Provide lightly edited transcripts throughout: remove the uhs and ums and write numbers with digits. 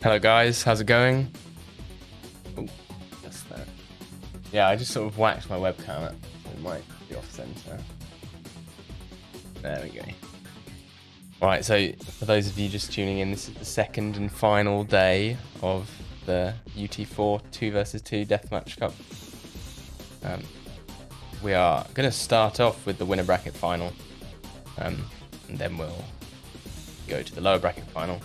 Hello guys, how's it going? Oh, that's that. Yeah, I just sort of whacked my webcam up, so it might be off center. There we go. Alright, so for those of you just tuning in, this is the second and final day of the UT4 2 vs 2 Deathmatch Cup. We are going to start off with the winner bracket final, and then we'll go to the lower bracket final.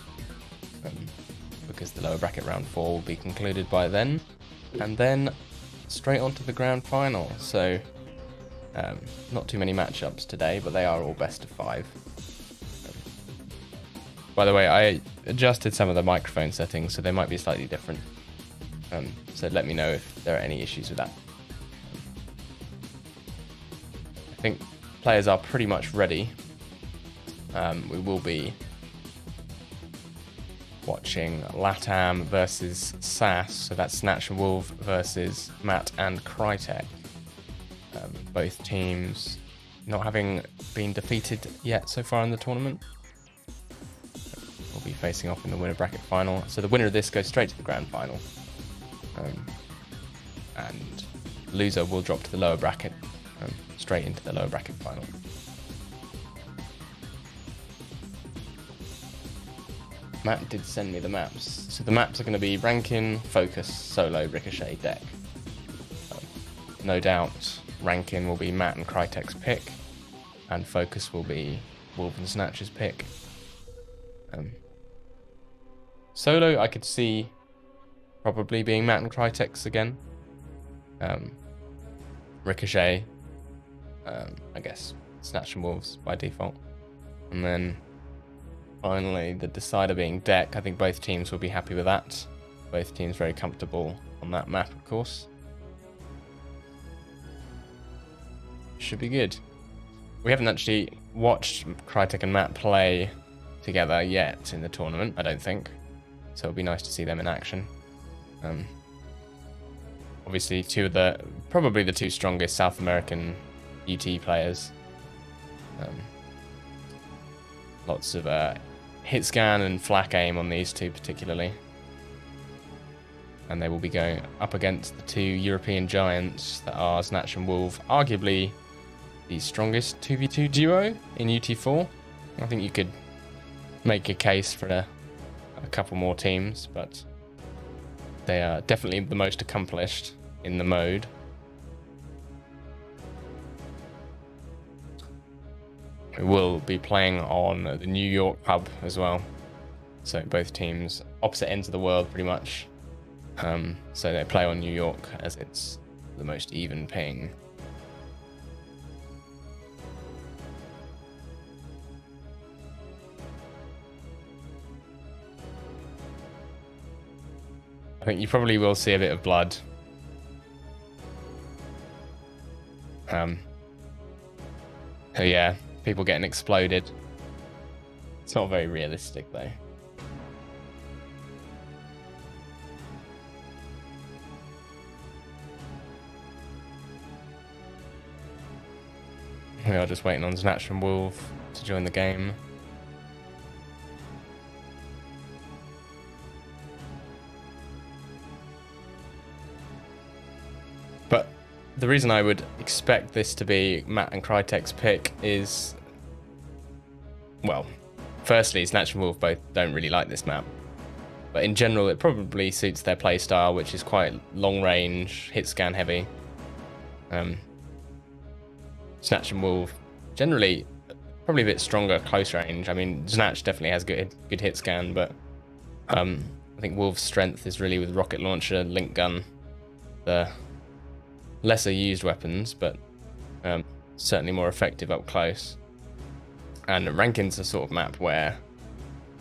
Because the lower bracket round 4 will be concluded by then, and then straight on to the grand final. So not too many matchups today, but they are all best of 5. By the way, I adjusted some of the microphone settings, so they might be slightly different. So let me know if there are any issues with that. I think players are pretty much ready. We will be watching Latam versus SAS, so that's Snatch and Wolf versus Matt and Crytek. Both teams not having been defeated yet so far in the tournament. We'll be facing off in the winner bracket final. So the winner of this goes straight to the grand final. And loser will drop to the lower bracket, straight into the lower bracket final. Matt did send me the maps. So the maps are going to be Rankin, Focus, Solo, Ricochet, Deck. No doubt Rankin will be Matt and Crytek's pick, and Focus will be Wolf and Snatch's pick. Solo I could see probably being Matt and Crytek's again. Ricochet, I guess Snatch and Wolves by default. And then finally, the decider being Deck. I think both teams will be happy with that. Both teams very comfortable on that map, of course. Should be good. We haven't actually watched Crytek and Matt play together yet in the tournament, I don't think. So it'll be nice to see them in action. Obviously, probably the two strongest South American UT players. Lots of hit scan and flak aim on these two particularly, and they will be going up against the two European giants that are Snatch and Wolf, arguably the strongest 2v2 duo in UT4. I think you could make a case for a couple more teams, but they are definitely the most accomplished in the mode. We will be playing on the New York hub as well. So both teams, opposite ends of the world pretty much. So they play on New York as it's the most even ping. I think you probably will see a bit of blood. So yeah. People getting exploded. It's not very realistic though. We are just waiting on Snatch and Wolf to join the game. But the reason I would expect this to be Matt and Crytek's pick is, well, firstly, Snatch and Wolf both don't really like this map. But in general, it probably suits their playstyle, which is quite long range, hit scan heavy. Snatch and Wolf, generally, probably a bit stronger close range. I mean, Snatch definitely has good hit scan, but I think Wolf's strength is really with rocket launcher, link gun, the lesser used weapons, but certainly more effective up close. And Rankin's a sort of map where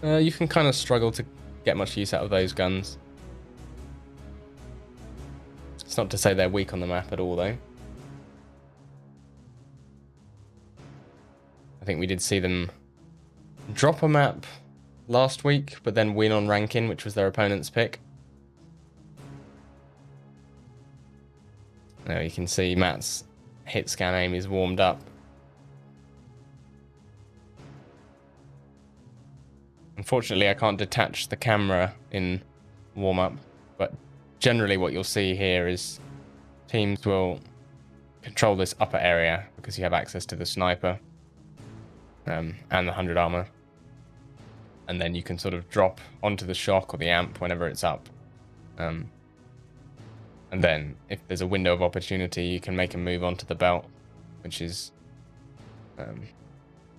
you can kind of struggle to get much use out of those guns. It's not to say they're weak on the map at all, though. I think we did see them drop a map last week, but then win on Rankin, which was their opponent's pick. Now you can see Matt's hit scan aim is warmed up. Unfortunately, I can't detach the camera in warm-up, but generally what you'll see here is teams will control this upper area because you have access to the sniper and the 100 armor. And then you can sort of drop onto the shock or the amp whenever it's up. And then if there's a window of opportunity, you can make a move onto the belt, which is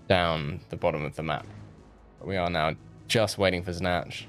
down the bottom of the map. But we are now just waiting for Snatch.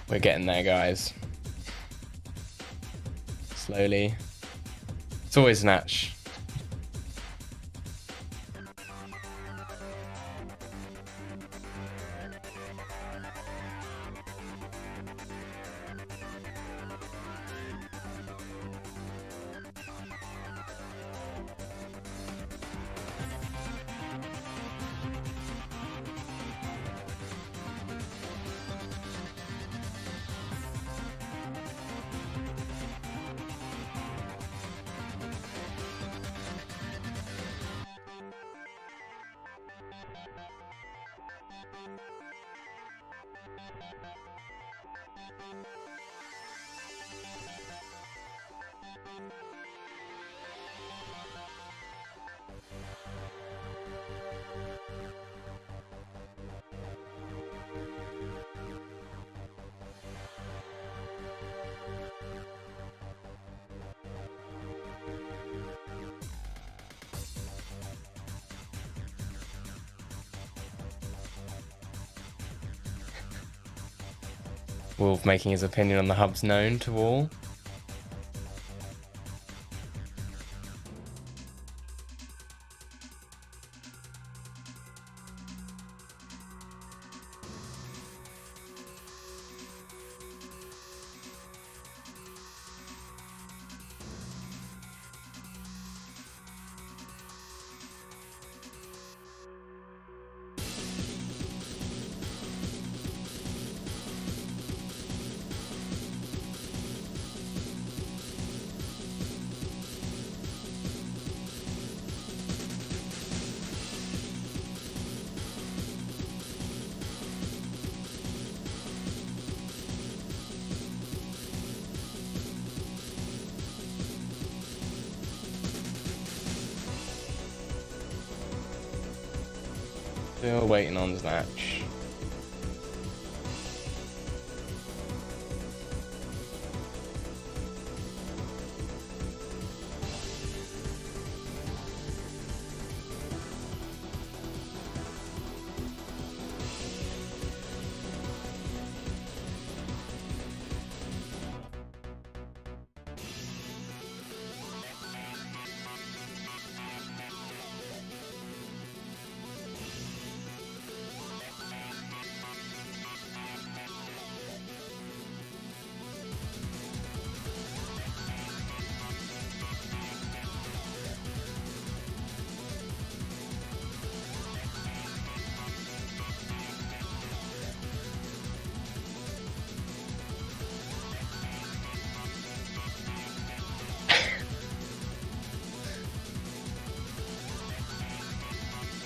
We're getting there, guys. Slowly. It's always Snatch. Wolf making his opinion on the hubs known to all. Still waiting on Snatch.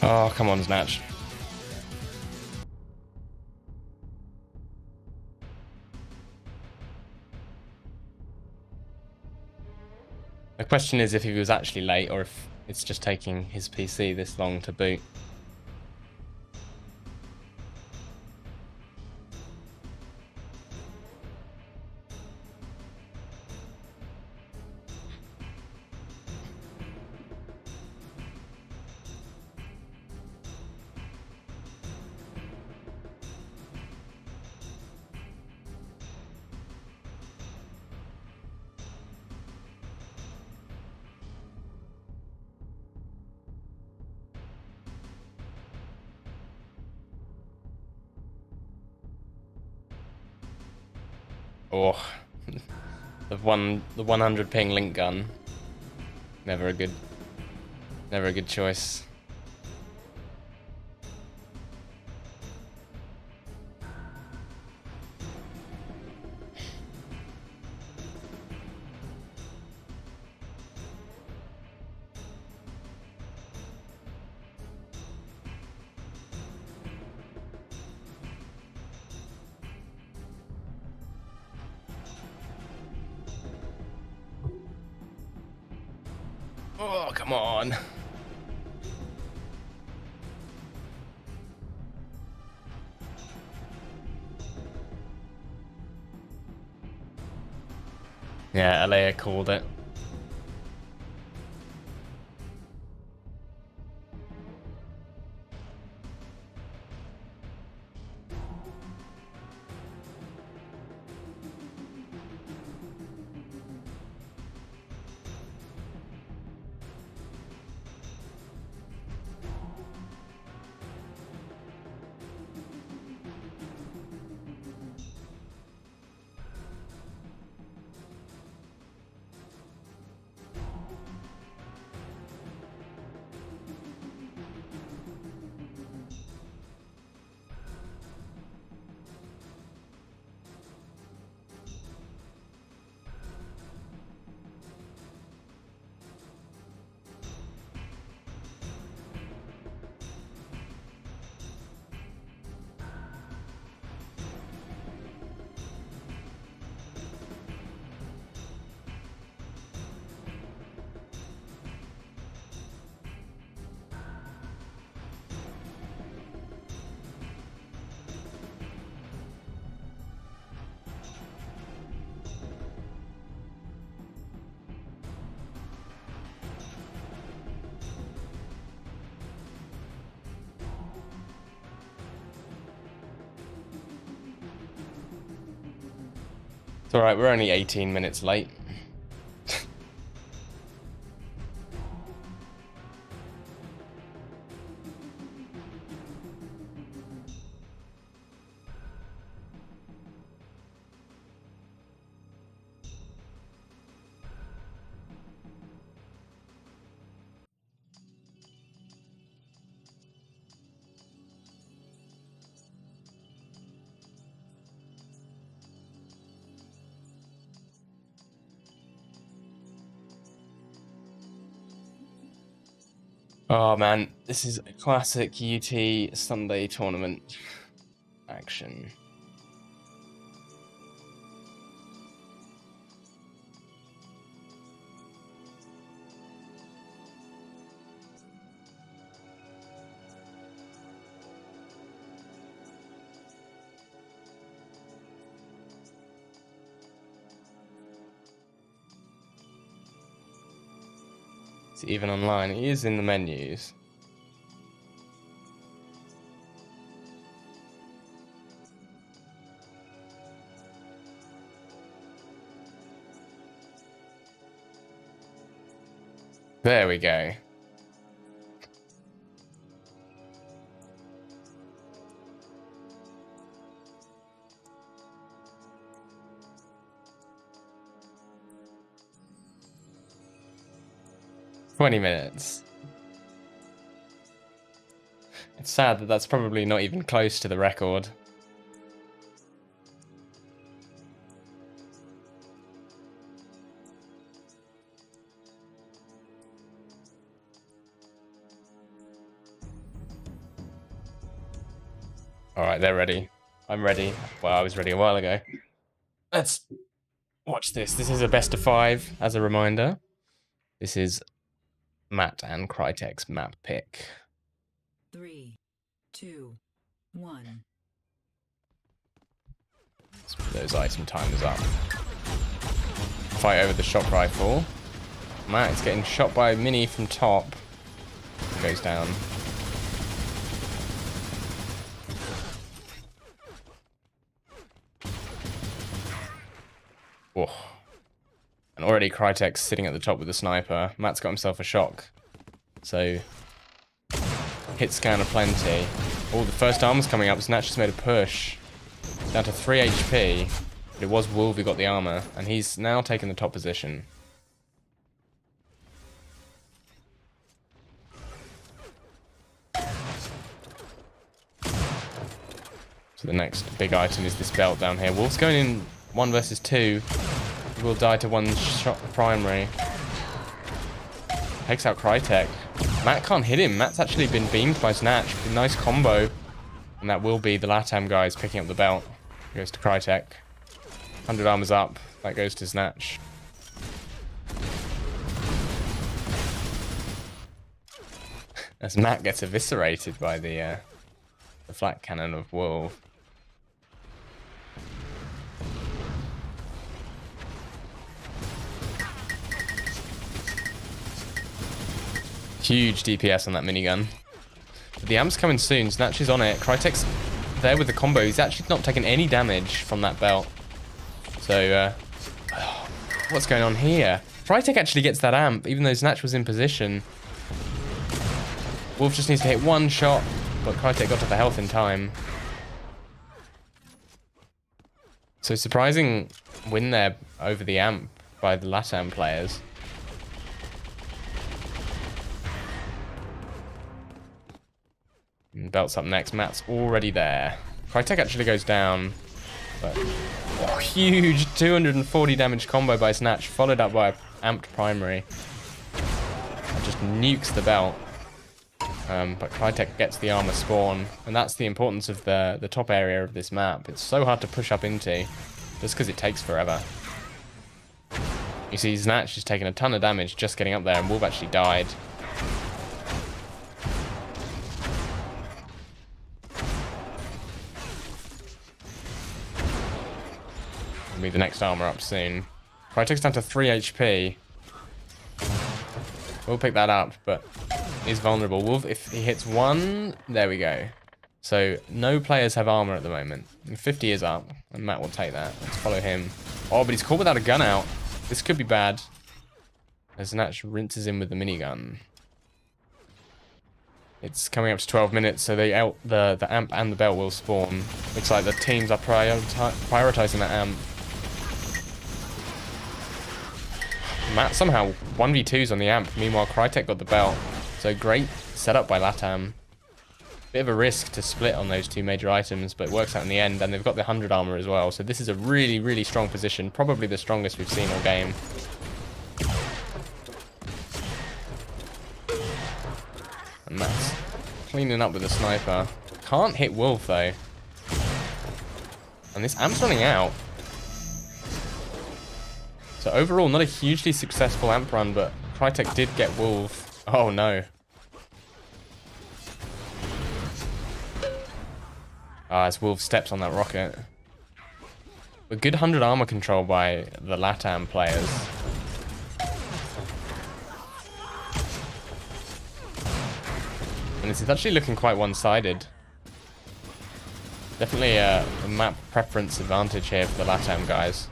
Oh, come on, Snatch. The question is if he was actually late or if it's just taking his PC this long to boot. Oh, the 100 ping link gun. Never a good choice. Oh, come on. Yeah, Alea called it. It's alright, we're only 18 minutes late. Oh man, this is a classic UT Sunday tournament action. It's even online. It is in the menus. There we go. $20. It's sad that that's probably not even close to the record. Alright, they're ready. I'm ready. Well, I was ready a while ago. Let's watch this. This is a best of 5, as a reminder. This is Matt and Crytek's map pick. 3, 2, 1. Let's put those item timers up. Fight over the shock rifle. Matt is getting shot by Mini from top. Goes down. Whoa. And already Crytek's sitting at the top with the sniper. Matt's got himself a shock. So, hit scan aplenty. Oh, the first armor's coming up. Snatch just made a push. Down to 3 HP. But it was Wolf who got the armor. And he's now taken the top position. So the next big item is this belt down here. Wolf's going in 1 versus 2. He will die to 1 shot primary. Takes out Crytek. Matt can't hit him. Matt's actually been beamed by Snatch. A nice combo. And that will be the LATAM guys picking up the belt. Goes to Crytek. 100 armors up. That goes to Snatch. As Matt gets eviscerated by the flat cannon of Wolf. Huge DPS on that minigun. But the amp's coming soon. Snatch is on it. Crytek's there with the combo. He's actually not taking any damage from that belt. So, what's going on here? Crytek actually gets that amp, even though Snatch was in position. Wolf just needs to hit 1 shot, but Crytek got to the health in time. So surprising win there over the amp by the LATAM players. And belt's up next. Matt's already there. Crytek actually goes down. But huge 240 damage combo by Snatch, followed up by amped primary. That just nukes the belt. But Crytek gets the armor spawn. And that's the importance of the top area of this map. It's so hard to push up into, just because it takes forever. You see Snatch is taking a ton of damage just getting up there, and Wolf actually died. Be the next armor up soon. Crytek's down to 3 HP. We'll pick that up, but he's vulnerable. Wolf, if he hits 1, there we go. So no players have armor at the moment. And 50 is up, and Matt will take that. Let's follow him. Oh, but he's caught without a gun out. This could be bad. As Snatch rinses in with the minigun. It's coming up to 12 minutes, so the amp and the belt will spawn. Looks like the teams are prioritizing that amp. Matt somehow 1v2s on the amp. Meanwhile, Crytek got the belt. So great setup by LATAM. Bit of a risk to split on those 2 major items, but it works out in the end. And they've got the 100 armor as well. So this is a really, really strong position. Probably the strongest we've seen all game. And Matt's cleaning up with the sniper. Can't hit Wolf though. And this amp's running out. So overall, not a hugely successful amp run, but Crytek did get Wolf. Oh no. As Wolf steps on that rocket. A good 100 armor control by the LATAM players. And this is actually looking quite one-sided. Definitely a map preference advantage here for the LATAM guys.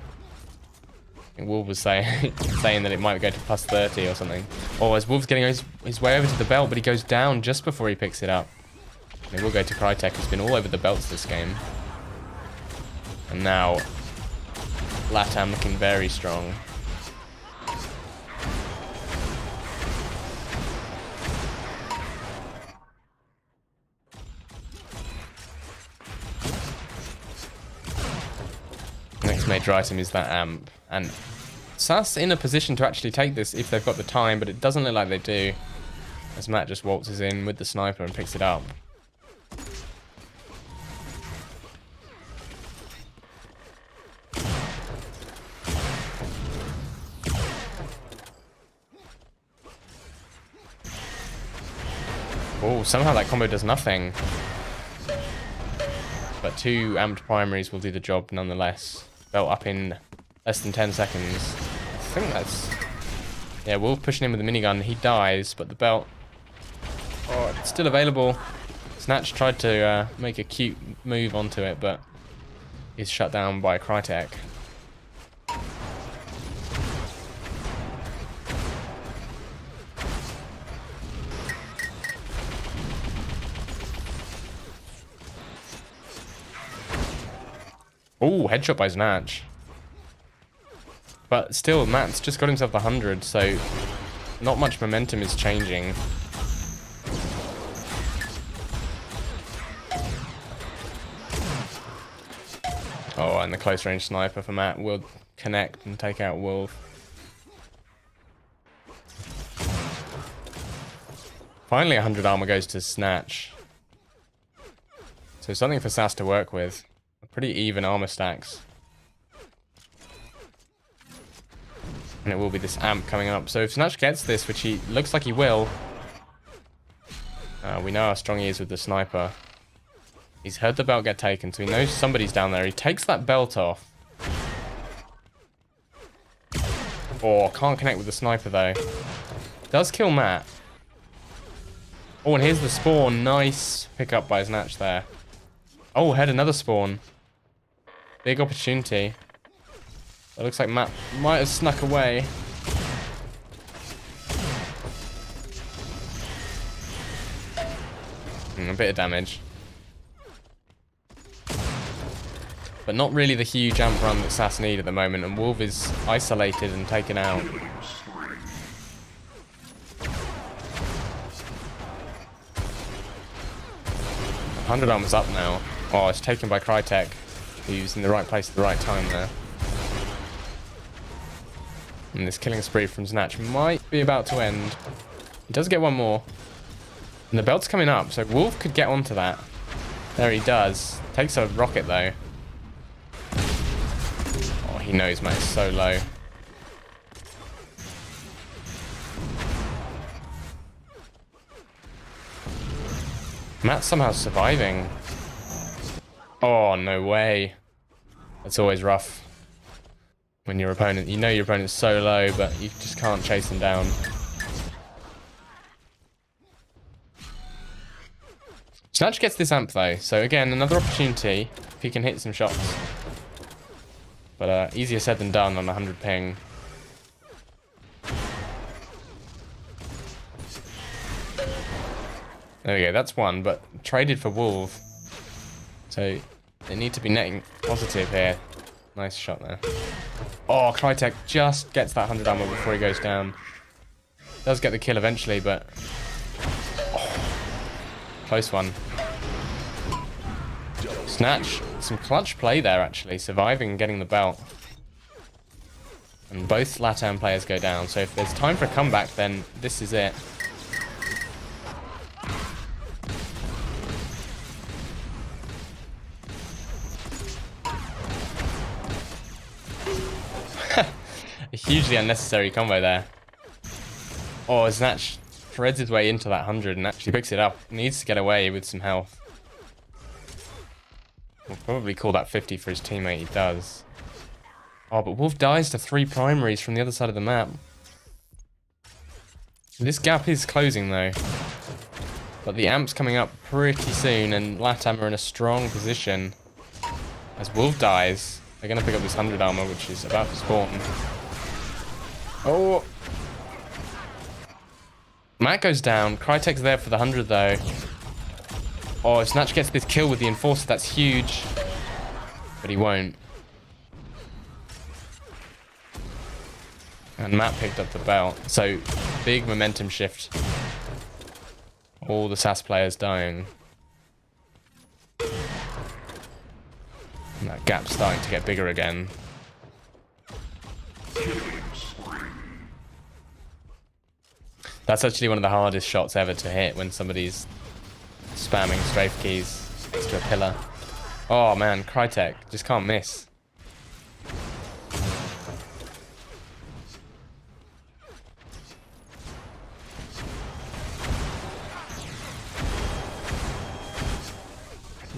Wolf was saying that it might go to plus 30 or something. Oh, as Wolf's getting his way over to the belt, but he goes down just before he picks it up. And it will go to Crytek, who's been all over the belts this game. And now, LATAM looking very strong. Next major item is that amp. And SAS in a position to actually take this if they've got the time, but it doesn't look like they do. As Matt just waltzes in with the sniper and picks it up. Oh, somehow that combo does nothing. But 2 amped primaries will do the job nonetheless. Belt up in less than 10 seconds. I think that's... Yeah, Wolf pushing in with the minigun. He dies, but the belt... Oh, it's still available. Snatch tried to make a cute move onto it, but he's shut down by Crytek. Oh, headshot by Snatch. But still, Matt's just got himself 100, so not much momentum is changing. Oh, and the close range sniper for Matt will connect and take out Wolf. Finally, 100 armor goes to Snatch. So something for Sass to work with. Pretty even armor stacks. And it will be this amp coming up. So if Snatch gets this, which he looks like he will, we know how strong he is with the sniper. He's heard the belt get taken, so he knows somebody's down there. He takes that belt off. Oh, can't connect with the sniper though. Does kill Matt. Oh, and here's the spawn. Nice pick up by Snatch there. Oh, had another spawn. Big opportunity. It looks like Matt might have snuck away. A bit of damage. But not really the huge amp run that Sass need at the moment, and Wolf is isolated and taken out. 100 armor's up now. Oh, it's taken by Crytek, who's in the right place at the right time there. And this killing spree from Snatch might be about to end. He does get one more. And the belt's coming up, so Wolf could get onto that. There he does. Takes a rocket though. Oh, he knows Matt is so low. Matt's somehow surviving. Oh, no way. That's always rough. When your opponent, you know your opponent's so low, but you just can't chase them down. Snatch gets this amp though, so again, another opportunity if he can hit some shots. But easier said than done on 100 ping. There we go, that's one, but traded for Wolf. So they need to be netting positive here. Nice shot there. Oh, Crytek just gets that 100 armor before he goes down. Does get the kill eventually, but... Oh, close one. Snatch, some clutch play there actually, surviving and getting the belt. And both LATAM players go down, so if there's time for a comeback, then this is it. A hugely unnecessary combo there. Oh, Snatch threads his way into that 100 and actually picks it up. Needs to get away with some health. We'll probably call that 50 for his teammate, he does. Oh, but Wolf dies to 3 primaries from the other side of the map. This gap is closing though. But the amp's coming up pretty soon and LATAM are in a strong position. As Wolf dies, they're going to pick up this 100 armor, which is about to spawn. Oh! Matt goes down. Crytek's there for the 100 though. Oh, if Snatch gets this kill with the Enforcer, that's huge. But he won't. And Matt picked up the belt. So, big momentum shift. All the SAS players dying. And that gap's starting to get bigger again. That's actually one of the hardest shots ever to hit when somebody's spamming strafe keys next to a pillar. Oh man, Crytek just can't miss.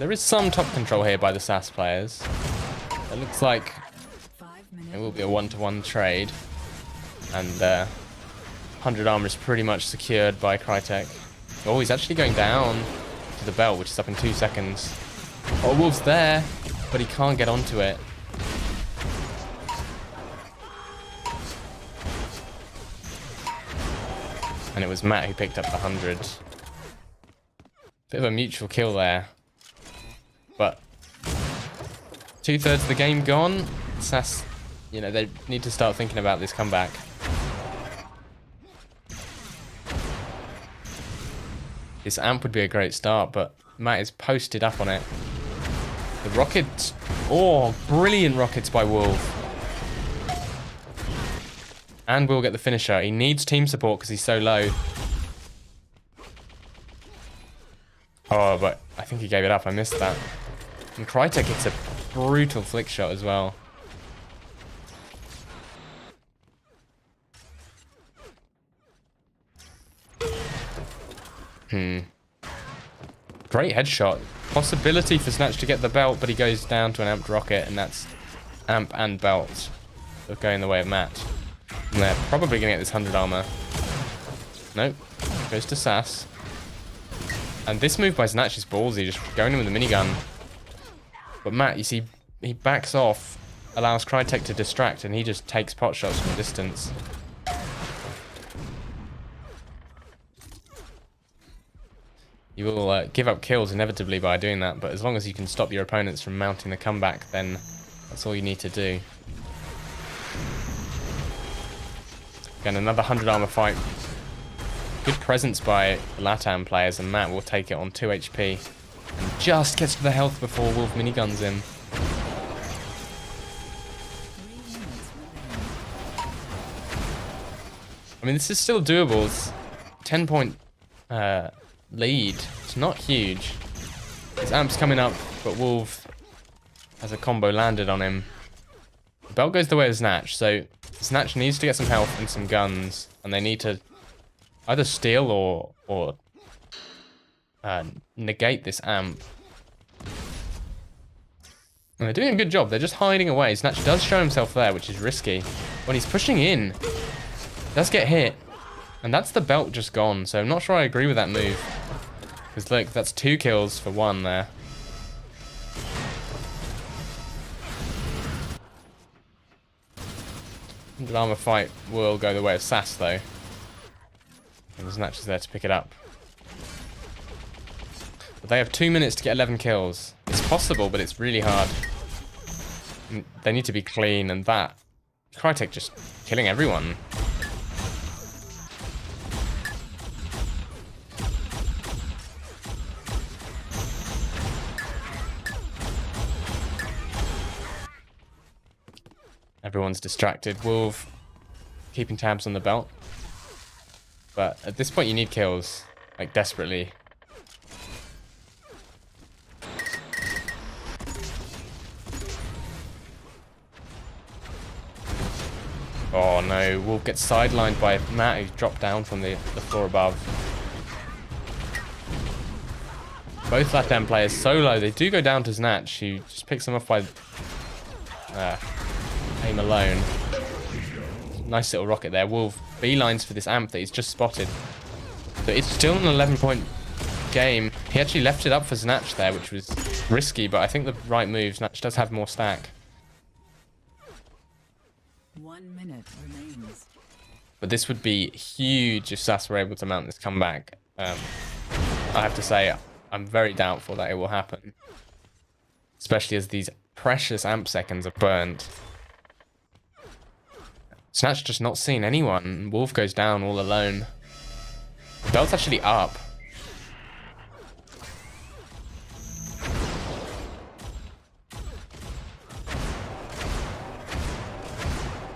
There is some top control here by the SAS players. It looks like it will be a 1-to-1 trade. And 100 armor is pretty much secured by Crytek. Oh, he's actually going down to the belt, which is up in 2 seconds. Oh, Wolf's there, but he can't get onto it. And it was Matt who picked up the 100. Bit of a mutual kill there. But 2/3 of the game gone. SAS, you know, they need to start thinking about this comeback. This amp would be a great start, but Matt is posted up on it. The rockets. Oh, brilliant rockets by Wolf. And we'll get the finisher. He needs team support because he's so low. Oh, but I think he gave it up. I missed that. And Crytek hits a brutal flick shot as well. Great headshot. Possibility for Snatch to get the belt, but he goes down to an amped rocket, and that's amp and belt that go in the way of Matt. And they're probably going to get this 100 armor. Nope. Goes to SAS. And this move by Snatch is ballsy, just going in with a minigun. But Matt, you see, he backs off, allows Crytek to distract, and he just takes pot shots from distance. You will give up kills inevitably by doing that, but as long as you can stop your opponents from mounting the comeback, then that's all you need to do. Again, another 100 armor fight. Good presence by the Latam players, and Matt will take it on 2 HP. And just gets to the health before Wolf miniguns him. I mean, this is still doable. It's 10-point lead. It's not huge. His amp's coming up, but Wolf has a combo landed on him. The belt goes the way of Snatch, so Snatch needs to get some health and some guns, and they need to either steal or negate this amp. And they're doing a good job. They're just hiding away. Snatch does show himself there, which is risky. When he's pushing in, does get hit. And that's the belt just gone, so I'm not sure I agree with that move. Because look, that's 2 kills for 1 there. The armor fight will go the way of SAS though. And Snatch is there to pick it up. But they have 2 minutes to get 11 kills. It's possible, but it's really hard. And they need to be clean, and that Crytek just killing everyone. Everyone's distracted. Wolf keeping tabs on the belt. But at this point you need kills, like desperately. Oh no, Wolf gets sidelined by Matt, who's dropped down from the floor above. Both Latam players solo. They do go down to Snatch, who just picks them off by aim alone. Nice little rocket there. Wolf beelines for this amp that he's just spotted. So it's still an 11-point game. He actually left it up for Snatch there, which was risky, but I think the right move. Snatch does have more stack. 1 minute remains. But this would be huge if SAS were able to mount this comeback. I have to say, I'm very doubtful that it will happen. Especially as these precious amp seconds are burnt. Snatch just not seeing anyone. Wolf goes down all alone. The belt's actually up.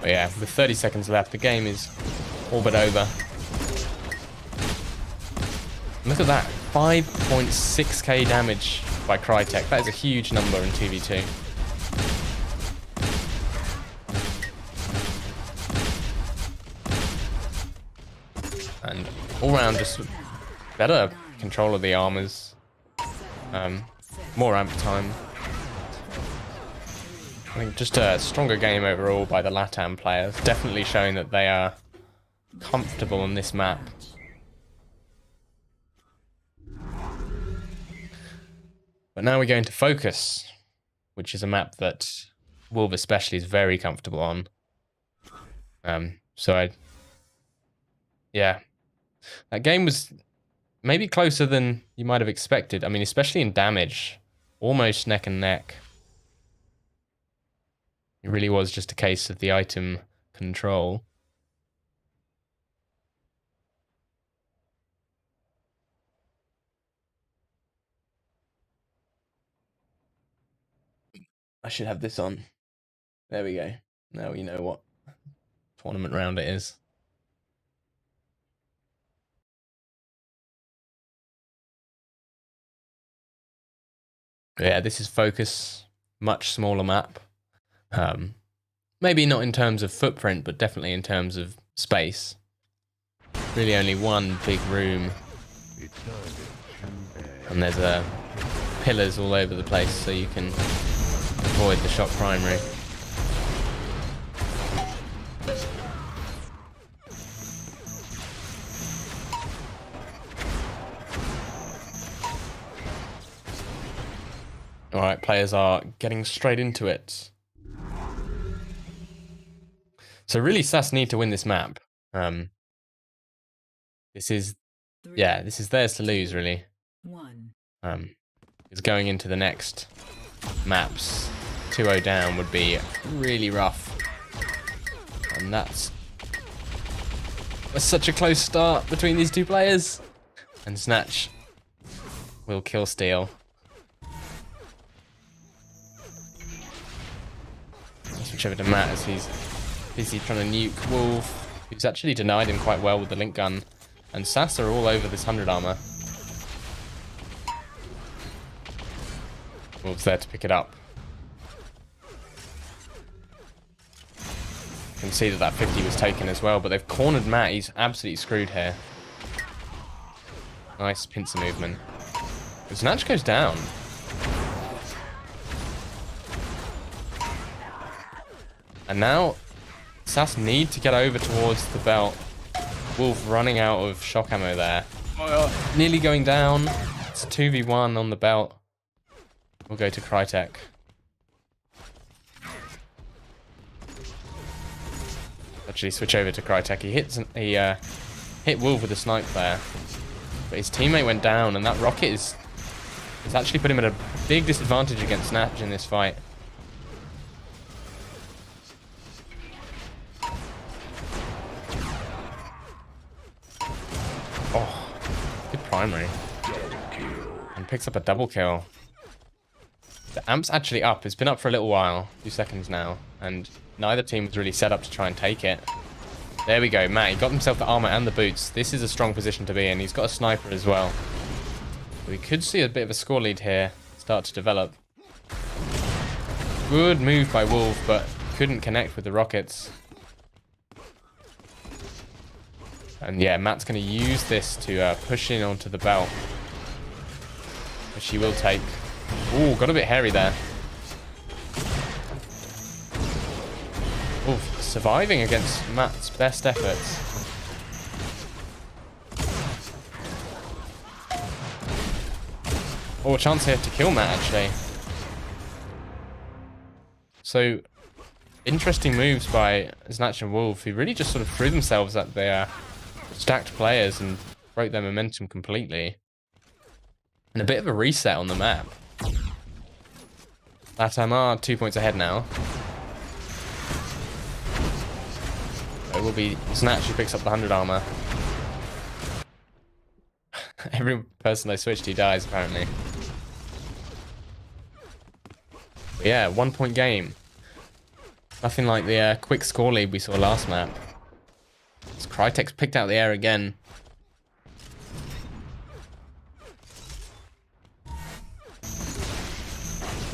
But yeah, with 30 seconds left, the game is all but over. Look at that, 5.6k damage by Crytek. That is a huge number in 2v2. And all round just better control of the armors. more amp time. I think just a stronger game overall by the LATAM players. Definitely showing that they are comfortable on this map. But now we're going to Focus, which is a map that Wolf especially is very comfortable on. Yeah, that game was maybe closer than you might have expected. I mean, especially in damage, almost neck and neck. It really was just a case of the item control. I should have this on. There we go. Now you know what tournament round it is. Yeah, this is Focus. Much smaller map. Maybe not in terms of footprint, but definitely in terms of space. Really only one big room. And there's pillars all over the place so you can avoid the shock primary. Alright, players are getting straight into it. So really SAS need to win this map. This is theirs to lose, really. Because going into the next maps, 2-0 down would be really rough. And that's such a close start between these two players. And Snatch will kill Steal. I'll switch over to Matt as he's busy trying to nuke Wolf, who's actually denied him quite well with the link gun. And SAS are all over this 100 armor. Wolf's there to pick it up. You can see that 50 was taken as well, but they've cornered Matt. He's absolutely screwed here. Nice pincer movement. The Snatch goes down. And now SAS need to get over towards the belt. Wolf running out of shock ammo there. Oh, nearly going down. It's a 2v1 on the belt. We'll go to Crytek. Actually, switch over to Crytek. He hit Wolf with a snipe there, but his teammate went down, and that rocket is actually put him at a big disadvantage against Snatch in this fight. Oh, good primary. And picks up a double kill. The amp's actually up. It's been up for a little while. 2 seconds now. And neither team was really set up to try and take it. There we go. Matt, he got himself the armor and the boots. This is a strong position to be in. He's got a sniper as well. We could see a bit of a score lead here start to develop. Good move by Wolf, but couldn't connect with the rockets. And yeah, Matt's going to use this to push in onto the belt, which he will take. Ooh, got a bit hairy there. Ooh, surviving against Matt's best efforts. Oh, a chance here to kill Matt, actually. So, interesting moves by Snatch and Wolf, who really just sort of threw themselves at their stacked players and broke their momentum completely. And a bit of a reset on the map. LATAM are 2 points ahead now. It will be Snatch who picks up the 100 armor. Every person I switch to dies, apparently. But yeah, 1 point game. Nothing like the quick score lead we saw last map. As Crytek's picked out the air again.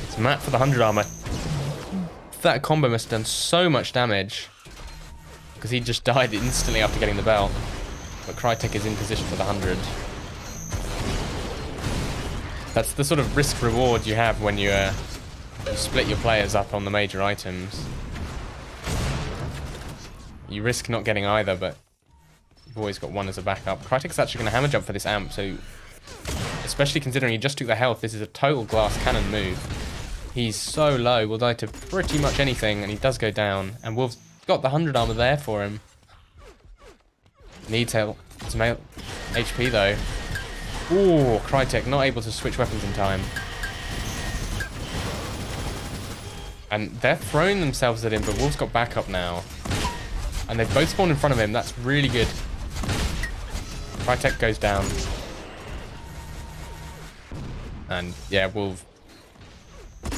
It's Matt for the 100 armor. That combo must have done so much damage, because he just died instantly after getting the belt. But Crytek is in position for the 100. That's the sort of risk reward you have when you split your players up on the major items. You risk not getting either, but you've always got one as a backup. Crytek's actually going to hammer jump for this amp, so especially considering he just took the health, this is a total glass cannon move. He's so low, will die to pretty much anything, and he does go down. And Wolf's got the 100 armor there for him. Needs help. Some HP though. Ooh, Crytek not able to switch weapons in time. And they're throwing themselves at him, but Wolf's got backup now. And they've both spawned in front of him. That's really good. Crytek goes down. And yeah, Wolf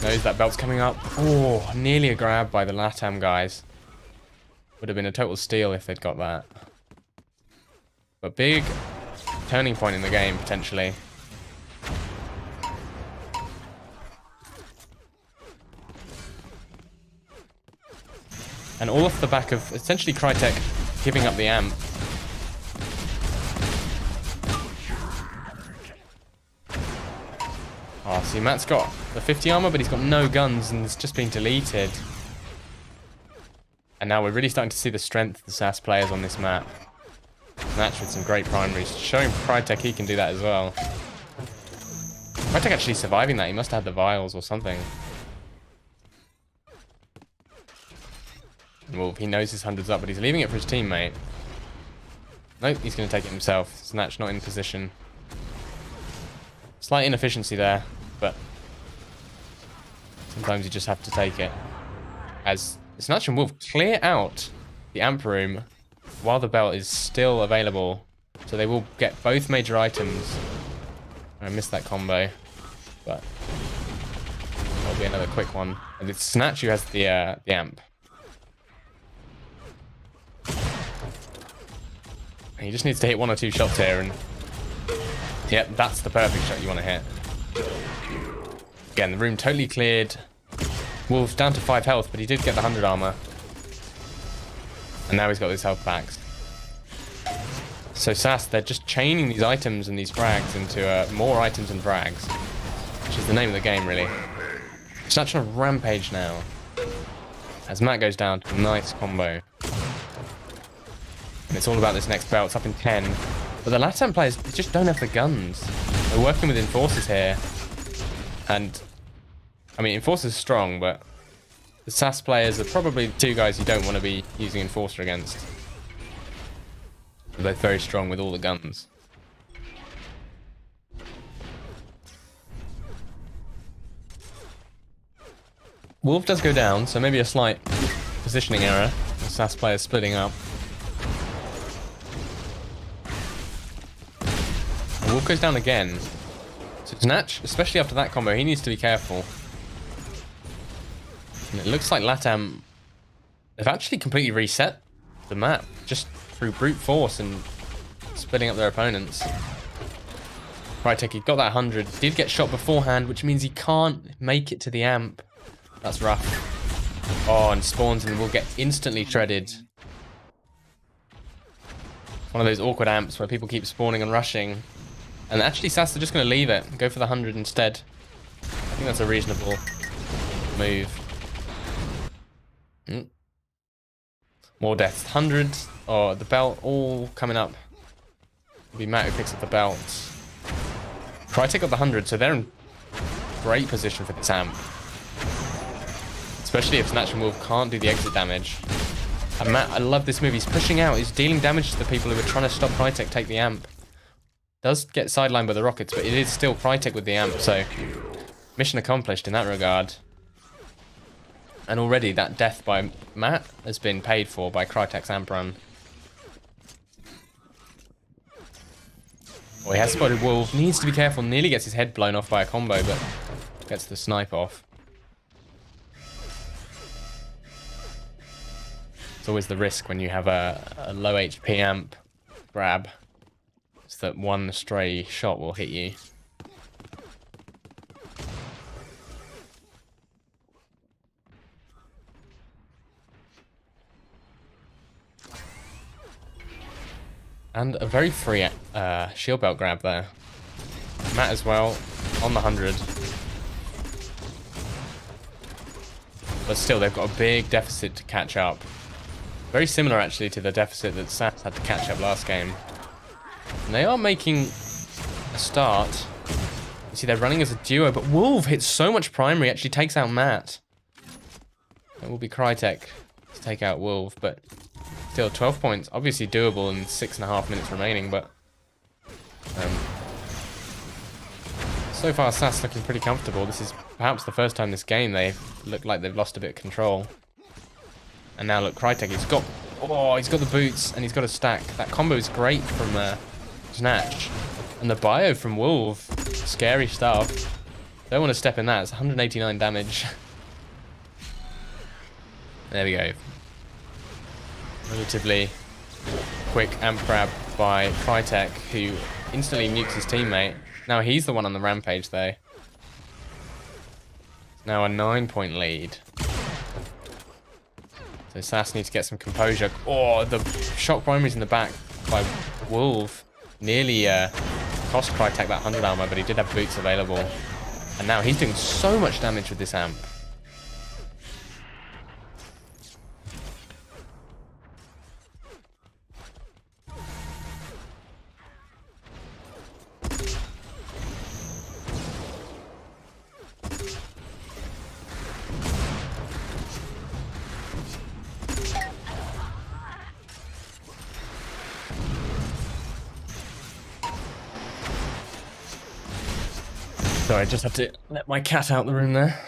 knows that belt's coming up. Oh, nearly a grab by the LATAM guys. Would have been a total steal if they'd got that. But big turning point in the game, potentially. And all off the back of essentially Crytek giving up the amp. Oh, see, Matt's got the 50 armor, but he's got no guns and it's just been deleted. And now we're really starting to see the strength of the SAS players on this map. Match with some great primaries, showing Crytek he can do that as well. Crytek actually surviving that, he must have had the vials or something. Well, he knows his 100's up, but he's leaving it for his teammate. Nope, he's going to take it himself. Snatch not in position. Slight inefficiency there, but sometimes you just have to take it. As Snatch and Wolf clear out the amp room while the belt is still available. So they will get both major items. I missed that combo, but that'll be another quick one. And it's Snatch who has the amp. He just needs to hit 1 or 2 shots here, and yep, that's the perfect shot you want to hit. Again, the room totally cleared. Wolf's down to 5 health, but he did get the 100 armor. And now he's got his health back. So SAS, they're just chaining these items and these frags into more items and frags, which is the name of the game, really. Snatch on a rampage now. As Matt goes down to a nice combo. And it's all about this next belt. It's up in 10. But the LATAM players, they just don't have the guns. They're working with Enforcers here. And, I mean, Enforcer's strong, but the SAS players are probably the 2 guys you don't want to be using Enforcer against. They're both very strong with all the guns. Wolf does go down, so maybe a slight positioning error. The SAS players splitting up. Wolf goes down again. So Snatch, especially after that combo, he needs to be careful. And it looks like LATAM, they've actually completely reset the map just through brute force and splitting up their opponents. Crytek, he got that 100. Did get shot beforehand, which means he can't make it to the amp. That's rough. Oh, and spawns and will get instantly shredded. One of those awkward amps where people keep spawning and rushing. And actually, SAS are just going to leave it. Go for the 100 instead. I think that's a reasonable move. More deaths. 100. Oh, the belt all coming up. It'll be Matt who picks up the belt. Crytek got the 100, so they're in great position for this amp. Especially if Snatch and Wolf can't do the exit damage. And Matt, I love this move. He's pushing out. He's dealing damage to the people who are trying to stop Crytek take the amp. Does get sidelined by the rockets, but it is still Crytek with the amp, so mission accomplished in that regard. And already that death by Matt has been paid for by Crytek's amp run. Oh, he has spotted Wolf. Needs to be careful. Nearly gets his head blown off by a combo, but gets the snipe off. It's always the risk when you have a low HP amp grab. It's that one stray shot will hit you. And a very free shield belt grab there. Matt as well, on the 100. But still, they've got a big deficit to catch up. Very similar, actually, to the deficit that Sass had to catch up last game. And they are making a start. You see, they're running as a duo, but Wolf hits so much primary, actually takes out Matt. It will be Crytek to take out Wolf, but still 12 points. Obviously doable in 6.5 minutes remaining, but so far Sass looking pretty comfortable. This is perhaps the first time this game they look like they've lost a bit of control. And now look, Crytek, he's got the boots and he's got a stack. That combo is great from Snatch. And the bio from Wolf, scary stuff. Don't want to step in that, it's 189 damage. There we go. Relatively quick amp grab by Crytek, who instantly nukes his teammate. Now he's the one on the rampage though. Now a 9-point lead. So Sass needs to get some composure. Oh, the shock primaries in the back by Wolf nearly cost Crytek that 100 armor, but he did have boots available. And now he's doing so much damage with this amp. Sorry, I just had to let my cat out the room there.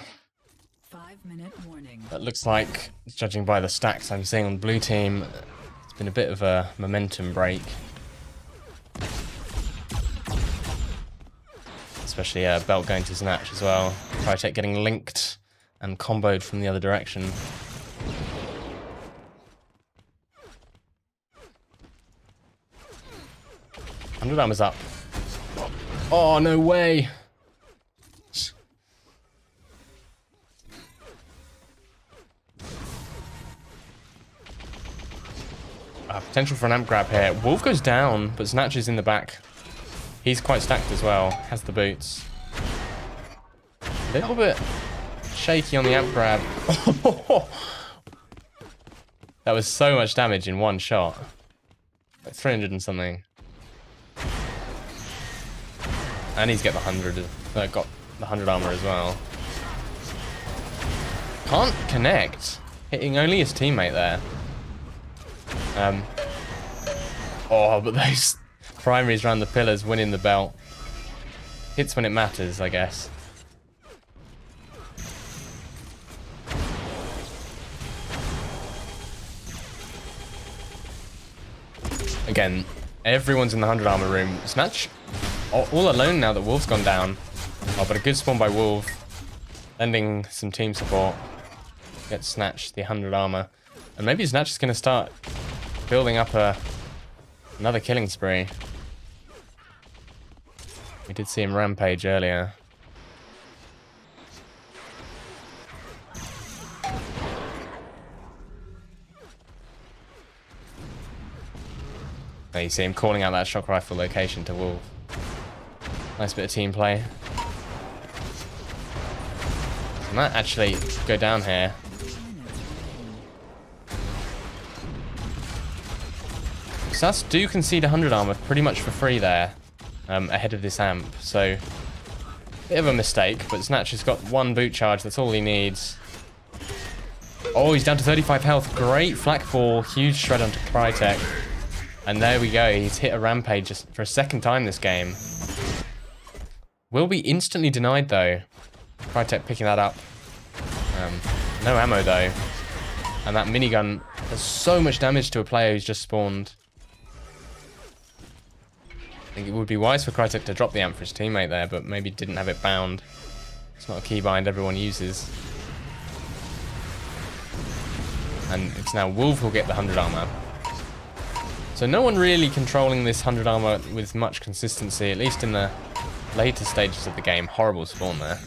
5-minute warning. That looks like, judging by the stacks I'm seeing on blue team, it's been a bit of a momentum break. Especially Belt going to Snatch as well. Crytek getting linked and comboed from the other direction. 100 armor's up. Oh, no way! Potential for an amp grab here. Wolf goes down, but Snatch is in the back. He's quite stacked as well. Has the boots. A little bit shaky on the amp grab. That was so much damage in one shot. Like 300 and something. And he's got the 100 armor as well. Can't connect. Hitting only his teammate there. Oh, but those primaries around the pillars winning the belt. Hits when it matters, I guess. Again, everyone's in the 100 armor room. Snatch all alone now that Wolf's gone down. Oh, but a good spawn by Wolf. Lending some team support. Get Snatch the 100 armor. And maybe Snatch is going to start building up another killing spree. We did see him rampage earlier. There you see him calling out that shock rifle location to Wolf. Nice bit of team play. And that actually go down here. Sass do concede 100 armor pretty much for free there, ahead of this amp, so bit of a mistake, but Snatch has got one boot charge, that's all he needs. Oh, he's down to 35 health, great flak ball, huge shred onto Crytek, and there we go, he's hit a rampage just for a second time this game. Will be instantly denied though. Crytek picking that up. No ammo though, and that minigun does so much damage to a player who's just spawned. I think it would be wise for Crytek to drop the amp for his teammate there, but maybe didn't have it bound. It's not a keybind everyone uses. And it's now Wolf who'll get the 100 armor. So no one really controlling this 100 armor with much consistency, at least in the later stages of the game. Horrible spawn there.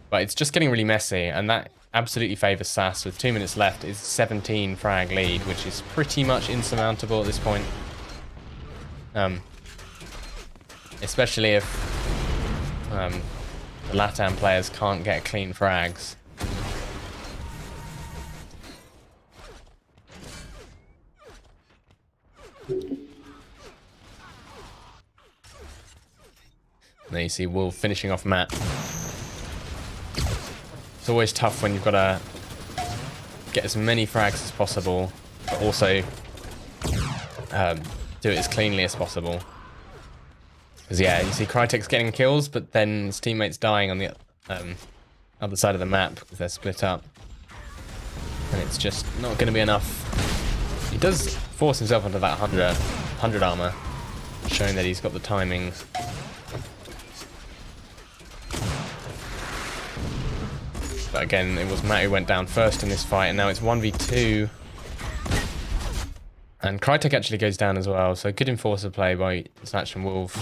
But it's just getting really messy, and that absolutely favours Sass. With 2 minutes left, is 17 frag lead, which is pretty much insurmountable at this point. especially if the LATAM players can't get clean frags. There you see Wolf finishing off Matt. It's always tough when you've got to get as many frags as possible, but also do it as cleanly as possible. Because yeah, you see Crytek's getting kills, but then his teammates dying on the other side of the map because they're split up. And it's just not going to be enough. He does force himself onto that 100 armor, showing that he's got the timing. But again, it was Matt who went down first in this fight, and now it's 1v2. And Crytek actually goes down as well, so good enforcer play by Snatch and Wolf.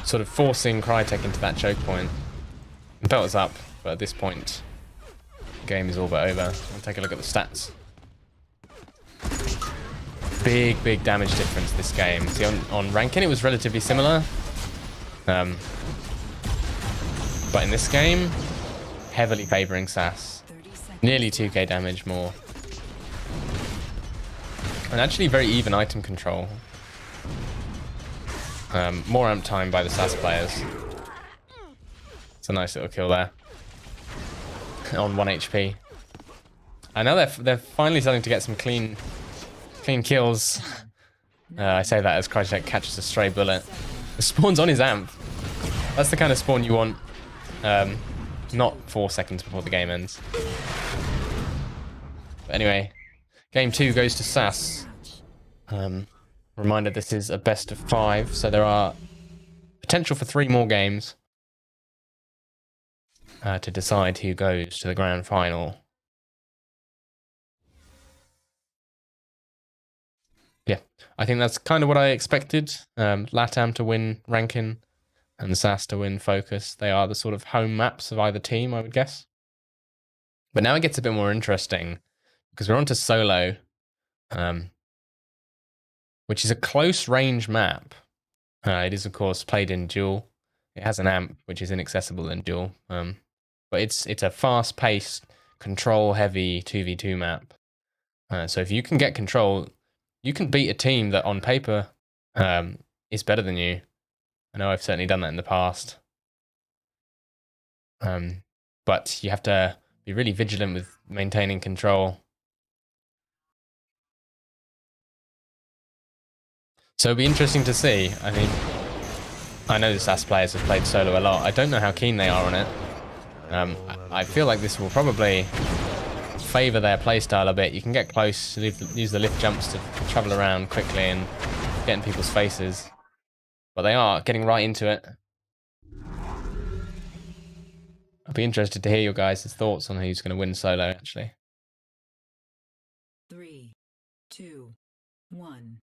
Sort of forcing Crytek into that choke point. The belt is up, but at this point, the game is all but over. I'll take a look at the stats. Big damage difference this game. See, on Rankin it was relatively similar. But in this game, heavily favouring SAS. Nearly 2k damage more. And actually very even item control. More amp time by the SAS players. It's a nice little kill there. On 1 HP. I know they're finally starting to get some clean kills. I say that as Crytek catches a stray bullet. The spawn's on his amp. That's the kind of spawn you want. Not 4 seconds before the game ends. But anyway, game 2 goes to SAS. Reminder, this is a best of 5, so there are potential for 3 more games to decide who goes to the grand final. Yeah, I think that's kind of what I expected. LATAM to win Rankin and SAS to win Focus. They are the sort of home maps of either team, I would guess. But now it gets a bit more interesting because we're on to Solo, which is a close range map. It is, of course, played in duel. It has an amp, which is inaccessible in duel. But it's a fast-paced, control-heavy 2v2 map. So if you can get control, you can beat a team that on paper is better than you. I know I've certainly done that in the past. But you have to be really vigilant with maintaining control. So it'll be interesting to see. I mean, I know the SAS players have played Solo a lot. I don't know how keen they are on it. I feel like this will probably favour their playstyle a bit. You can get close, use the lift jumps to travel around quickly and get in people's faces. But they are getting right into it. I'll be interested to hear your guys' thoughts on who's going to win Solo, actually. 3, 2, 1.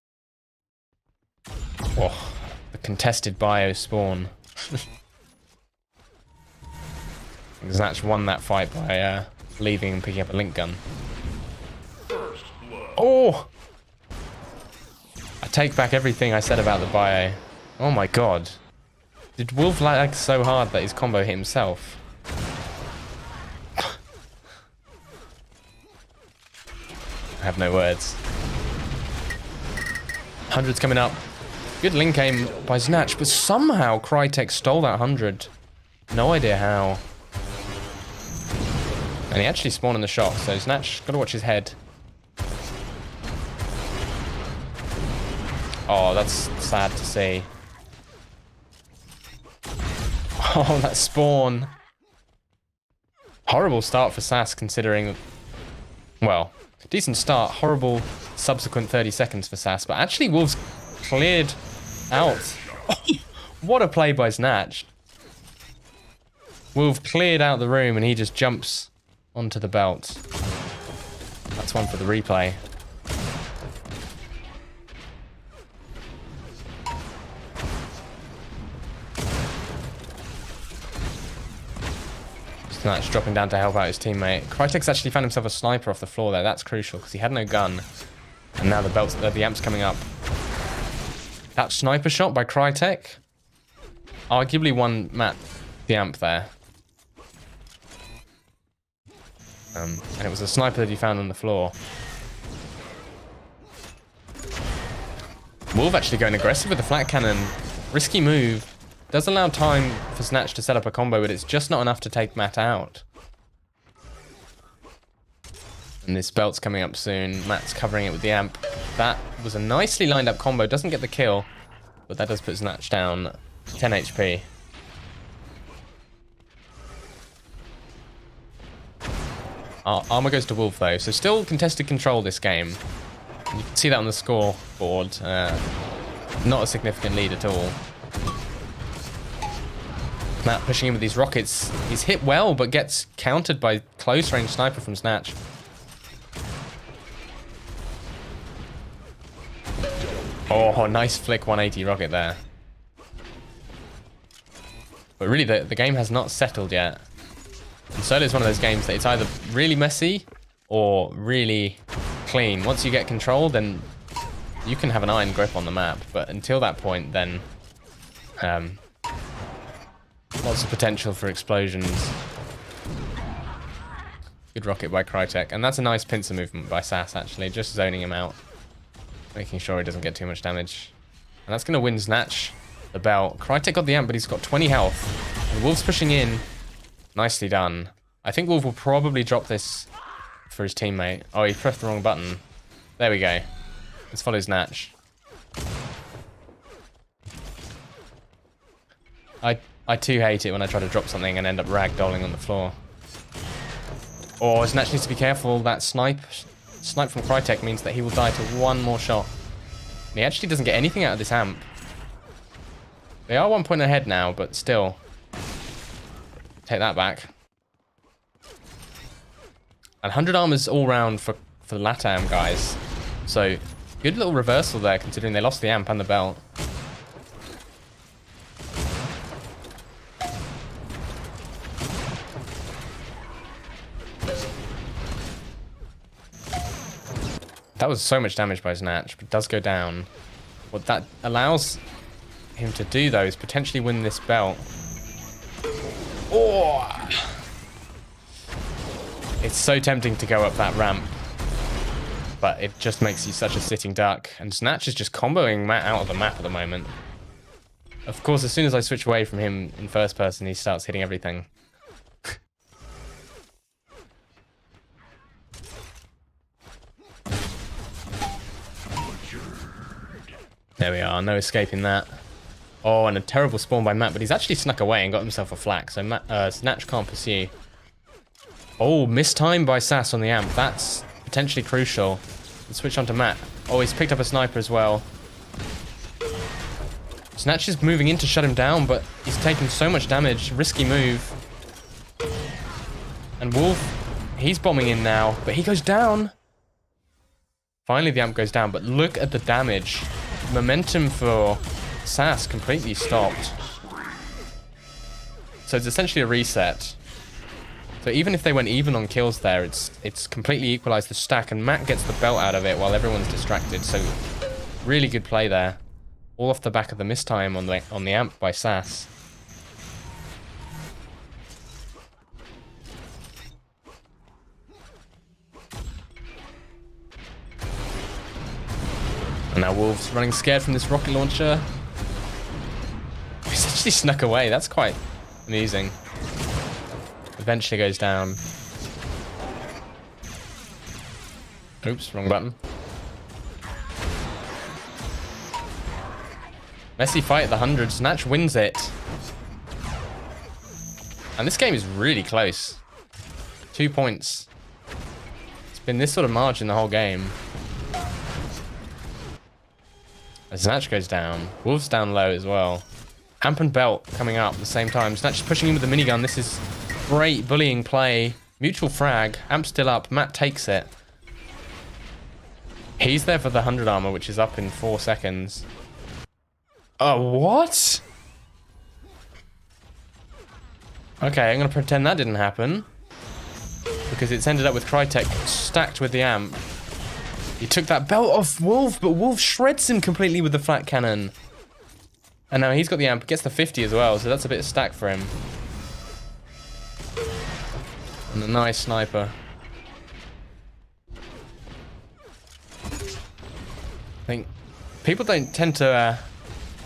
Oh, the contested bio spawn. Znatch won that fight by leaving and picking up a link gun. Oh! I take back everything I said about the bio. Oh my god. Did Wolf lag so hard that his combo hit himself? I have no words. 100's coming up. Good link aim by Znatch, but somehow Crytek stole that 100. No idea how. And he actually spawned in the shot, so Znatch gotta watch his head. Oh, that's sad to see. Oh, that spawn. Horrible start for SAS considering... Well, decent start. Horrible subsequent 30 seconds for SAS. But actually, Wolves cleared out. What a play by Znatch. Wolf cleared out the room and he just jumps onto the belt. That's one for the replay. Snatch dropping down to help out his teammate. Crytek's actually found himself a sniper off the floor there. That's crucial because he had no gun. And now the amp's coming up. That sniper shot by Crytek arguably won Matt the amp there. And it was a sniper that he found on the floor. Wolf actually going aggressive with the flat cannon. Risky move. Does allow time for Snatch to set up a combo, but it's just not enough to take Matt out. And this belt's coming up soon. Matt's covering it with the amp. That was a nicely lined up combo. Doesn't get the kill, but that does put Snatch down 10 HP. Armor goes to Wolf though, so still contested control this game. You can see that on the scoreboard. Not a significant lead at all. Matt pushing in with these rockets. He's hit well, but gets countered by close range sniper from Snatch. Oh, nice flick 180 rocket there. But really, the game has not settled yet. And Solo is one of those games that it's either really messy or really clean. Once you get control, then you can have an iron grip on the map. But until that point, then lots of potential for explosions. Good rocket by Crytek. And that's a nice pincer movement by Sass, actually. Just zoning him out. Making sure he doesn't get too much damage. And that's going to win Snatch the belt. Crytek got the amp, but he's got 20 health. And Wolf's pushing in. Nicely done. I think Wolf will probably drop this for his teammate. Oh, he pressed the wrong button. There we go. Let's follow Snatch. I too hate it when I try to drop something and end up ragdolling on the floor. Oh, Snatch needs to be careful. That snipe from Crytek means that he will die to one more shot. And he actually doesn't get anything out of this amp. They are 1 point ahead now, but still. Take that back. And 100 armor's all round for the LATAM guys. So, good little reversal there, considering they lost the amp and the belt. That was so much damage by Snatch, but it does go down. What that allows him to do, though, is potentially win this belt. Oh! It's so tempting to go up that ramp, but it just makes you such a sitting duck. And Snatch is just comboing Matt out of the map at the moment. Of course, as soon as I switch away from him in first person, he starts hitting everything. There we are, no escaping that. Oh, and a terrible spawn by Matt, but he's actually snuck away and got himself a flak, so Snatch can't pursue. Oh, missed time by Sass on the amp. That's potentially crucial. Let's switch on to Matt. Oh, he's picked up a sniper as well. Snatch is moving in to shut him down, but he's taking so much damage. Risky move. And Wolf, he's bombing in now, but he goes down. Finally, the amp goes down, but look at the damage. Momentum for Sass completely stopped. So it's essentially a reset. So even if they went even on kills there, it's completely equalized the stack, and Matt gets the belt out of it while everyone's distracted. So really good play there. All off the back of the mistime on the amp by Sass. And now Wolf's running scared from this rocket launcher. He's actually snuck away. That's quite amusing. Eventually goes down. Oops, wrong button. Messy fight at the 100. Snatch wins it. And this game is really close. 2 points. It's been this sort of margin the whole game. Snatch goes down. Wolf's down low as well. Amp and belt coming up at the same time. Snatch is pushing in with the minigun. This is great bullying play. Mutual frag. Amp still up. Matt takes it. He's there for the 100 armor, which is up in 4 seconds. Oh, what? Okay, I'm going to pretend that didn't happen. Because it's ended up with Crytek stacked with the amp. He took that belt off Wolf, but Wolf shreds him completely with the flat cannon. And now he's got the amp, gets the 50 as well, so that's a bit of stack for him. And a nice sniper. I think people don't tend to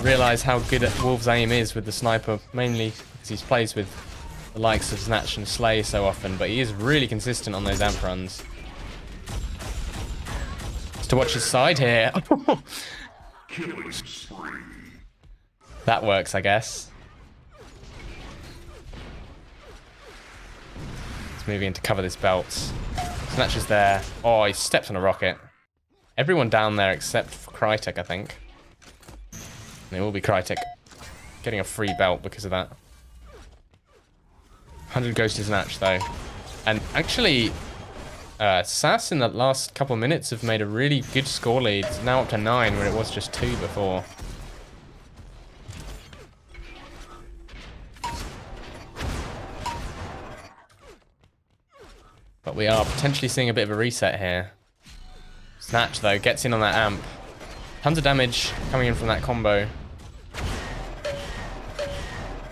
realise how good Wolf's aim is with the sniper, mainly because he plays with the likes of Snatch and Slay so often, but he is really consistent on those amp runs. Just to watch his side here. That works, I guess. He's moving in to cover this belt. Snatch is there. Oh, he steps on a rocket. Everyone down there except for Crytek, I think. And it will be Crytek getting a free belt because of that. 100 goes to Snatch, though. And actually, SAS in the last couple of minutes have made a really good score lead. It's now up to 9, where it was just 2 before. But we are potentially seeing a bit of a reset here. Snatch, though, gets in on that amp. Tons of damage coming in from that combo.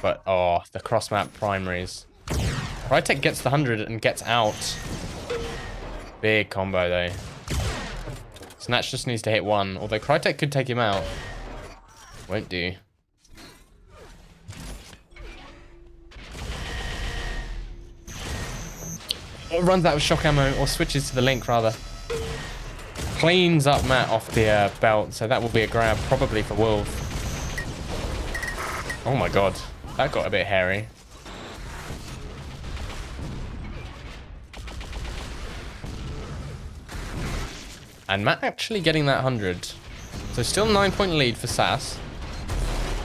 But, oh, the cross-map primaries. Crytek gets the 100 and gets out. Big combo, though. Snatch just needs to hit 1, although Crytek could take him out. Won't do. Or runs out of shock ammo, or switches to the Link, rather. Cleans up Matt off the belt, so that will be a grab, probably for Wolf. Oh my god, that got a bit hairy. And Matt actually getting that 100. So still 9-point lead for SAS.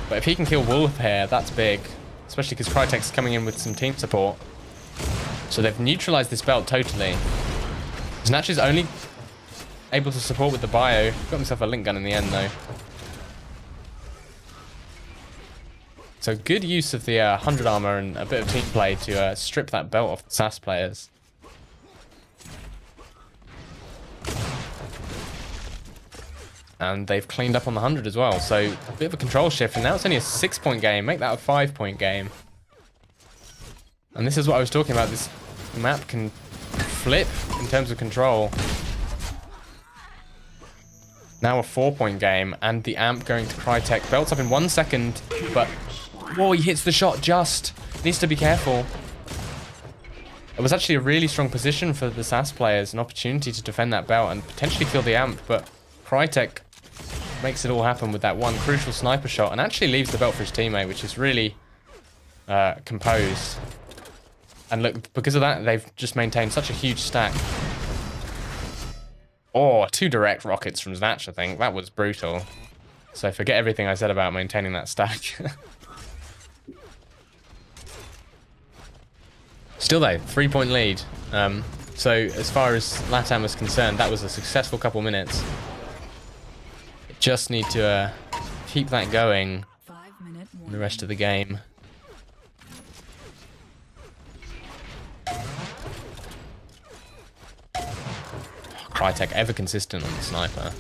But if he can kill Wolf here, that's big. Especially because Crytek's coming in with some team support. So they've neutralized this belt totally. Snatch is only able to support with the bio. Got himself a Link gun in the end, though. So good use of the 100 armor and a bit of team play to strip that belt off the SAS players. And they've cleaned up on the 100 as well. So a bit of a control shift. And now it's only a 6-point game. Make that a 5-point game. And this is what I was talking about. This map can flip in terms of control. Now a 4-point game. And the amp going to Crytek. Belts up in 1 second. But, whoa, he hits the shot just. Needs to be careful. It was actually a really strong position for the SAS players. An opportunity to defend that belt and potentially kill the amp. But Crytek makes it all happen with that one crucial sniper shot. And actually leaves the belt for his teammate, which is really composed. And look, because of that, they've just maintained such a huge stack. Oh, 2 direct rockets from Snatch, I think. That was brutal. So forget everything I said about maintaining that stack. Still though, 3-point lead. So as far as LATAM is concerned, that was a successful couple minutes. Just need to keep that going in the rest of the game. Crytek ever consistent on the sniper.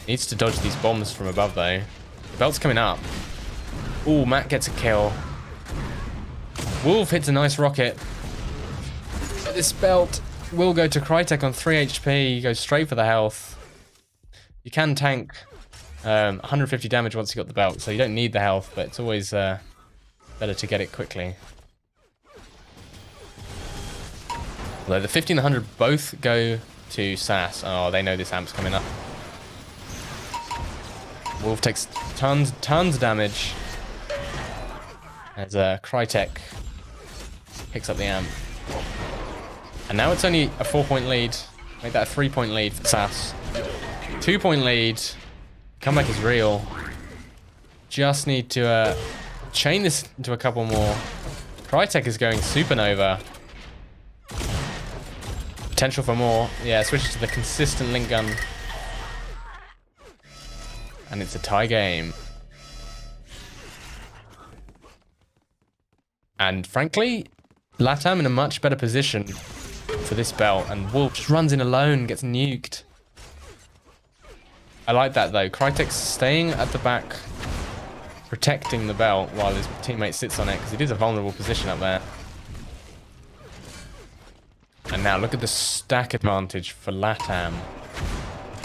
Needs to dodge these bombs from above though. The belt's coming up. Ooh, Matt gets a kill. Wolf hits a nice rocket. But this belt will go to Crytek on 3 HP. He goes straight for the health. You can tank 150 damage once you got the belt, so you don't need the health, but it's always better to get it quickly. Although the 50 and the 100 both go to SAS. Oh, they know this amp's coming up. Wolf takes tons of damage as Crytek picks up the amp. And now it's only a 4-point lead. Make that a 3-point lead for SAS. 2-point lead. Comeback is real. Just need to chain this into a couple more. Crytek is going supernova. Potential for more. Yeah, switches to the consistent Link gun. And it's a tie game. And frankly, LATAM in a much better position for this belt. And Wolf just runs in alone, gets nuked. I like that though. Crytek's staying at the back, protecting the belt while his teammate sits on it, because it is a vulnerable position up there. And now look at the stack advantage for LATAM.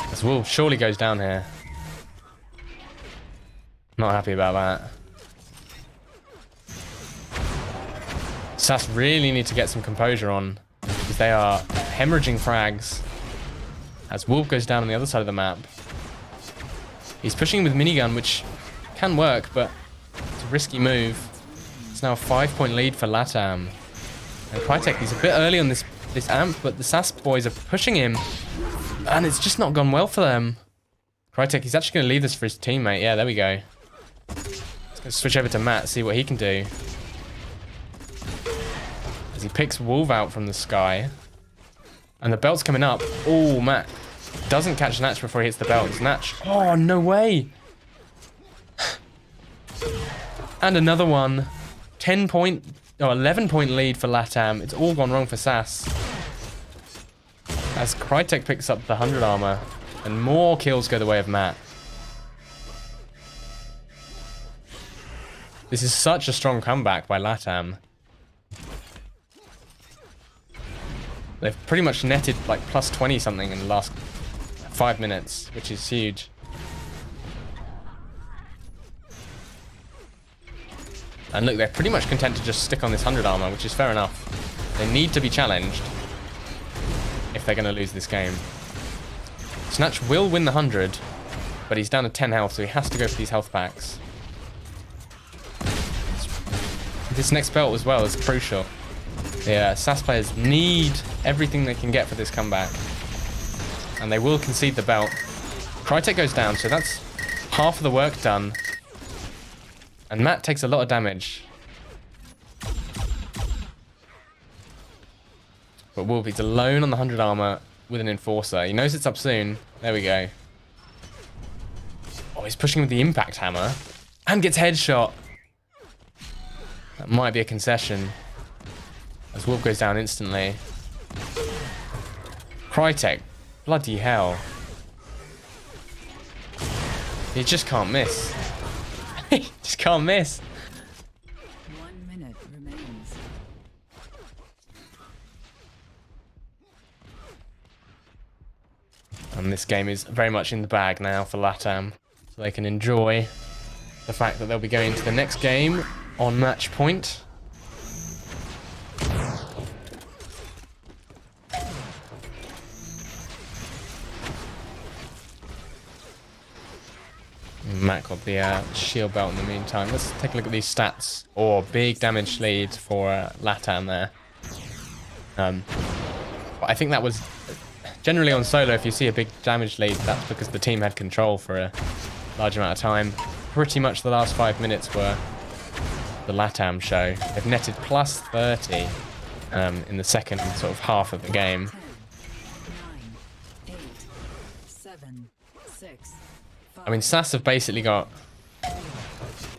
As Wolf surely goes down here. Not happy about that. SAS really need to get some composure on, because they are hemorrhaging frags. As Wolf goes down on the other side of the map. He's pushing with minigun, which can work, but it's a risky move. It's now a 5-point lead for LATAM. And Crytek, he's a bit early on this amp, but the SAS boys are pushing him. And it's just not gone well for them. Crytek, he's actually going to leave this for his teammate. Yeah, there we go. Let's go switch over to Matt, see what he can do. As he picks Wolf out from the sky. And the belt's coming up. Oh, Matt doesn't catch Natch before he hits the belt. Natch. Oh, no way. And another one. 11-point lead for LATAM. It's all gone wrong for SAS. As Crytek picks up the 100 armor. And more kills go the way of Matt. This is such a strong comeback by LATAM. They've pretty much netted like plus 20 something in the last 5 minutes, which is huge. And look, they're pretty much content to just stick on this 100 armor, which is fair enough. They need to be challenged if they're going to lose this game. Snatch will win the 100, but he's down to 10 health, so he has to go for these health packs. This next belt as well is crucial. The SAS players need everything they can get for this comeback. And they will concede the belt. Crytek goes down, so that's half of the work done. And Matt takes a lot of damage. But Wolf, he's alone on the 100 armor with an enforcer. He knows it's up soon. There we go. Oh, he's pushing with the impact hammer. And gets headshot. That might be a concession. As Wolf goes down instantly. Crytek. Bloody hell. He just can't miss. He just can't miss. 1 minute remains. And this game is very much in the bag now for LATAM. So they can enjoy the fact that they'll be going to the next game on match point. Matt got the shield belt in the meantime. Let's take a look at these stats. Oh, big damage lead for LATAM there. But I think that was generally on solo. If you see a big damage lead, that's because the team had control for a large amount of time. Pretty much the last 5 minutes were the LATAM show. They've netted plus 30 in the second sort of half of the game. 10, 9, 8, 7, 6, 5, I mean, SAS have basically got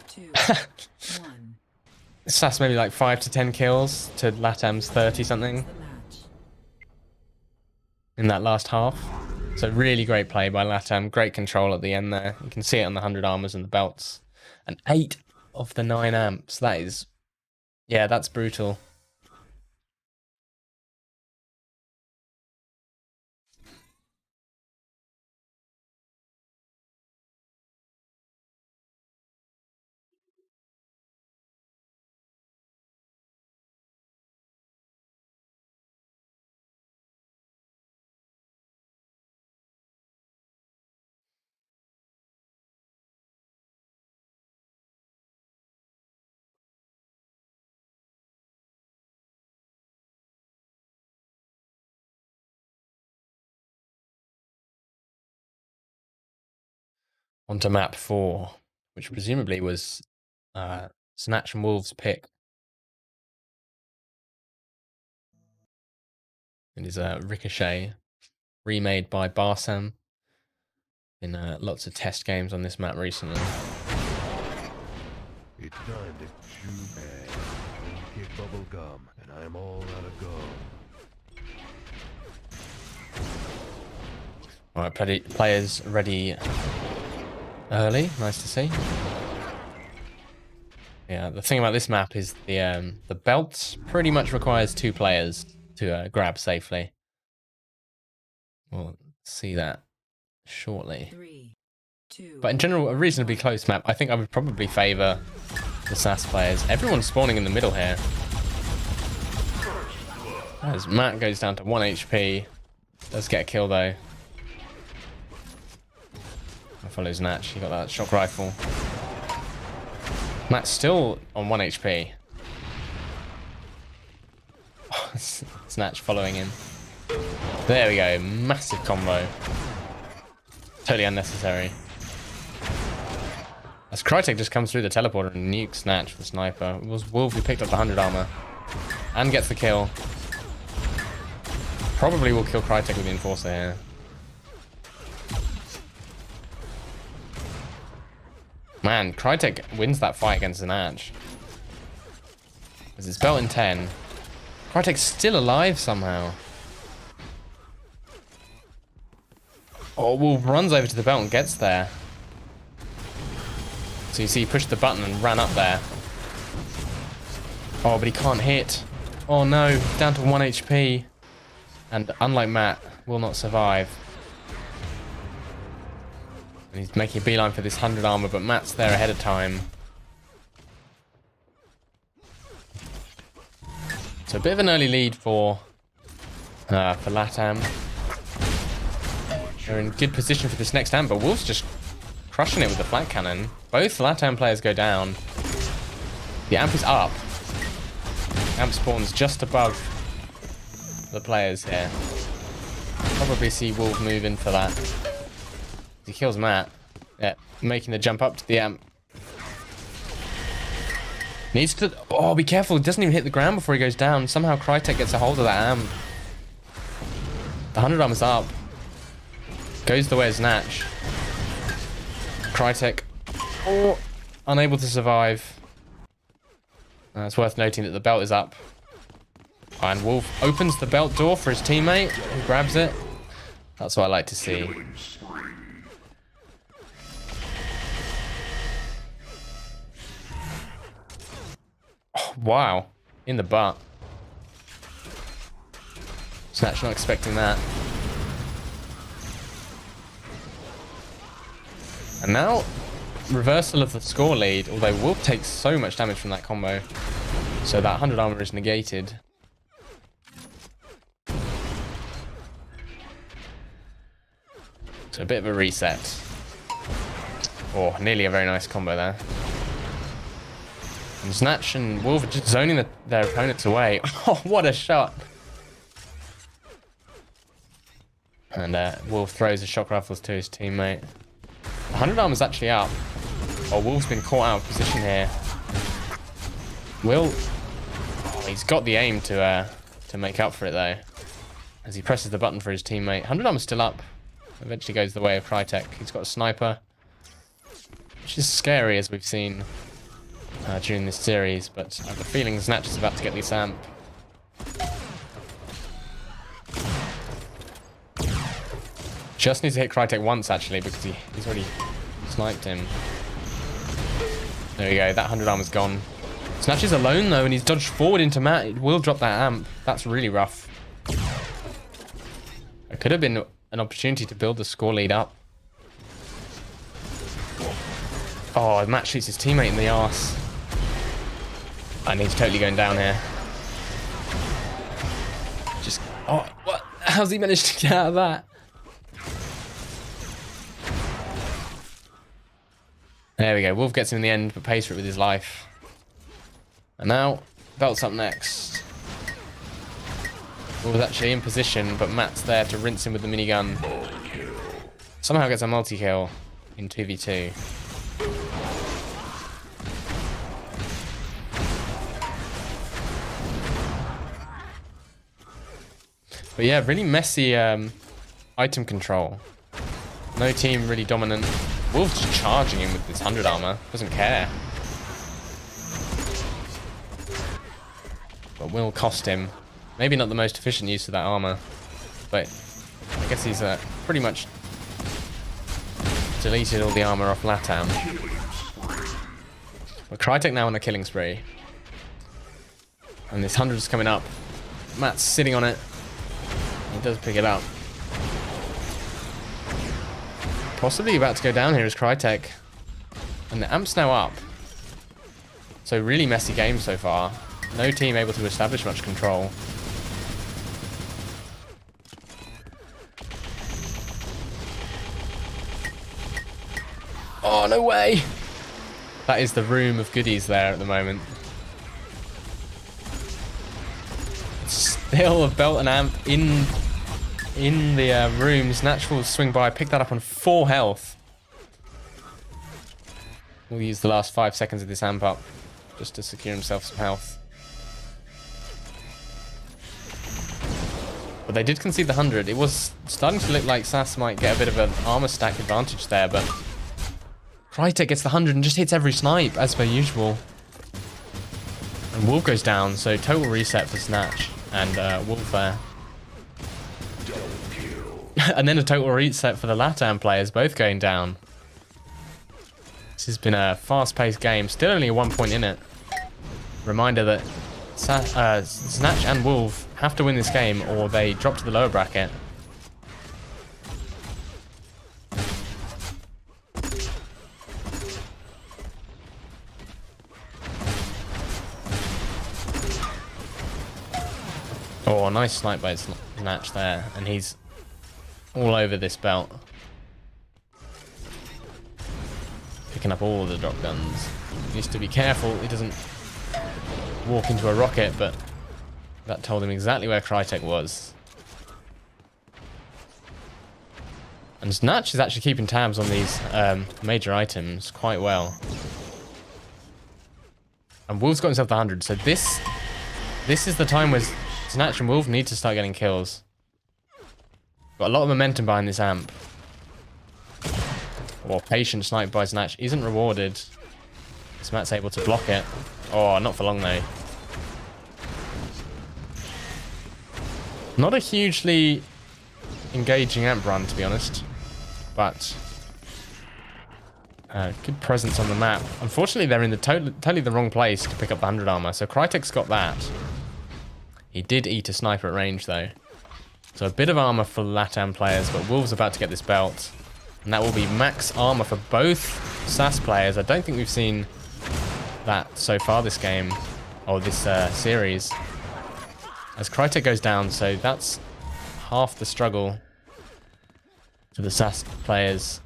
2, 1. SAS maybe like 5 to 10 kills to LATAM's 30 something The match. in that last half. So really great play by LATAM. Great control at the end there. You can see it on the 100 armors and the belts. And 8 of the 9 amps. That is, yeah, that's brutal. Onto map 4, which presumably was Snatch and Wolves' pick. It is a Ricochet, remade by Barsam. In lots of test games on this map recently. It's time to chew bad. I kick bubble gum, and I'm all out of gum. Alright, players ready early. Nice to see. Yeah, the thing about this map is the belt pretty much requires 2 players to grab safely. We'll see that shortly. 3, 2. But in general, a reasonably close map. I think I would probably favour the SAS players. Everyone's spawning in the middle here. As Matt goes down to 1 HP. Does get a kill though. I follows Natch. He got that shock rifle. Matt's still on 1 HP. Snatch following him. There we go. Massive combo. Totally unnecessary. As Crytek just comes through the teleporter and nukes Snatch with the sniper. It was Wolf who picked up the 100 armor. And gets the kill. Probably will kill Crytek with the Enforcer here. Man, Crytek wins that fight against Snatch. As it's belt in 10. Crytek's still alive somehow. Oh, Wolf runs over to the belt and gets there. So you see he pushed the button and ran up there. Oh, but he can't hit. Oh no, down to 1 HP. And unlike Matt, will not survive. And he's making a beeline for this 100 armor, but Matt's there ahead of time. So a bit of an early lead for LATAM. They're in good position for this next amp, but Wolf's just crushing it with the flat cannon. Both LATAM players go down. The amp is up. Amp spawns just above the players here. Probably see Wolf move in for that. He kills Matt. Yeah, making the jump up to the amp. Needs to... Oh, be careful. He doesn't even hit the ground before he goes down. Somehow Crytek gets a hold of that amp. The 100 armor's up. Goes the way of Snatch. Crytek. Oh, unable to survive. It's worth noting that the belt is up. And Wolf opens the belt door for his teammate, who grabs it. That's what I like to see. Oh, wow. In the butt. Snatch not expecting that. And now, reversal of the score lead, although Wolf takes so much damage from that combo. So that 100 armor is negated. So a bit of a reset. Oh, nearly a very nice combo there. And Snatch and Wolf are just zoning their opponents away. Oh, what a shot! And Wolf throws the shock rifles to his teammate. 100 armor's actually up. Oh, Wolf's been caught out of position here. Oh, he's got the aim to make up for it though. As he presses the button for his teammate. 100 armor's still up. Eventually goes the way of Crytek. He's got a sniper. Which is scary as we've seen during this series. But I have a feeling Snatch is about to get this amp. Just needs to hit Crytek once actually because he's already sniped him. There we go, that 100 armor's gone. Snatch is alone though and he's dodged forward into Matt. It will drop that amp. That's really rough. It could have been an opportunity to build the score lead up. Oh, Matt shoots his teammate in the arse. And he's totally going down here. Just, oh, what? How's he managed to get out of that? There we go. Wolf gets him in the end, but pays for it with his life. And now, belt's up next. Wolf was actually in position, but Matt's there to rinse him with the minigun. Somehow gets a multi-kill in 2v2. But yeah, really messy item control. No team really dominant. Wolf's just charging him with this 100 armor. Doesn't care. But will cost him. Maybe not the most efficient use of that armor. But I guess he's pretty much deleted all the armor off LATAM. But Crytek now on a killing spree. And this 100 is coming up. Matt's sitting on it. He does pick it up. Possibly about to go down here is Crytek. And the amp's now up. So really messy game so far. No team able to establish much control. Oh, no way! That is the room of goodies there at the moment. Still a belt and amp in the rooms. Natural swing by, pick that up on 4 health. We'll use the last 5 seconds of this amp up just to secure himself some health. But they did concede the 100. It was starting to look like Sass might get a bit of an armor stack advantage there, but Crytek gets the 100 and just hits every snipe, as per usual. And Wolf goes down, so total reset for Snatch and Wolf there. And then a total reset for the LATAM players, both going down. This has been a fast-paced game, still only a 1 point in it. Reminder that Snatch and Wolf have to win this game or they drop to the lower bracket. Oh, nice snipe by Snatch there, and he's all over this belt. Picking up all of the drop guns. He needs to be careful he doesn't walk into a rocket, but that told him exactly where Crytek was. And Snatch is actually keeping tabs on these major items quite well. And Wolf's got himself the 100, so this is the time where Snatch and Wolf need to start getting kills. Got a lot of momentum behind this amp. Or patient snipe by Snatch isn't rewarded. So Matt's able to block it. Oh, not for long though. Not a hugely engaging amp run, to be honest. But good presence on the map. Unfortunately, they're in the totally the wrong place to pick up the 100 armor. So Crytek's got that. He did eat a sniper at range though. So a bit of armor for LATAM players, but Wolf's about to get this belt. And that will be max armor for both SAS players. I don't think we've seen that so far this game, or this series. As Crytek goes down, so that's half the struggle for the SAS players.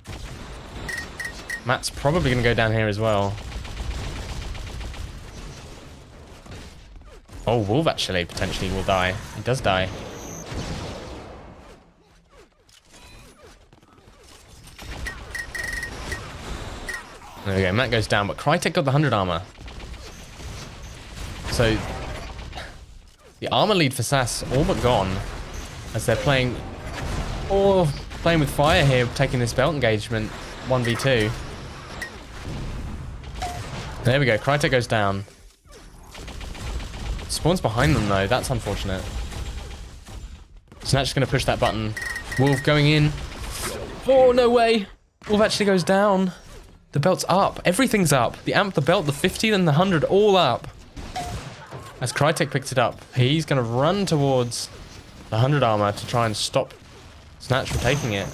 Matt's probably going to go down here as well. Oh, Wolf actually potentially will die. He does die. There we go, Matt goes down, but Crytek got the 100 armor. So the armor lead for SAS all but gone, as they're playing with fire here, taking this belt engagement 1v2. There we go, Crytek goes down. Spawn's behind them though, that's unfortunate. Snatch is going to push that button. Wolf going in. Oh, no way. Wolf actually goes down. The belt's up. Everything's up. The amp, the belt, the 50, and the 100 all up. As Crytek picks it up, he's going to run towards the 100 armor to try and stop Snatch from taking it.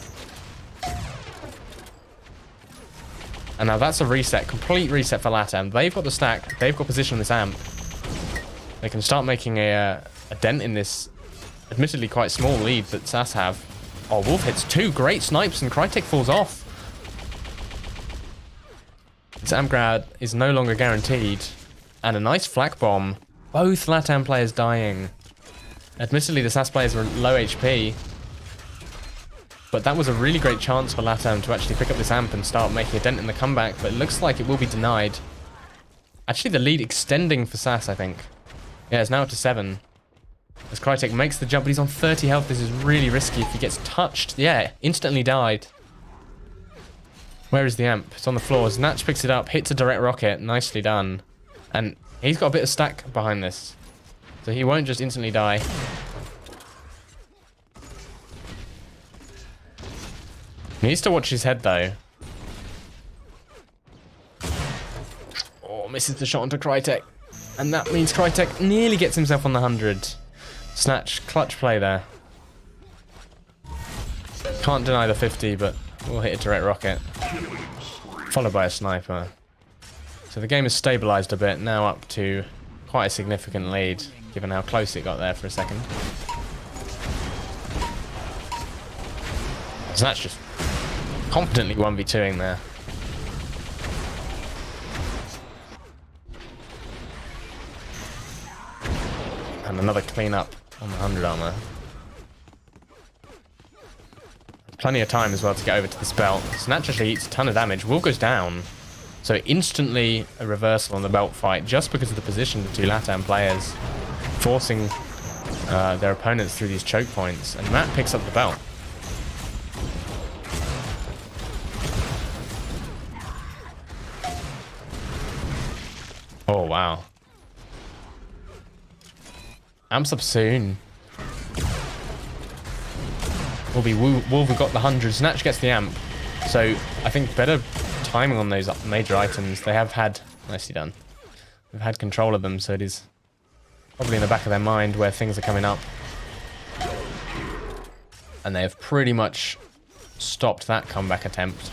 And now that's a reset, complete reset for LATAM. They've got the stack. They've got position on this amp. They can start making a dent in this admittedly quite small lead that SAS have. Oh, Wolf hits 2 great snipes and Crytek falls off. This amp grab is no longer guaranteed. And a nice flak bomb. Both LATAM players dying. Admittedly, the SAS players were low HP. But that was a really great chance for LATAM to actually pick up this amp and start making a dent in the comeback. But it looks like it will be denied. Actually, the lead extending for SAS, I think. Yeah, it's now up to 7. As Crytek makes the jump, but he's on 30 health. This is really risky. If he gets touched, yeah, instantly died. Where is the amp? It's on the floor. Snatch picks it up, hits a direct rocket. Nicely done. And he's got a bit of stack behind this. So he won't just instantly die. He needs to watch his head, though. Oh, Oh, misses the shot onto Crytek. And that means Crytek nearly gets himself on the 100. Snatch, clutch play there. Can't deny the 50, but we'll hit a direct rocket. Followed by a sniper. So the game has stabilised a bit, now up to quite a significant lead, given how close it got there for a second. So that's just confidently 1v2ing there. And another clean up on the 100 armor. Plenty of time as well to get over to this belt. Snatch actually eats a ton of damage. Wolf goes down. So instantly a reversal on the belt fight just because of the position of the two LATAM players. Forcing their opponents through these choke points. And Matt picks up the belt. Oh, wow. Amps up soon. Will be Wolf got the 100. Snatch gets the amp. So I think better timing on those major items. They have had, nicely done. They've had control of them, so it is probably in the back of their mind where things are coming up. And they have pretty much stopped that comeback attempt.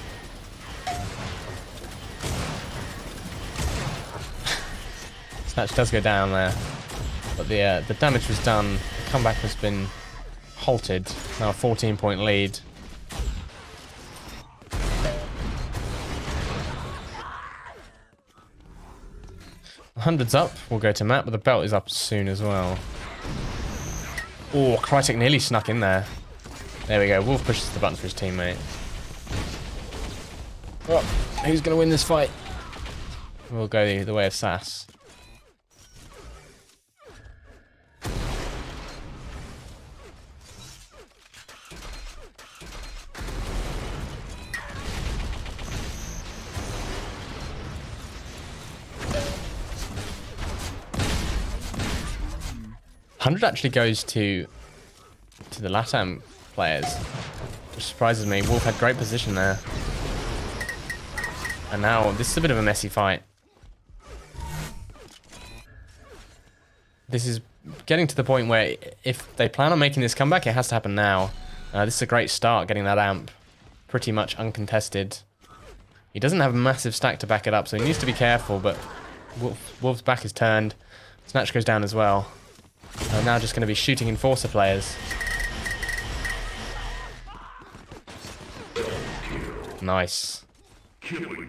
Snatch does go down there, but the damage was done. The comeback has been halted. Now a 14-point lead. The 100's up. We'll go to Matt, but the belt is up soon as well. Oh, Crytek nearly snuck in there. There we go. Wolf pushes the button for his teammate. Oh, who's going to win this fight? We'll go the way of Sass. $100 actually goes to the LATAM players, which surprises me. Wolf had great position there. And now this is a bit of a messy fight. This is getting to the point where if they plan on making this comeback, it has to happen now. This is a great start, getting that amp pretty much uncontested. He doesn't have a massive stack to back it up, so he needs to be careful, but Wolf's back is turned. Snatch goes down as well. Now just going to be shooting Enforcer players. Nice.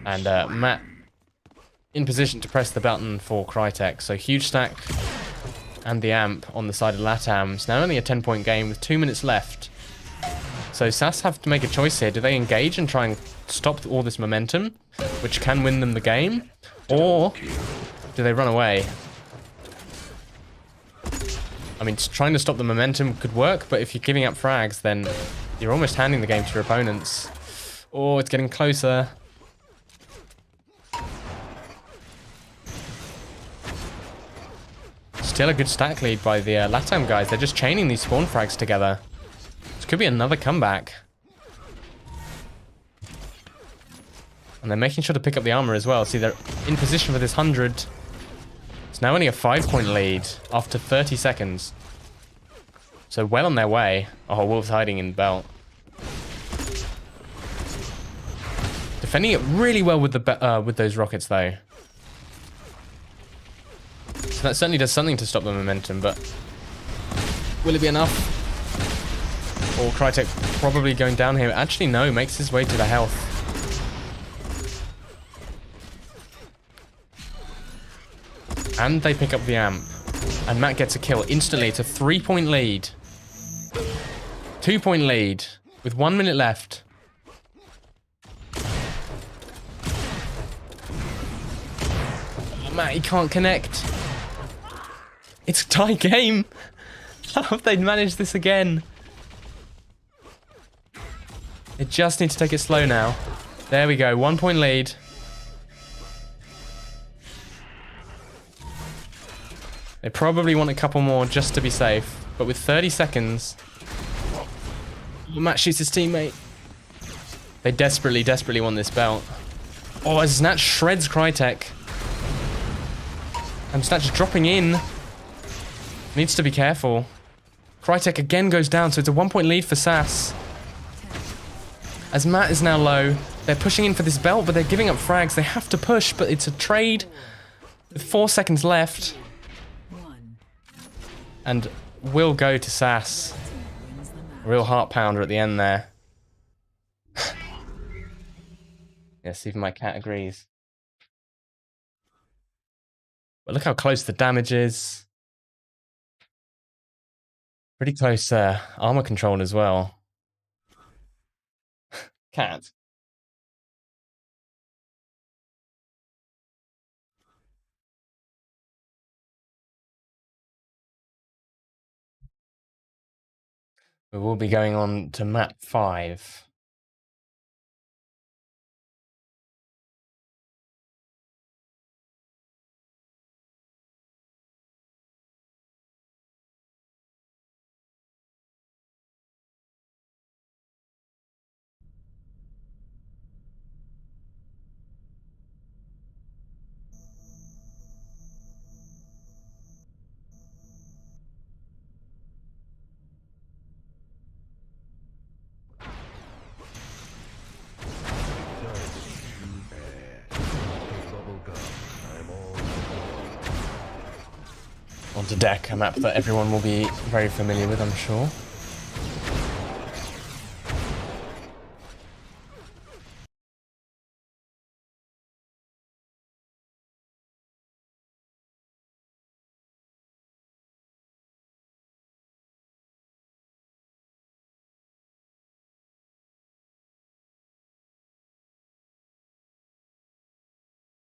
And Matt in position to press the button for Crytek. So huge stack and the amp on the side of LATAM. It's now only a 10-point game with 2 minutes left. So SAS have to make a choice here. Do they engage and try and stop all this momentum, which can win them the game? Or do they run away? I mean, trying to stop the momentum could work, but if you're giving up frags, then you're almost handing the game to your opponents. Oh, it's getting closer. Still a good stack lead by the LATAM guys. They're just chaining these spawn frags together. This could be another comeback. And they're making sure to pick up the armor as well. See, they're in position for this 100. It's now only a 5-point lead after 30 seconds. So well on their way. Oh, Wolf's hiding in belt. Defending it really well with the with those rockets though. So that certainly does something to stop the momentum, but will it be enough? Or Crytek probably going down here. Actually, no, makes his way to the health. And they pick up the amp. And Matt gets a kill instantly. It's a 3-point lead. 2-point lead with 1 minute left. Oh, Matt, he can't connect. It's a tie game. How have they managed this again? They just need to take it slow now. There we go. 1-point lead. They probably want a couple more just to be safe. But with 30 seconds... Matt shoots his teammate. They desperately want this belt. Oh, as Snatch shreds Crytek. And Snatch is dropping in. Needs to be careful. Crytek again goes down, so it's a 1-point lead for SAS. As Matt is now low, they're pushing in for this belt, but they're giving up frags. They have to push, but it's a trade with 4 seconds left. 1. And will go to SAS. Wins the match. Real heart pounder at the end there. Yes, even my cat agrees. But look how close the damage is. Pretty close armor control as well. Cat. We will be going on to map 5. Onto deck, a map that everyone will be very familiar with, I'm sure.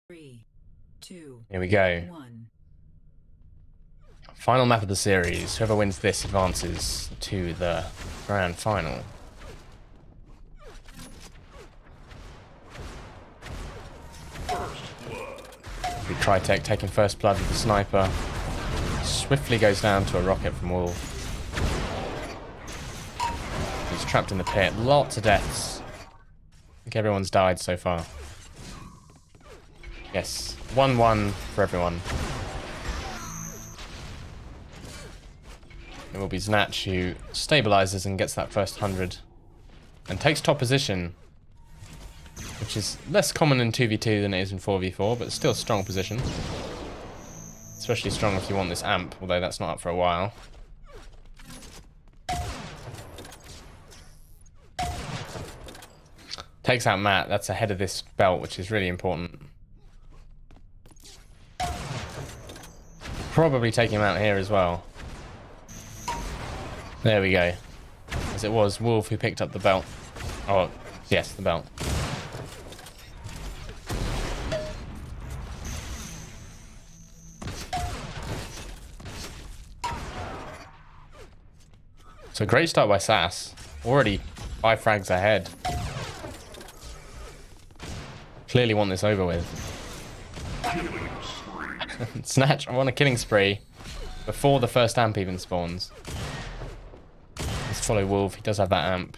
Three, two, Here we go. 1. Final map of the series. Whoever wins this advances to the grand final. Crytek taking first blood with the sniper. Swiftly goes down to a rocket from Wolf. He's trapped in the pit. Lots of deaths. I think everyone's died so far. Yes, 1-1 for everyone. It will be Snatch who stabilizes and gets that first 100 and takes top position, which is less common in 2v2 than it is in 4v4, but still a strong position. Especially strong if you want this amp, although that's not up for a while. Takes out Matt, that's ahead of this belt, which is really important. Probably take him out here as well. There we go. As it was Wolf who picked up the belt. Oh, yes, the belt. So great start by SAS. Already 5 frags ahead. Clearly want this over with. Snatch, I want a killing spree before the first amp even spawns. Let's follow Wolf, he does have that amp.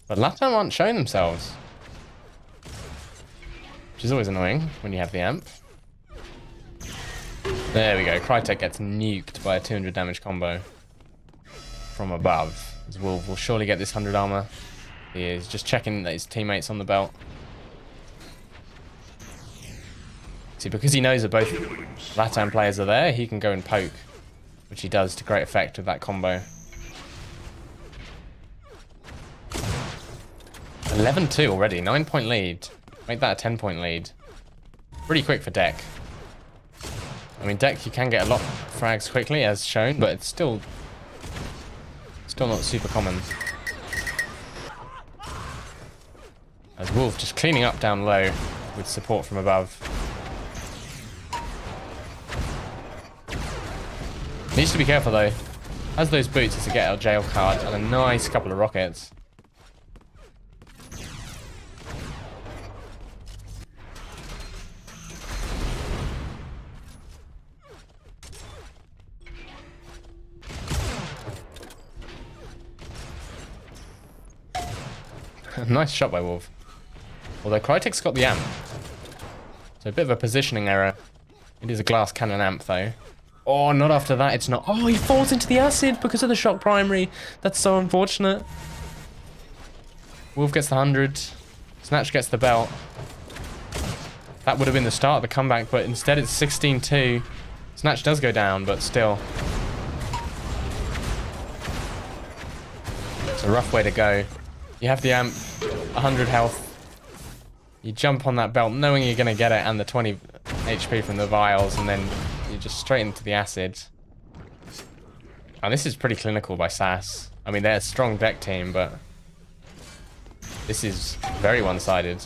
But Latam aren't showing themselves. Which is always annoying when you have the amp. There we go, Crytek gets nuked by a 200 damage combo from above. As Wolf will surely get this 100 armor. He is just checking that his teammates on the belt. See, because he knows that both Latam players are there, he can go and poke, which he does to great effect with that combo. 11-2 already, 9-point lead. Make that a 10-point lead. Pretty quick for deck. I mean, deck, you can get a lot of frags quickly, as shown, but it's still not super common. As Wolf just cleaning up down low with support from above. Needs to be careful though. Has those boots as a get out of jail card and a nice couple of rockets. Nice shot by Wolf. Although Crytek's got the amp. So a bit of a positioning error. It is a glass cannon amp though. Oh, not after that, it's not. Oh, he falls into the acid because of the shock primary. That's so unfortunate. Wolf gets the 100. Snatch gets the belt. That would have been the start of the comeback, but instead it's 16-2. Snatch does go down, but still. It's a rough way to go. You have the amp, 100 health. You jump on that belt knowing you're going to get it and the 20 HP from the vials, and then you're just straight into the acid. And this is pretty clinical by SAS. I mean, they're a strong deck team, but this is very one-sided.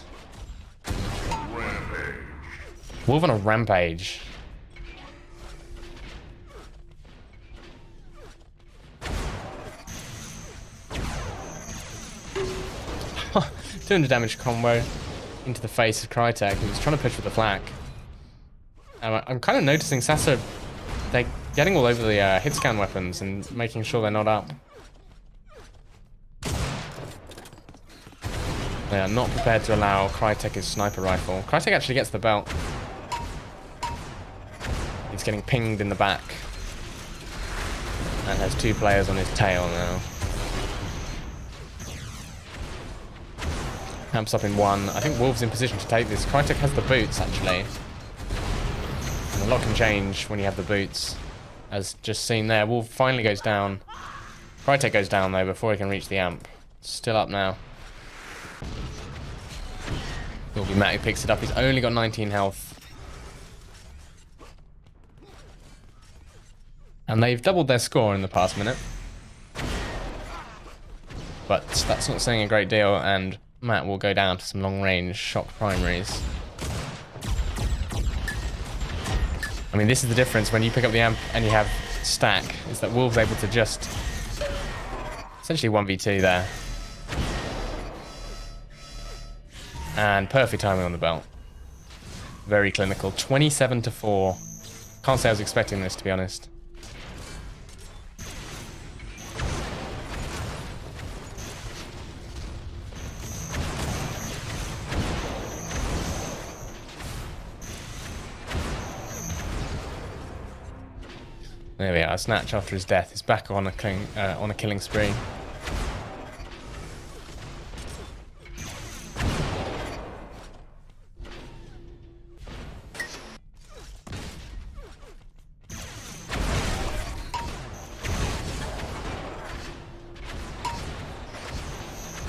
Wolf on a rampage. Doing the damage combo into the face of Crytek, who was trying to push with the flak. And I'm kind of noticing Sasa, they're getting all over the hit scan weapons and making sure they're not up. They are not prepared to allow Crytek his sniper rifle. Crytek actually gets the belt. He's getting pinged in the back. And has 2 players on his tail now. Amps up in 1. I think Wolf's in position to take this. Crytek has the boots, actually. And a lot can change when you have the boots. As just seen there, Wolf finally goes down. Crytek goes down, though, before he can reach the amp. Still up now. It'll be Matt who picks it up. He's only got 19 health. And they've doubled their score in the past minute. But that's not saying a great deal, and Matt will go down to some long-range shock primaries. I mean, this is the difference when you pick up the amp and you have stack, is that Wolf's able to just essentially 1v2 there. And perfect timing on the belt. Very clinical. 27-4. Can't say I was expecting this, to be honest. There we are. Snatch after his death is back on a killing spree.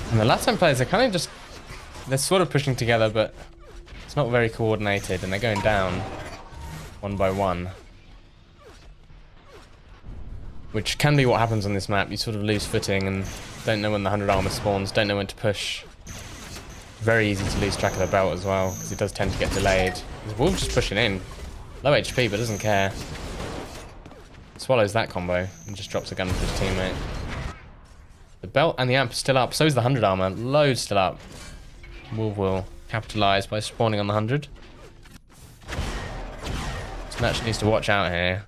And the Latam players are kind of just, they're sort of pushing together, but it's not very coordinated, and they're going down one by one. Which can be what happens on this map. You sort of lose footing and don't know when the 100 armor spawns, don't know when to push. Very easy to lose track of the belt as well, because it does tend to get delayed. Wolf just pushing in. Low HP, but doesn't care. Swallows that combo and just drops a gun for his teammate. The belt and the amp are still up, so is the 100 armor. Loads still up. Wolf will capitalize by spawning on the 100. Snatch needs to watch out here.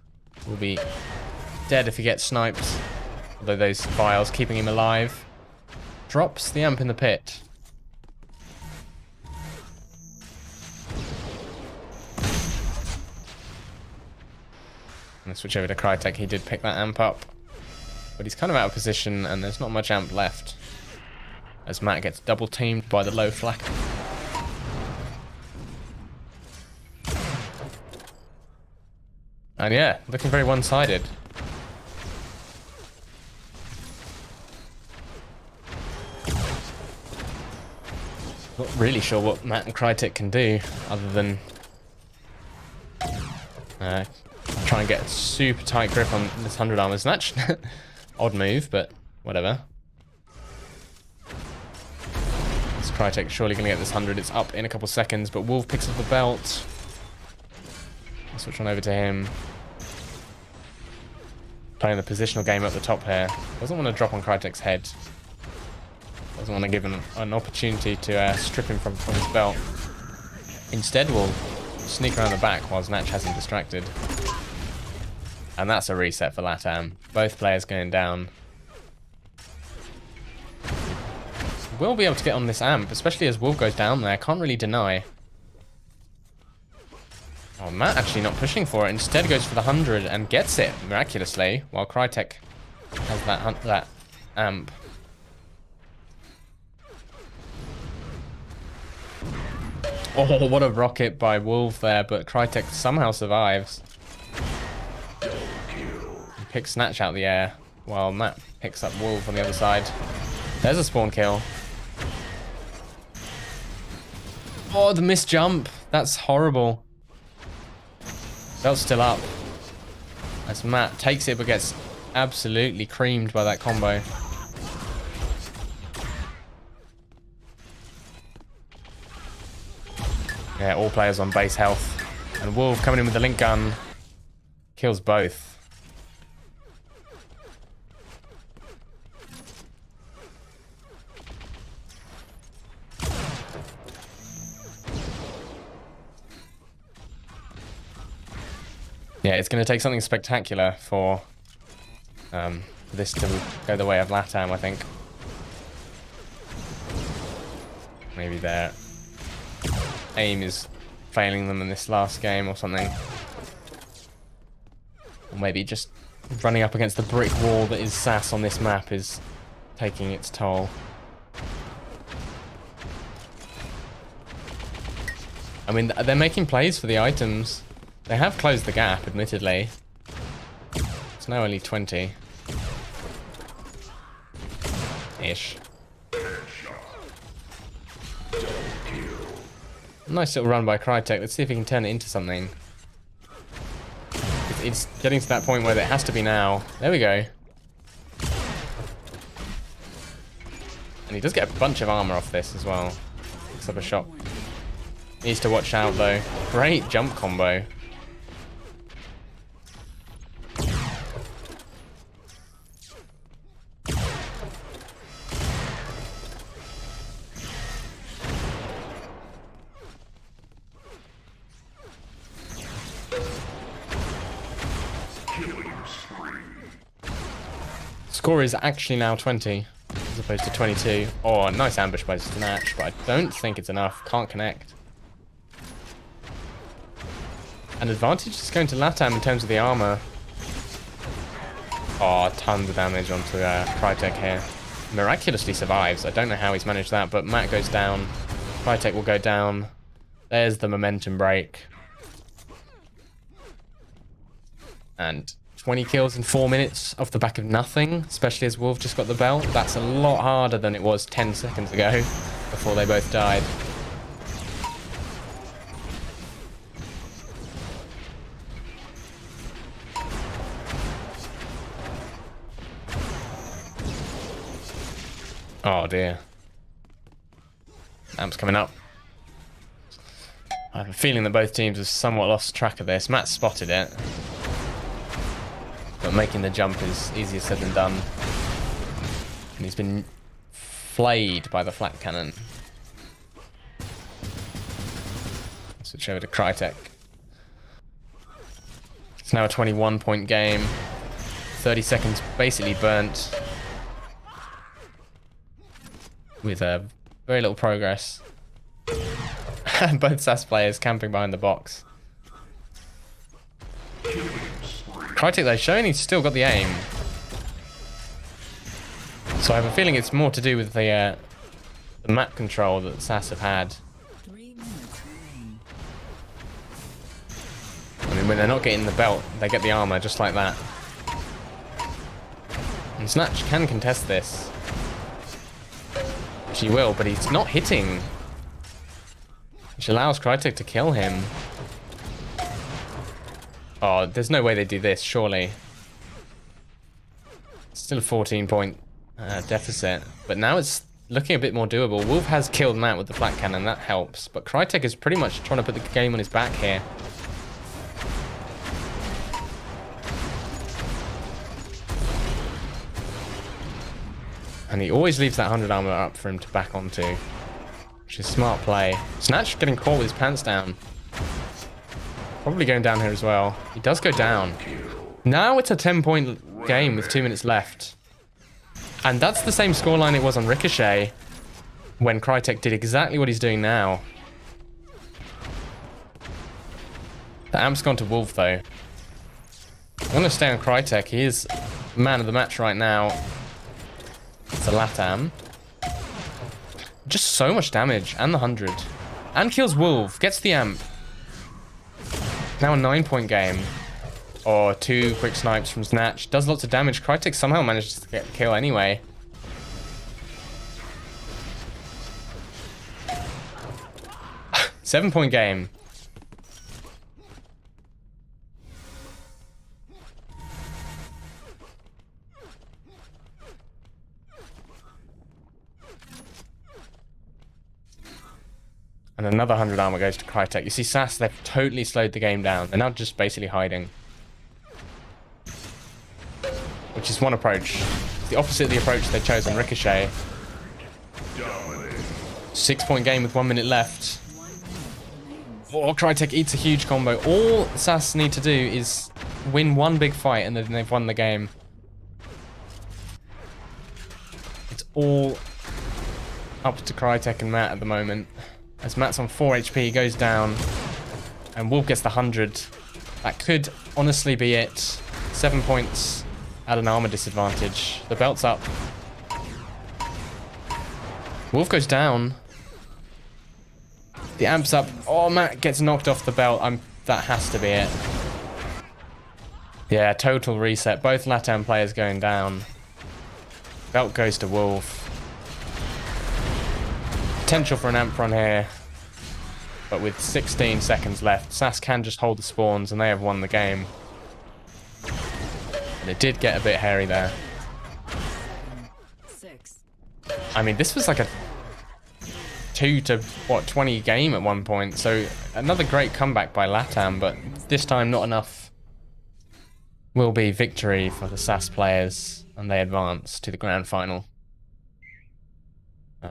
Will be dead if he gets sniped. Although those vials keeping him alive. Drops the amp in the pit. I'm gonna switch over to Crytek. He did pick that amp up. But he's kind of out of position and there's not much amp left. As Matt gets double teamed by the low flak. And yeah, looking very one-sided. Not really sure what Matt and Crytek can do other than try and get a super tight grip on this 100 armor snatch. Odd move, but whatever. This Crytek surely going to get this 100. It's up in a couple seconds, but Wolf picks up the belt. I'll switch on over to him. Playing the positional game at the top here. Doesn't want to drop on Crytek's head. Doesn't want to give him an opportunity to strip him from his belt. Instead, we'll sneak around the back while Snatch has him distracted. And that's a reset for LATAM. Both players going down. will be able to get on this amp, especially as Wolf goes down there. Can't really deny. Oh, Matt actually not pushing for it. Instead goes for the 100 and gets it miraculously, while Crytek has that amp. Oh, what a rocket by Wolf there, but Crytek somehow survives. He picks Snatch out the air, while Matt picks up Wolf on the other side. There's a spawn kill. Oh, the missed jump. That's horrible. Belt's still up. As Matt takes it, but gets absolutely creamed by that combo. Yeah, all players on base health. And Wolf coming in with the link gun. Kills both. Yeah, it's going to take something spectacular for this to go the way of LATAM, I think. Maybe their aim is failing them in this last game or something. Or maybe just running up against the brick wall that is SAS on this map is taking its toll. I mean, they're making plays for the items. They have closed the gap, admittedly. It's now only 20. Ish. Nice little run by Crytek. Let's see if he can turn it into something. It's getting to that point where it has to be now. There we go. And he does get a bunch of armor off this as well. Picks up a shot. Needs to watch out though. Great jump combo. Score is actually now 20 as opposed to 22. Oh, nice ambush by Snatch, but I don't think it's enough. Can't connect. An advantage is going to LATAM in terms of the armor. Oh, tons of damage onto Crytek here. Miraculously survives. I don't know how he's managed that, but Matt goes down. Crytek will go down. There's the momentum break. And 20 kills in 4 minutes off the back of nothing, especially as Wolf just got the belt. That's a lot harder than it was 10 seconds ago before they both died. Oh dear. Amp's coming up. I have a feeling that both teams have somewhat lost track of this. Matt spotted it. But making the jump is easier said than done. And he's been flayed by the flat cannon. Switch over to Crytek. It's now a 21-point game. 30 seconds basically burnt. With very little progress. Both SAS players camping behind the box. Crytek though, showing he's still got the aim. So I have a feeling it's more to do with the map control that SAS have had. 3 minutes remain. I mean, when they're not getting the belt, they get the armor just like that. And Snatch can contest this. She will, but he's not hitting. Which allows Crytek to kill him. Oh, there's no way they do this, surely. Still a 14-point deficit. But now it's looking a bit more doable. Wolf has killed Matt with the flat cannon, that helps. But Crytek is pretty much trying to put the game on his back here. And he always leaves that 100 armor up for him to back onto. Which is smart play. Snatch getting caught with his pants down. Probably going down here as well. He does go down. Now it's a 10-point game with 2 minutes left. And that's the same scoreline it was on Ricochet. when Crytek did exactly what he's doing now. The amp's gone to Wolf, though. I'm going to stay on Crytek. He is man of the match right now. It's a Latam. Just so much damage. And the 100. And kills Wolf. Gets the amp. Now a 9-point game. Or 2 quick snipes from Snatch. Does lots of damage. Crytek somehow manages to get the kill anyway. Seven-point game. And another 100 armor goes to Crytek. You see SAS, they've totally slowed the game down. They're now just basically hiding. Which is one approach. It's the opposite of the approach they chose on Ricochet. 6-point game with 1 minute left. Oh, Crytek eats a huge combo. All SAS need to do is win one big fight and then they've won the game. It's all up to Crytek and Matt at the moment. As Matt's on 4 HP, he goes down. And Wolf gets the 100. That could honestly be it. 7 points at an armor disadvantage. The belt's up. Wolf goes down. The amp's up. Oh, Matt gets knocked off the belt. That has to be it. Yeah, total reset. Both Latam players going down. Belt goes to Wolf. Potential for an amp run here. But with 16 seconds left, SAS can just hold the spawns and they have won the game. And it did get a bit hairy there. 6. I mean, this was like a 2 to 20 game at one point. So another great comeback by Latam, but this time not enough. Will be victory for the SAS players and they advance to the grand final.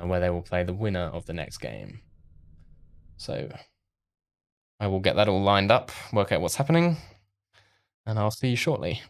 Where they will play the winner of the next game. So I will get that all lined up, work out what's happening, and I'll see you shortly.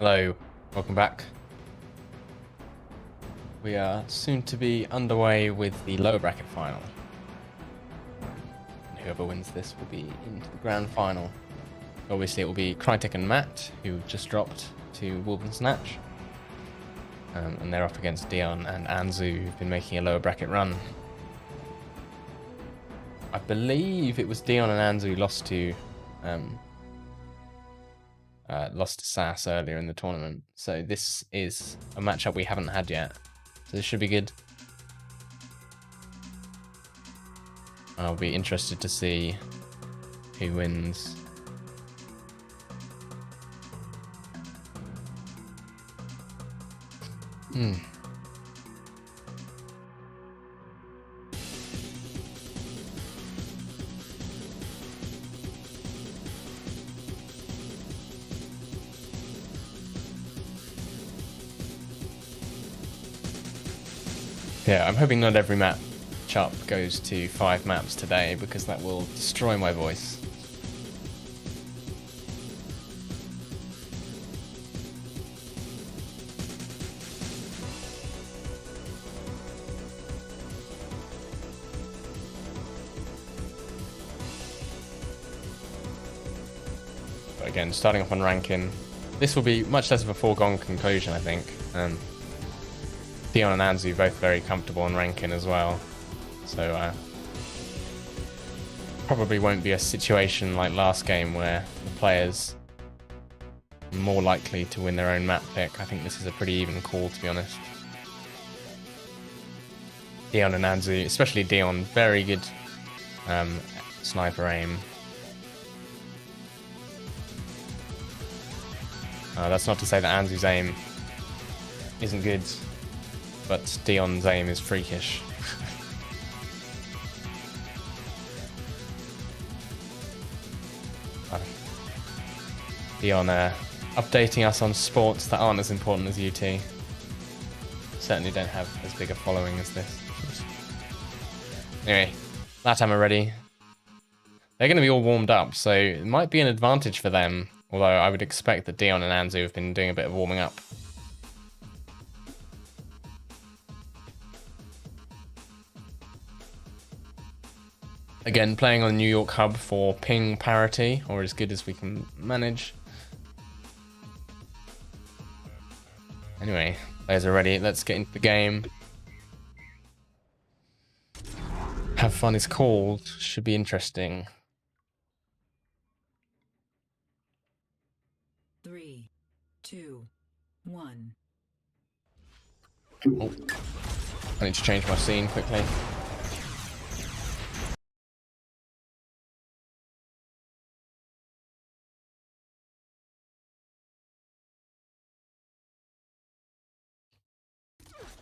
Hello, welcome back. We are soon to be underway with the lower bracket final. And whoever wins this will be into the grand final. Obviously it will be Crytek and Matt, who just dropped to Wolf and Snatch. And they're up against Dion and Anzu, who've been making a lower bracket run. I believe it was Dion and Anzu lost to SAS earlier in the tournament. So this is a matchup we haven't had yet. So this should be good. I'll be interested to see who wins. Yeah, I'm hoping not every matchup goes to 5 maps today because that will destroy my voice. But again, starting off on ranking, this will be much less of a foregone conclusion, I think. Dion and Anzu both very comfortable in ranking as well, so probably won't be a situation like last game where the players are more likely to win their own map pick. I think this is a pretty even call, to be honest. Dion and Anzu, especially Dion, very good sniper aim. That's not to say that Anzu's aim isn't good, but Dion's aim is freakish. Dion updating us on sports that aren't as important as UT. Certainly don't have as big a following as this. Anyway, LATAM are ready. They're going to be all warmed up, so it might be an advantage for them, although I would expect that Dion and Anzu have been doing a bit of warming up. Again, playing on New York hub for ping parity, or as good as we can manage. Anyway, players are ready. Let's get into the game. Have fun is called. Should be interesting. 3, 2, 1. Oh. I need to change my scene quickly.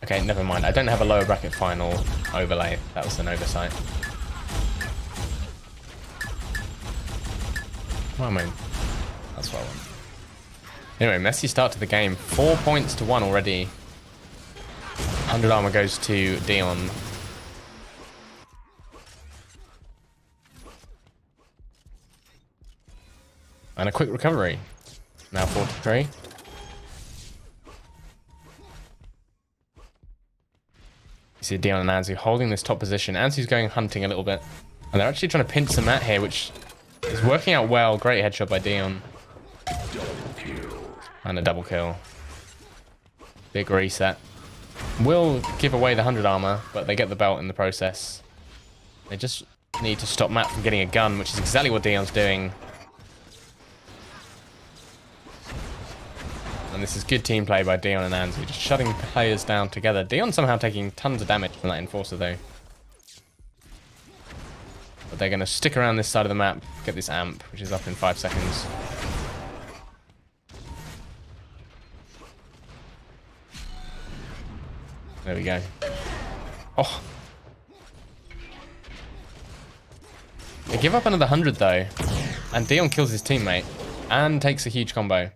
Okay, never mind. I don't have a lower bracket final overlay. That was an oversight. Well, I mean, that's what I want. Anyway, messy start to the game. 4 points to 1 already. 100 armor goes to Dion. And a quick recovery. Now 43. You see Dion and Anzu holding this top position. Anzu's going hunting a little bit. And they're actually trying to pinch the mat here, which is working out well. Great headshot by Dion. And a double kill. Big reset. Will give away the 100 armor, but they get the belt in the process. They just need to stop Matt from getting a gun, which is exactly what Dion's doing. And this is good team play by Dion and Anzu, just shutting players down together. Dion somehow taking tons of damage from that Enforcer though. But they're going to stick around this side of the map, get this amp, which is up in 5 seconds. There we go. Oh! They give up another 100 though. And Dion kills his teammate. And takes a huge combo.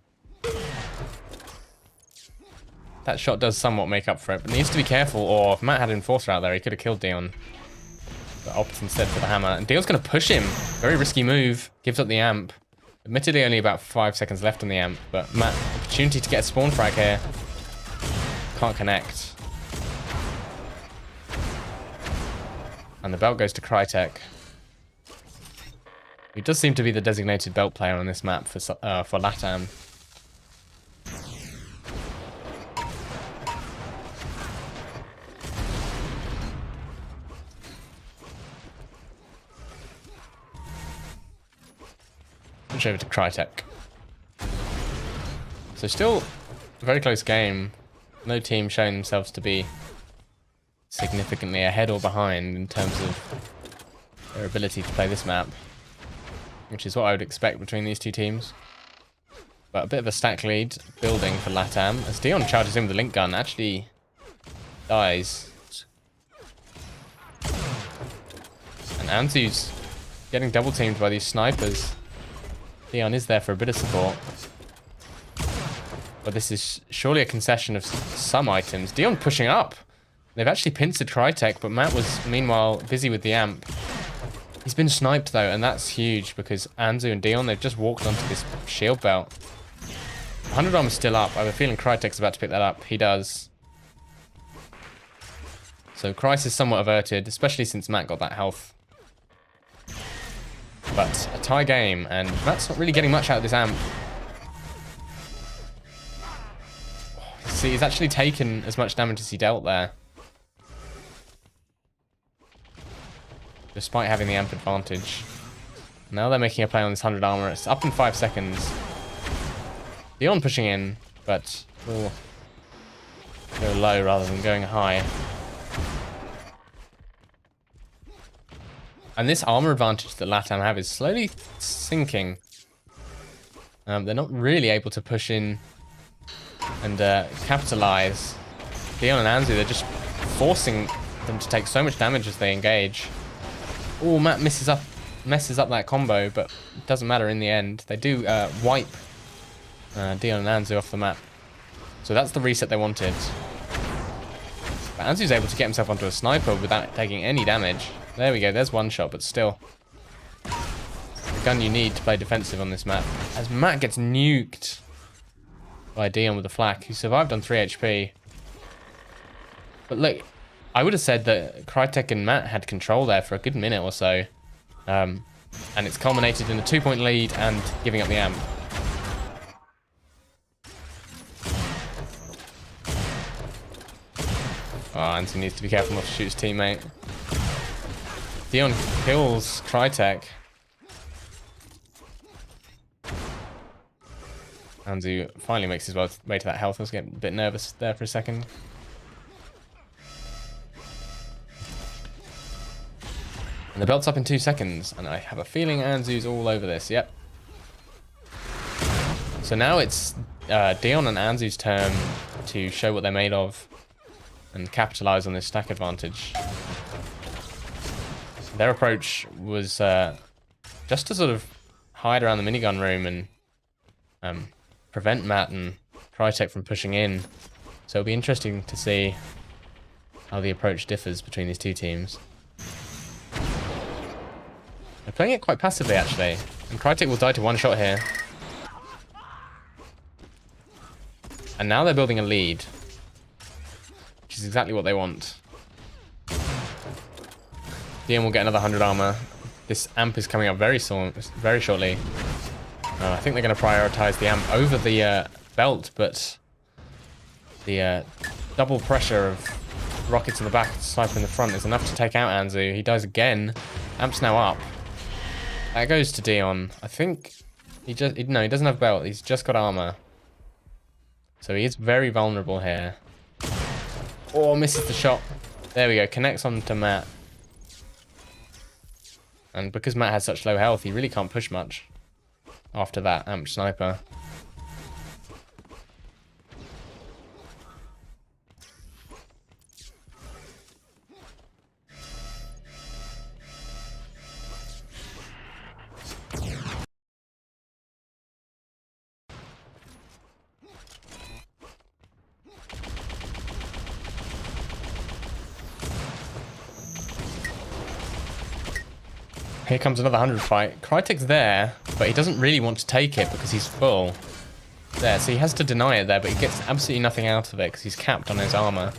That shot does somewhat make up for it, but needs to be careful, or if Matt had Enforcer out there, he could have killed Dion. But opts instead for the hammer. And Dion's going to push him. Very risky move. Gives up the amp. Admittedly, only about 5 seconds left on the amp, but Matt opportunity to get a spawn frag here. Can't connect. And the belt goes to Crytek, who does seem to be the designated belt player on this map for LATAM. Switch over to Crytek. So still a very close game. No team showing themselves to be significantly ahead or behind in terms of their ability to play this map, which is what I would expect between these two teams. But a bit of a stack lead building for LATAM as Dion charges in with the link gun, actually dies. And Anzu's getting double teamed by these snipers. Dion is there for a bit of support. But this is surely a concession of some items. Dion pushing up. They've actually pincered Crytek, but Matt was meanwhile busy with the amp. He's been sniped though, and that's huge because Anzu and Dion, they've just walked onto this shield belt. 100 armor's still up. I have a feeling Crytek's about to pick that up. He does. So Crisis is somewhat averted, especially since Matt got that health. But a tie game, and Matt's not really getting much out of this amp. See, he's actually taken as much damage as he dealt there, despite having the amp advantage. Now they're making a play on this 100 armor. It's up in 5 seconds. Dion pushing in, but will go low rather than going high. And this armor advantage that LATAM have is slowly sinking. They're not really able to push in and capitalize. Dion and Anzu, they're just forcing them to take so much damage as they engage. Oh, Matt messes up that combo, but it doesn't matter in the end. They do wipe Dion and Anzu off the map. So that's the reset they wanted. But Anzu's able to get himself onto a sniper without taking any damage. There we go, there's one shot, but still. The gun you need to play defensive on this map. As Matt gets nuked by Dion with a flak, who survived on 3 HP. But look, I would have said that Crytek and Matt had control there for a good minute or so. And it's culminated in a 2-point lead and giving up the amp. Oh, Anthony needs to be careful not to shoot his teammate. Dion kills Crytek. Anzu finally makes his way to that health. I was getting a bit nervous there for a second. And the belt's up in 2 seconds, and I have a feeling Anzu's all over this. Yep. So now it's Dion and Anzu's turn to show what they're made of and capitalize on this stack advantage. Their approach was just to sort of hide around the minigun room and prevent Matt and Crytek from pushing in. So it'll be interesting to see how the approach differs between these two teams. They're playing it quite passively, actually. And Crytek will die to one shot here. And now they're building a lead, which is exactly what they want. Dion will get another 100 armor. This amp is coming up very shortly. I think they're going to prioritize the amp over the belt, but the double pressure of rockets in the back, sniper in the front is enough to take out Anzu. He dies again. Amp's now up. That goes to Dion. I think he doesn't have belt. He's just got armor. So he is very vulnerable here. Oh, misses the shot. There we go. Connects on to Matt. And because Matt has such low health, he really can't push much after that amp sniper. Here comes another 100 fight. Crytek's there, but he doesn't really want to take it because he's full. There, so he has to deny it there, but he gets absolutely nothing out of it because he's capped on his armor.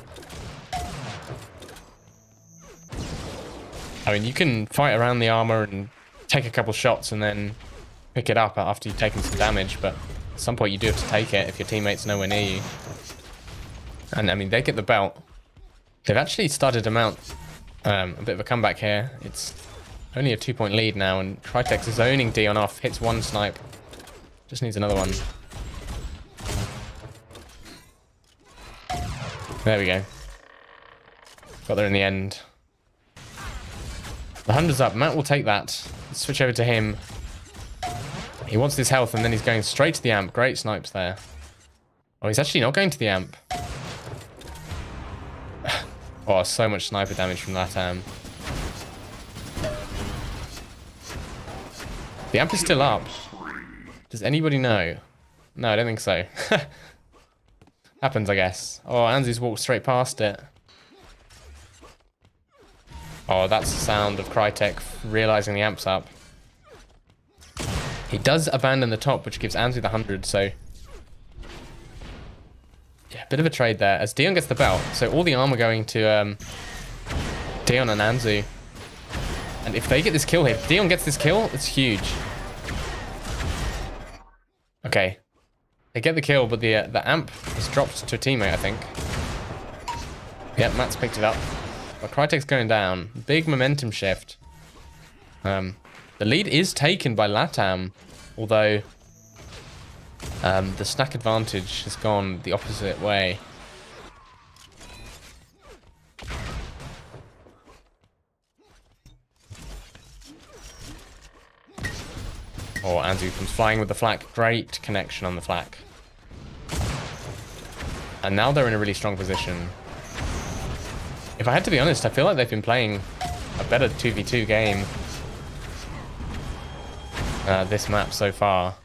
I mean, you can fight around the armor and take a couple shots and then pick it up after you've taken some damage, but at some point you do have to take it if your teammate's nowhere near you. And I mean, they get the belt. They've actually started to mount a bit of a comeback here. It's only a 2-point lead now, and Crytek's zoning Dion off, hits one snipe. Just needs another one. There we go. Got there in the end. The 100's up. Matt will take that. Let's switch over to him. He wants this health, and then he's going straight to the amp. Great snipes there. Oh, he's actually not going to the amp. Oh, so much sniper damage from that amp. The amp is still up. Does anybody know? No, I don't think so. Happens, I guess. Oh, Anzu's walked straight past it. Oh, that's the sound of Crytek realizing the amp's up. He does abandon the top, which gives Anzu the 100, so... yeah, a bit of a trade there. As Dion gets the belt, so all the armor going to Dion and Anzu. And if they get this kill here, if Dion gets this kill, it's huge. Okay. They get the kill, but the amp is dropped to a teammate, I think. Yep, Matt's picked it up. But Crytek's going down. Big momentum shift. The lead is taken by LATAM, although the stack advantage has gone the opposite way. Oh, Anzu comes flying with the flak. Great connection on the flak. And now they're in a really strong position. If I had to be honest, I feel like they've been playing a better 2v2 game this map so far.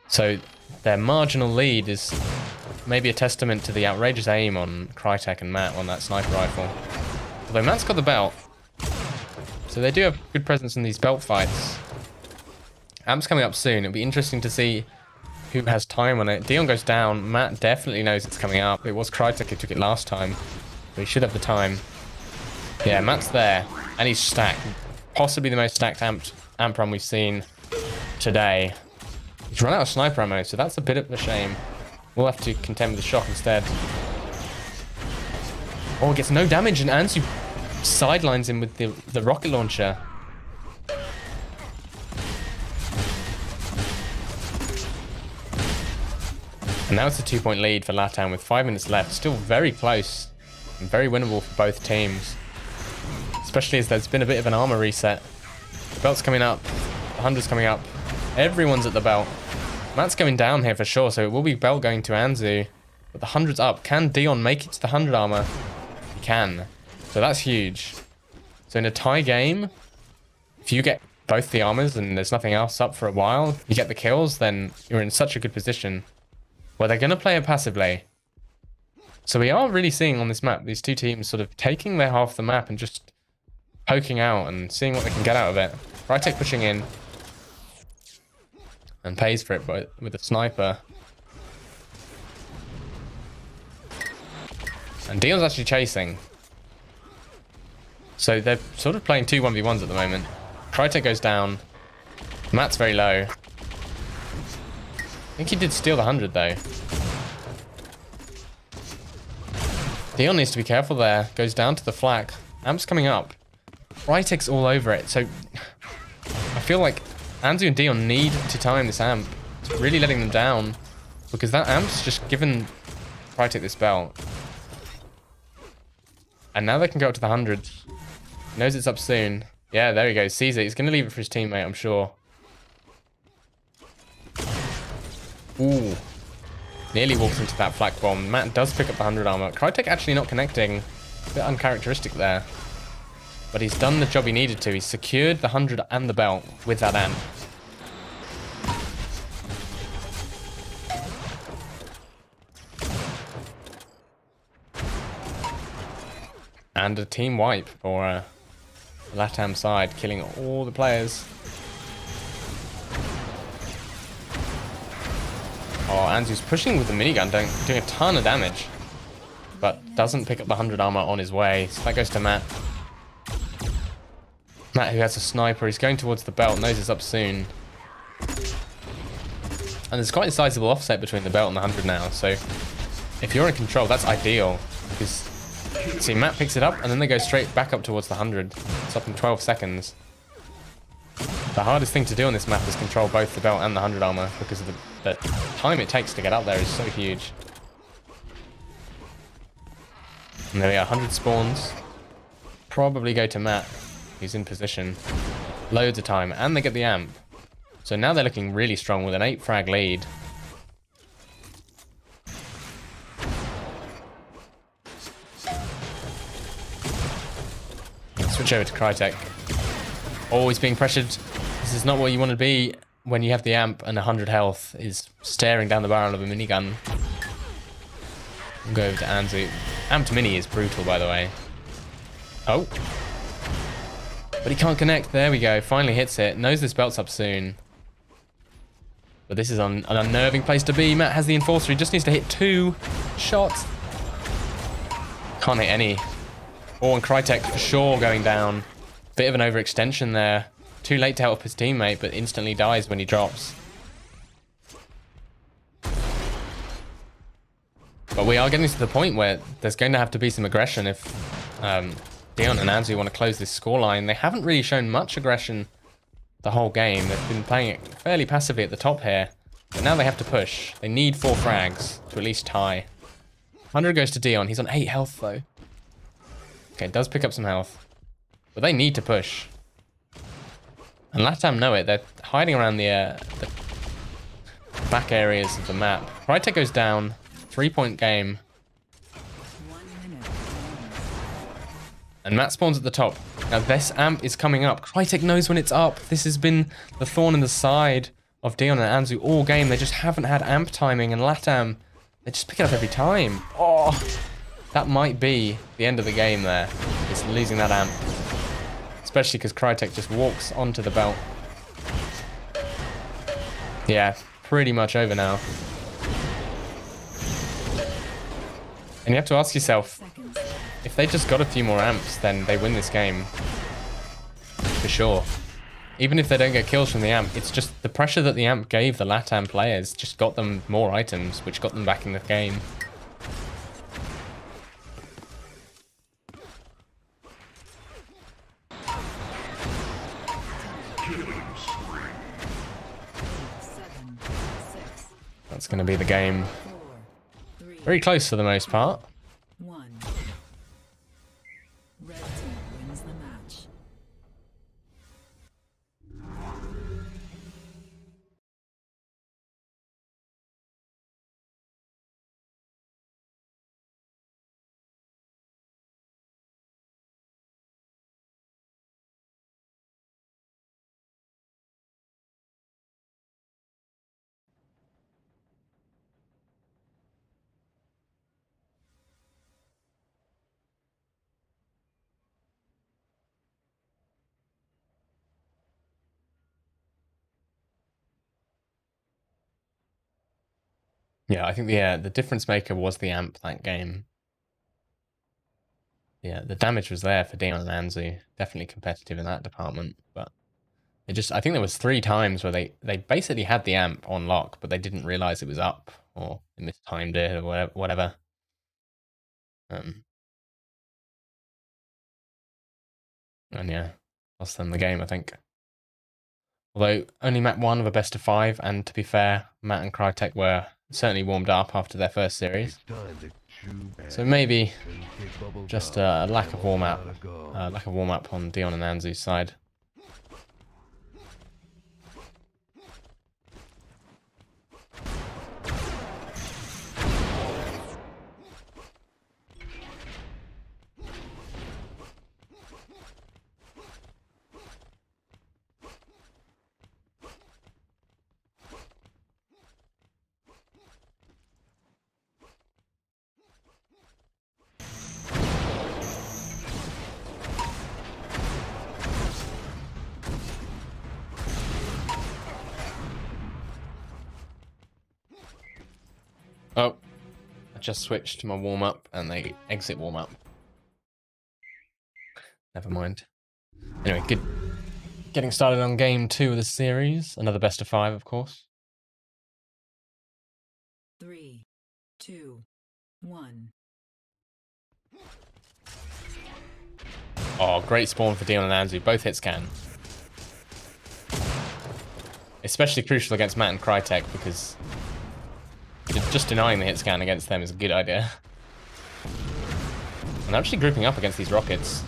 So their marginal lead is maybe a testament to the outrageous aim on Crytek and Matt on that sniper rifle. Although Matt's got the belt, so they do have good presence in these belt fights. Amp's coming up soon. It'll be interesting to see who has time on it. Dion goes down. Matt definitely knows it's coming up. It was Crytek who took it last time, but he should have the time. Yeah, Matt's there, and he's stacked. Possibly the most stacked amp run we've seen today. He's run out of sniper ammo, so that's a bit of a shame. We'll have to contend with the shock instead. Oh, gets no damage, and Anzu sidelines him with the rocket launcher. And now it's a 2-point lead for LATAM with 5 minutes left. Still very close and very winnable for both teams. Especially as there's been a bit of an armor reset. The belt's coming up. The 100's coming up. Everyone's at the belt. Matt's going down here for sure, so it will be belt going to Anzu. But the 100's up. Can Dion make it to the 100 armor? He can. So that's huge. So in a tie game, if you get both the armors and there's nothing else up for a while, you get the kills, then you're in such a good position. Well, they're going to play it passively. So we are really seeing on this map, these two teams sort of taking their half of the map and just poking out and seeing what they can get out of it. Crytek pushing in. And pays for it with a sniper. And Dion's actually chasing. So they're sort of playing two 1v1s at the moment. Crytek goes down. Matt's very low. I think he did steal the 100 though. Dion needs to be careful there. Goes down to the flak. Amp's coming up. Crytek's all over it. So I feel like Anzu and Dion need to time this amp. It's really letting them down. Because that amp's just given Crytek this belt. And now they can go up to the 100. Knows it's up soon. Yeah, there he goes. Sees it. He's going to leave it for his teammate, I'm sure. Ooh. Nearly walks into that flak bomb. Matt does pick up the 100 armor. Crytek actually not connecting. A bit uncharacteristic there. But he's done the job he needed to. He's secured the 100 and the belt with that amp. And a team wipe for the LATAM side, killing all the players. Oh, Anzu's pushing with the minigun, doing a ton of damage. But doesn't pick up the 100 armor on his way. So that goes to Matt. Matt, who has a sniper, he's going towards the belt, knows it's up soon. And there's quite a sizable offset between the belt and the 100 now. So if you're in control, that's ideal. Because, see, Matt picks it up and then they go straight back up towards the 100. It's up in 12 seconds. The hardest thing to do on this map is control both the belt and the 100 armor because of the time it takes to get up there is so huge. And there we are, 100 spawns. Probably go to Matt, who's in position. Loads of time, and they get the amp. So now they're looking really strong with an 8 frag lead. Switch over to Crytek. Always being pressured. This is not what you want to be when you have the amp and 100 health is staring down the barrel of a minigun. We'll go over to Anzu. Amped mini is brutal, by the way. Oh. But he can't connect. There we go. Finally hits it. Knows this belt's up soon. But this is an unnerving place to be. Matt has the enforcer. He just needs to hit 2 shots. Can't hit any. Oh, and Crytek for sure going down. Bit of an overextension there. Too late to help his teammate, but instantly dies when he drops. But we are getting to the point where there's going to have to be some aggression if Dion and Anzu want to close this scoreline. They haven't really shown much aggression the whole game. They've been playing it fairly passively at the top here. But now they have to push. They need 4 frags to at least tie. 100 goes to Dion. He's on 8 health though. Okay, does pick up some health. But they need to push. And Latam know it. They're hiding around the back areas of the map. Crytek goes down. 3-point game. And Matt spawns at the top. Now this amp is coming up. Crytek knows when it's up. This has been the thorn in the side of Dion and Anzu all game. They just haven't had amp timing, and Latam, they just pick it up every time. Oh, that might be the end of the game there. It's losing that amp. Especially because Crytek just walks onto the belt. Yeah, pretty much over now. And you have to ask yourself, if they just got a few more amps, then they win this game. For sure. Even if they don't get kills from the amp, it's just the pressure that the amp gave the Latam players just got them more items, which got them back in the game. That's going to be the game. Very close for the most part. 1. Red team wins the match. Yeah, I think the difference maker was the amp that game. Yeah, the damage was there for Dion and Anzu. Definitely competitive in that department, but it just, I think there was 3 times where they basically had the amp on lock, but they didn't realize it was up, or they mistimed it, or whatever. And yeah, lost them the game, I think. Although only map 1 of a best of 5, and to be fair, Matt and Crytek were certainly warmed up after their first series. So maybe just a lack of warm up on Dion and Anzu's side. Oh, I just switched to my warm-up and they exit warm-up. Never mind. Anyway, good. Getting started on game 2 of the series. Another best of 5, of course. 3, 2, 1. Oh, great spawn for Dion and Anzu. Both hit scan. Especially crucial against Matt and Crytek because just denying the hit scan against them is a good idea. And they're actually grouping up against these rockets.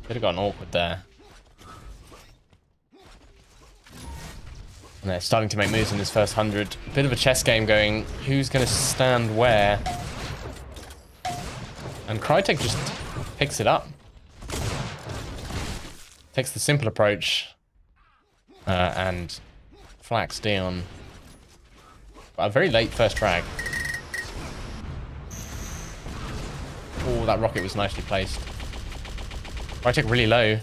Could have gotten awkward there. And they're starting to make moves in this first 100. Bit of a chess game going. Who's going to stand where? And Crytek just picks it up. Takes the simple approach. And flaks Dion. A very late first frag. Oh, that rocket was nicely placed. Crytek really low.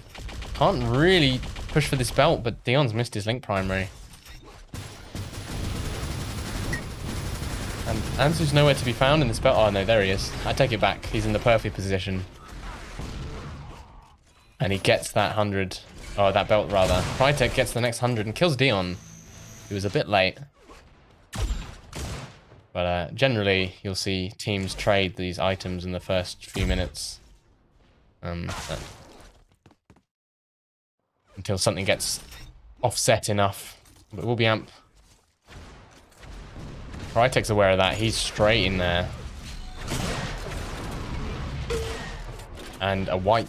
Can't really push for this belt, but Dion's missed his link primary. And Anzu's nowhere to be found in this belt. Oh no, there he is. I take it back. He's in the perfect position. And he gets that 100. Oh, that belt rather. Crytek gets the next 100 and kills Dion. He was a bit late. But generally, you'll see teams trade these items in the first few minutes. Until something gets offset enough. But we'll be amp. Crytek's aware of that. He's straight in there. And a wipe.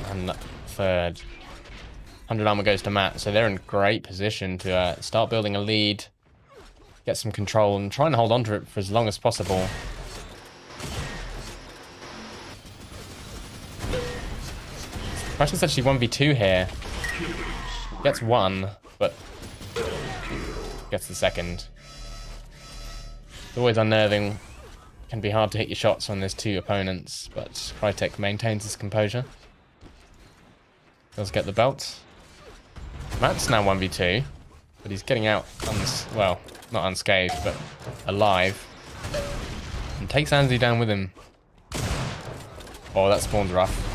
And third. 100 armor goes to Matt. So they're in great position to start building a lead. Get some control and try and hold on to it for as long as possible. Crytek's actually 1v2 here. Gets one, but gets the second. It's always unnerving. Can be hard to hit your shots when there's two opponents, but Crytek maintains his composure. Does get the belt. Matt's now 1v2, but he's getting out, well, not unscathed, but alive. And takes Anzu down with him. Oh, that spawn's rough.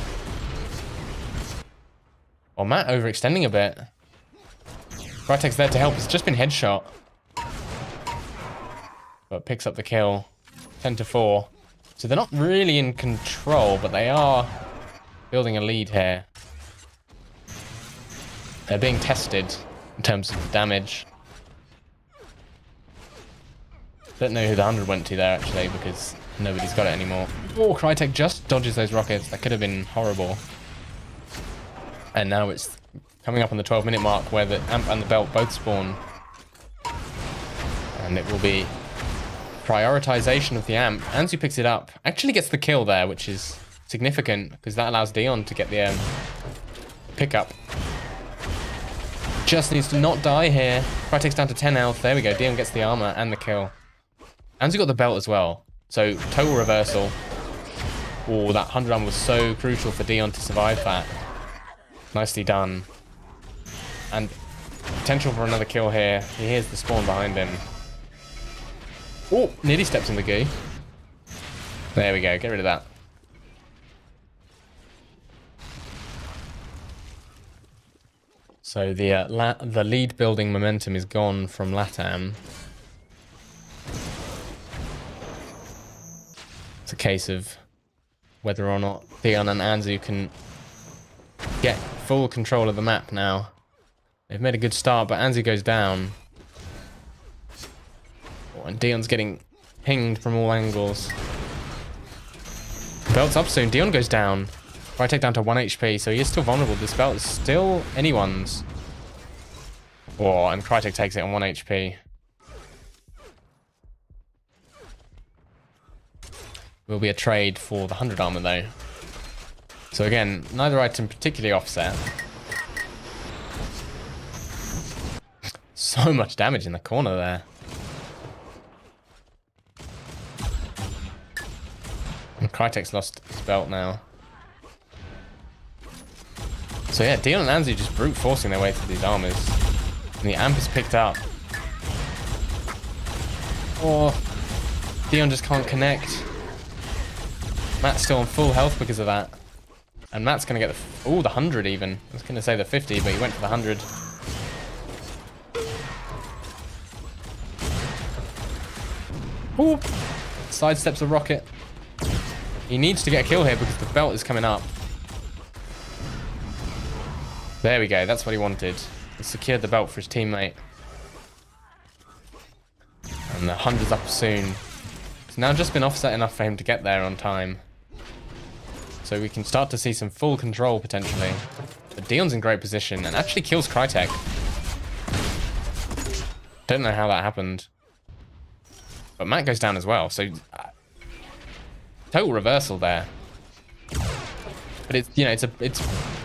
Oh, Matt overextending a bit. Crytek's there to help. He's just been headshot. But picks up the kill. 10-4. So they're not really in control, but they are building a lead here. They're being tested in terms of damage. Don't know who the 100 went to there, actually, because nobody's got it anymore. Oh, Crytek just dodges those rockets. That could have been horrible. And now it's coming up on the 12-minute mark where the amp and the belt both spawn. And it will be prioritization of the amp. Anzu picks it up. Actually gets the kill there, which is significant because that allows Dion to get the pickup. Just needs to not die here. Crytek's down to 10 health. There we go. Dion gets the armor and the kill. Anzu got the belt as well. So total reversal. Oh, that 100 armor was so crucial for Dion to survive that. Nicely done. And potential for another kill here. He hears the spawn behind him. Oh, nearly steps in the goo. There we go. Get rid of that. So the lead building momentum is gone from LATAM. It's a case of whether or not Dion and Anzu can get full control of the map now. They've made a good start, but Anzu goes down. Oh, and Dion's getting pinged from all angles. Belt's up soon. Dion goes down. Crytek down to 1 HP, so he is still vulnerable. This belt is still anyone's. Oh, and Crytek takes it on 1 HP. Will be a trade for the 100 armor though. So again, neither item particularly offset. So much damage in the corner there. And Crytek's lost his belt now. So yeah, Dion and Anzu just brute forcing their way through these armors. And the amp is picked up. Oh, Dion just can't connect. Matt's still on full health because of that. And Matt's going to get the... Oh, the 100 even. I was going to say the 50, but he went for the 100. Oh! Sidesteps the rocket. He needs to get a kill here because the belt is coming up. There we go. That's what he wanted. He secured the belt for his teammate. And the 100's up soon. It's now just been offset enough for him to get there on time. So we can start to see some full control potentially. But Dion's in great position and actually kills Crytek. Don't know how that happened. But Matt goes down as well, so total reversal there. But it's, you know, it's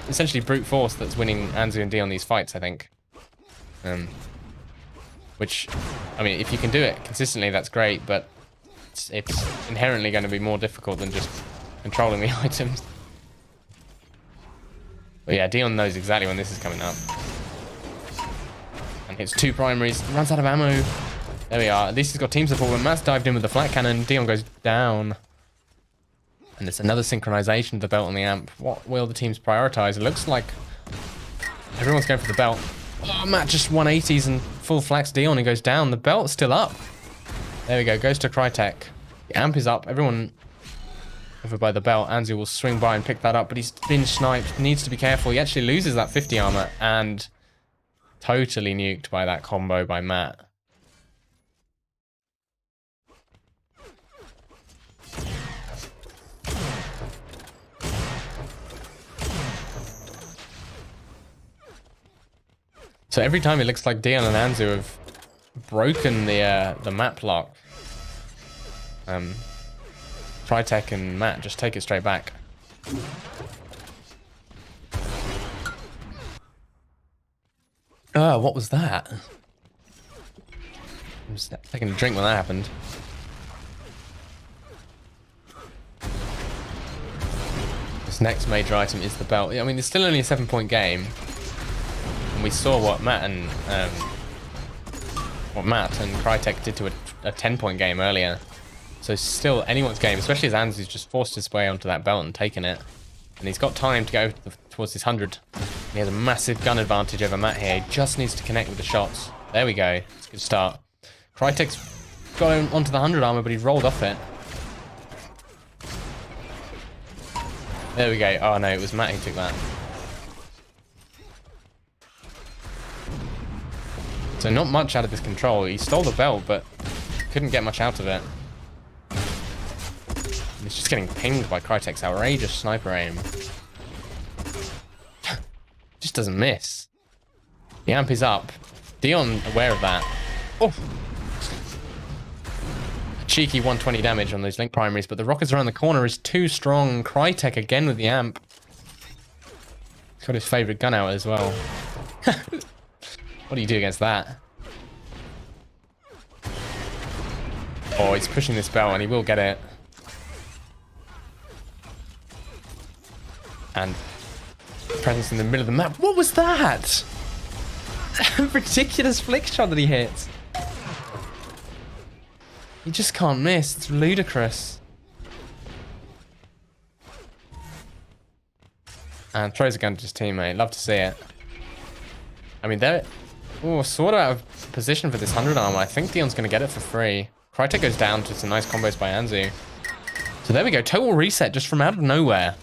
essentially brute force that's winning Anzu and Dion these fights, I think. Which, I mean, if you can do it consistently, that's great, but it's inherently going to be more difficult than just controlling the items. But yeah, Dion knows exactly when this is coming up. And hits 2 primaries, runs out of ammo. There we are. At least he's got team support, but Matt's dived in with the flat cannon. Dion goes down. And it's another synchronization of the belt and the amp. What will the teams prioritize? It looks like everyone's going for the belt. Oh, Matt just 180s and full flax Dion and goes down. The belt's still up. There we go. Goes to Crytek. The amp is up. Everyone over by the belt. Anzu will swing by and pick that up, but he's been sniped. Needs to be careful. He actually loses that 50 armor and totally nuked by that combo by Matt. So every time it looks like Dion and Anzu have broken the map lock. Crytek and Matt just take it straight back. Oh, what was that? I was taking a drink when that happened. This next major item is the belt. I mean, it's still only a 7-point game. And we saw what Matt and Crytek did to a 10-point game earlier. So still anyone's game, especially as Anzu's just forced his way onto that belt and taken it. And he's got time to go towards his 100. He has a massive gun advantage over Matt here. He just needs to connect with the shots. There we go. It's a good start. Crytek's got him onto the 100 armor, but he rolled off it. There we go. Oh no, it was Matt who took that. So not much out of his control. He stole the belt, but couldn't get much out of it. He's just getting pinged by Crytek's outrageous sniper aim. Just doesn't miss. The amp is up. Dion aware of that. Oh! A cheeky 120 damage on those link primaries, but the rockets around the corner is too strong. Crytek again with the amp. He's got his favorite gun out as well. What do you do against that? Oh, he's pushing this belt and he will get it. And presence in the middle of the map. What was that? Ridiculous flick shot that he hit. He just can't miss. It's ludicrous. And throws a gun to his teammate. Love to see it. I mean, they're sort of out of position for this 100 armor. I think Dion's going to get it for free. Crytek goes down to some nice combos by Anzu. So there we go. Total reset just from out of nowhere.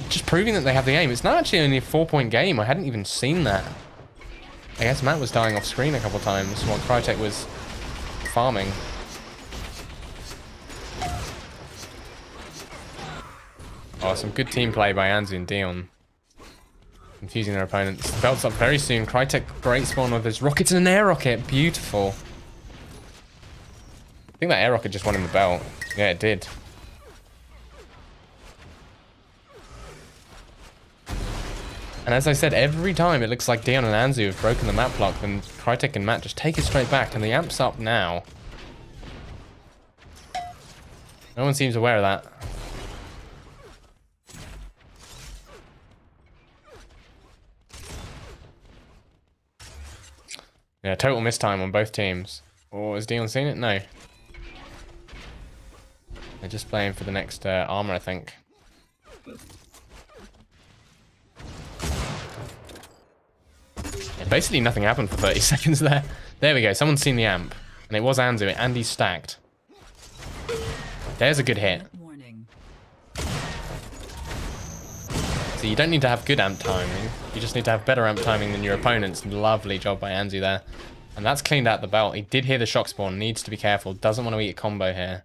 Just proving that they have the aim. It's not actually only a 4-point game. I hadn't even seen that. I guess Matt was dying off screen a couple times while Crytek was farming. Oh, some good team play by Anzu and Dion. Confusing their opponents. The belt's up very soon. Crytek, great spawn with his rockets and an air rocket. Beautiful. I think that air rocket just won him the belt. Yeah, it did. And as I said, every time it looks like Dion and Anzu have broken the map block, then Crytek and Matt just take it straight back, and the amp's up now. No one seems aware of that. Yeah, total mistime on both teams. Or has Dion seen it? No. They're just playing for the next armor, I think. Yeah, basically nothing happened for 30 seconds there. There we go. Someone's seen the amp. And it was Anzu. Andy's stacked. There's a good hit. So you don't need to have good amp timing. You just need to have better amp timing than your opponents. Lovely job by Anzu there. And that's cleaned out the belt. He did hear the shock spawn. Needs to be careful. Doesn't want to eat a combo here.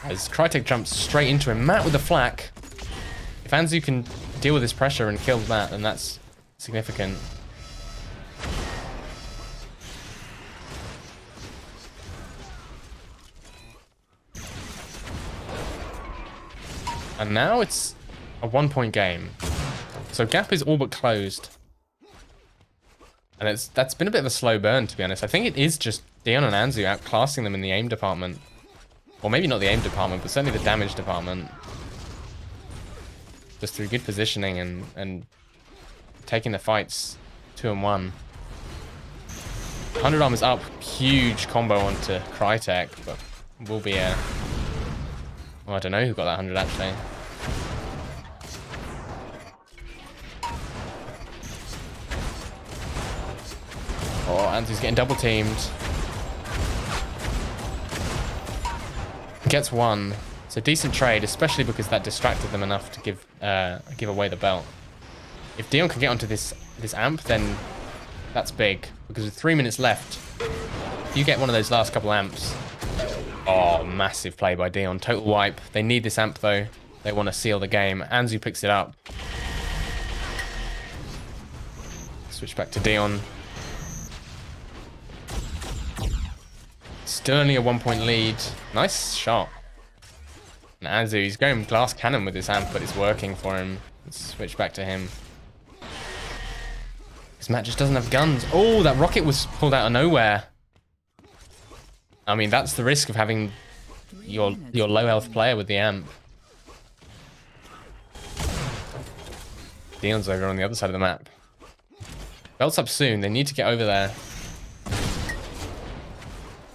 As Crytek jumps straight into him. Matt with the flak. If Anzu can deal with this pressure and kill Matt, then that's significant. And now it's a 1-point game. So gap is all but closed. And that's been a bit of a slow burn, to be honest. I think it is just Dion and Anzu outclassing them in the aim department. Or maybe not the aim department, but certainly the damage department. Just through good positioning and taking the fights 2-1. 100 armor's up. Huge combo onto Crytek, but will be a... Well, I don't know who got that 100 actually. Oh, Anzu's getting double teamed. Gets one. It's a decent trade, especially because that distracted them enough to give away the belt. If Dion can get onto this amp, then that's big. Because with 3 minutes left, if you get one of those last couple amps... Oh, massive play by Dion. Total wipe. They need this amp, though. They want to seal the game. Anzu picks it up. Switch back to Dion. Still only a 1-point lead. Nice shot. And Anzu, he's going glass cannon with this amp, but it's working for him. Let's switch back to him. This Matt just doesn't have guns. Oh, that rocket was pulled out of nowhere. I mean, that's the risk of having your low health player with the amp. Dion's over on the other side of the map. Belt's up soon. They need to get over there.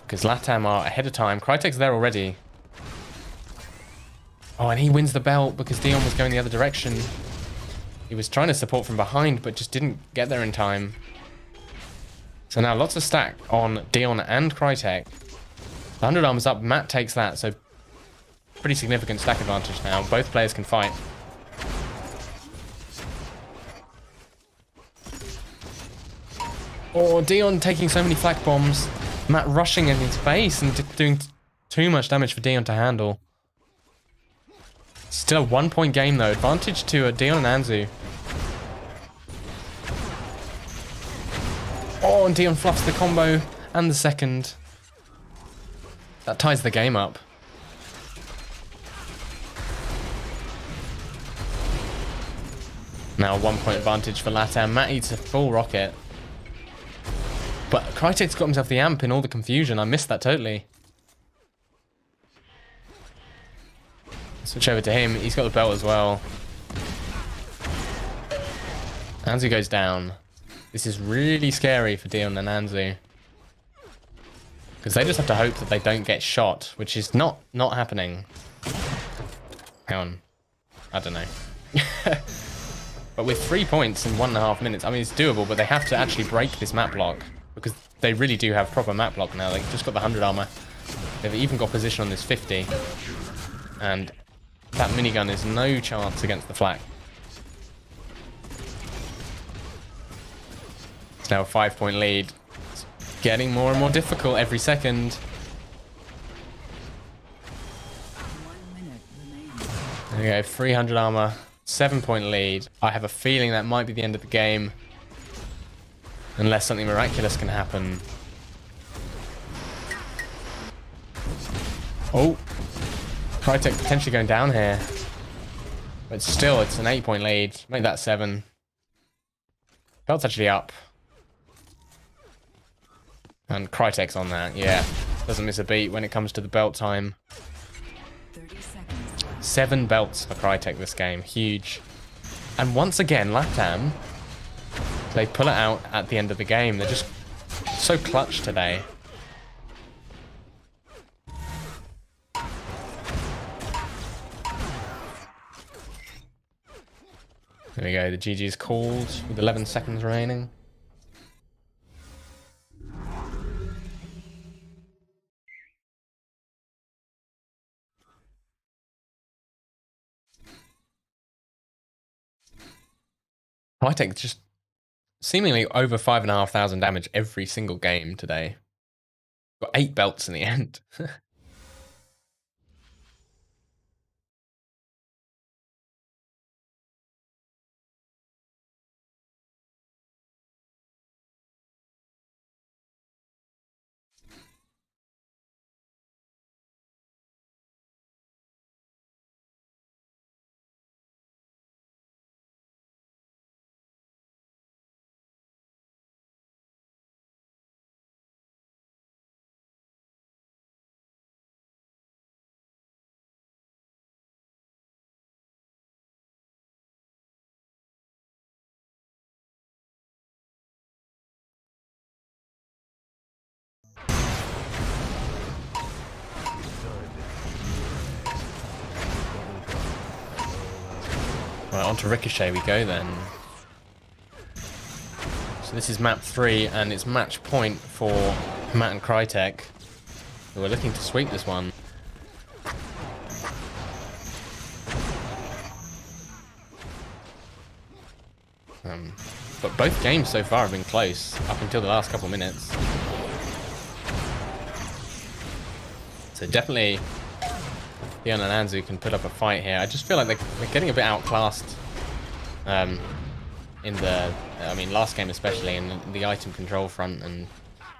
Because Latam are ahead of time. Crytek's there already. Oh, and he wins the belt because Dion was going the other direction. He was trying to support from behind, but just didn't get there in time. So now lots of stack on Dion and Crytek. The 100 armor's up. Matt takes that, so pretty significant stack advantage now. Both players can fight. Oh, Dion taking so many flak bombs. Matt rushing in his face and doing too much damage for Dion to handle. Still a 1-point game though. Advantage to Dion and Anzu. Oh, and Dion fluffs the combo and the second. That ties the game up. Now 1-point advantage for Latam. Matt eats a full rocket. But Crytek's got himself the amp in all the confusion. I missed that totally. Switch over to him. He's got the belt as well. Anzu goes down. This is really scary for Dion and Anzu. Because they just have to hope that they don't get shot, which is not happening. Hang on. I don't know. But with 3 points in 1.5 minutes, I mean, it's doable, but they have to actually break this map block. Because they really do have proper map block now. They've just got the 100 armor. They've even got position on this 50. And that minigun is no chance against the flak. It's now a 5-point lead. It's getting more and more difficult every second. 1 minute remaining. There we go, 300 armor, 7-point lead. I have a feeling that might be the end of the game. Unless something miraculous can happen. Oh. Crytek potentially going down here. But still, it's an 8-point lead. Make that 7. Belt's actually up. And Crytek's on that, yeah. Doesn't miss a beat when it comes to the belt time. 30 seconds. 7 belts for Crytek this game. Huge. And once again, Latam, they pull it out at the end of the game. They're just So clutch today. There we go, the GG's called with 11 seconds remaining. Hightech just seemingly over 5,500 damage every single game today. Got 8 belts in the end. Right, on to Ricochet we go then. So this is map 3, and it's match point for Matt and Crytek, who are looking to sweep this one. But both games so far have been close, up until the last couple of minutes. So definitely Dion and Anzu can put up a fight here. I just feel like they're getting a bit outclassed in the, I mean, last game especially, in the item control front, and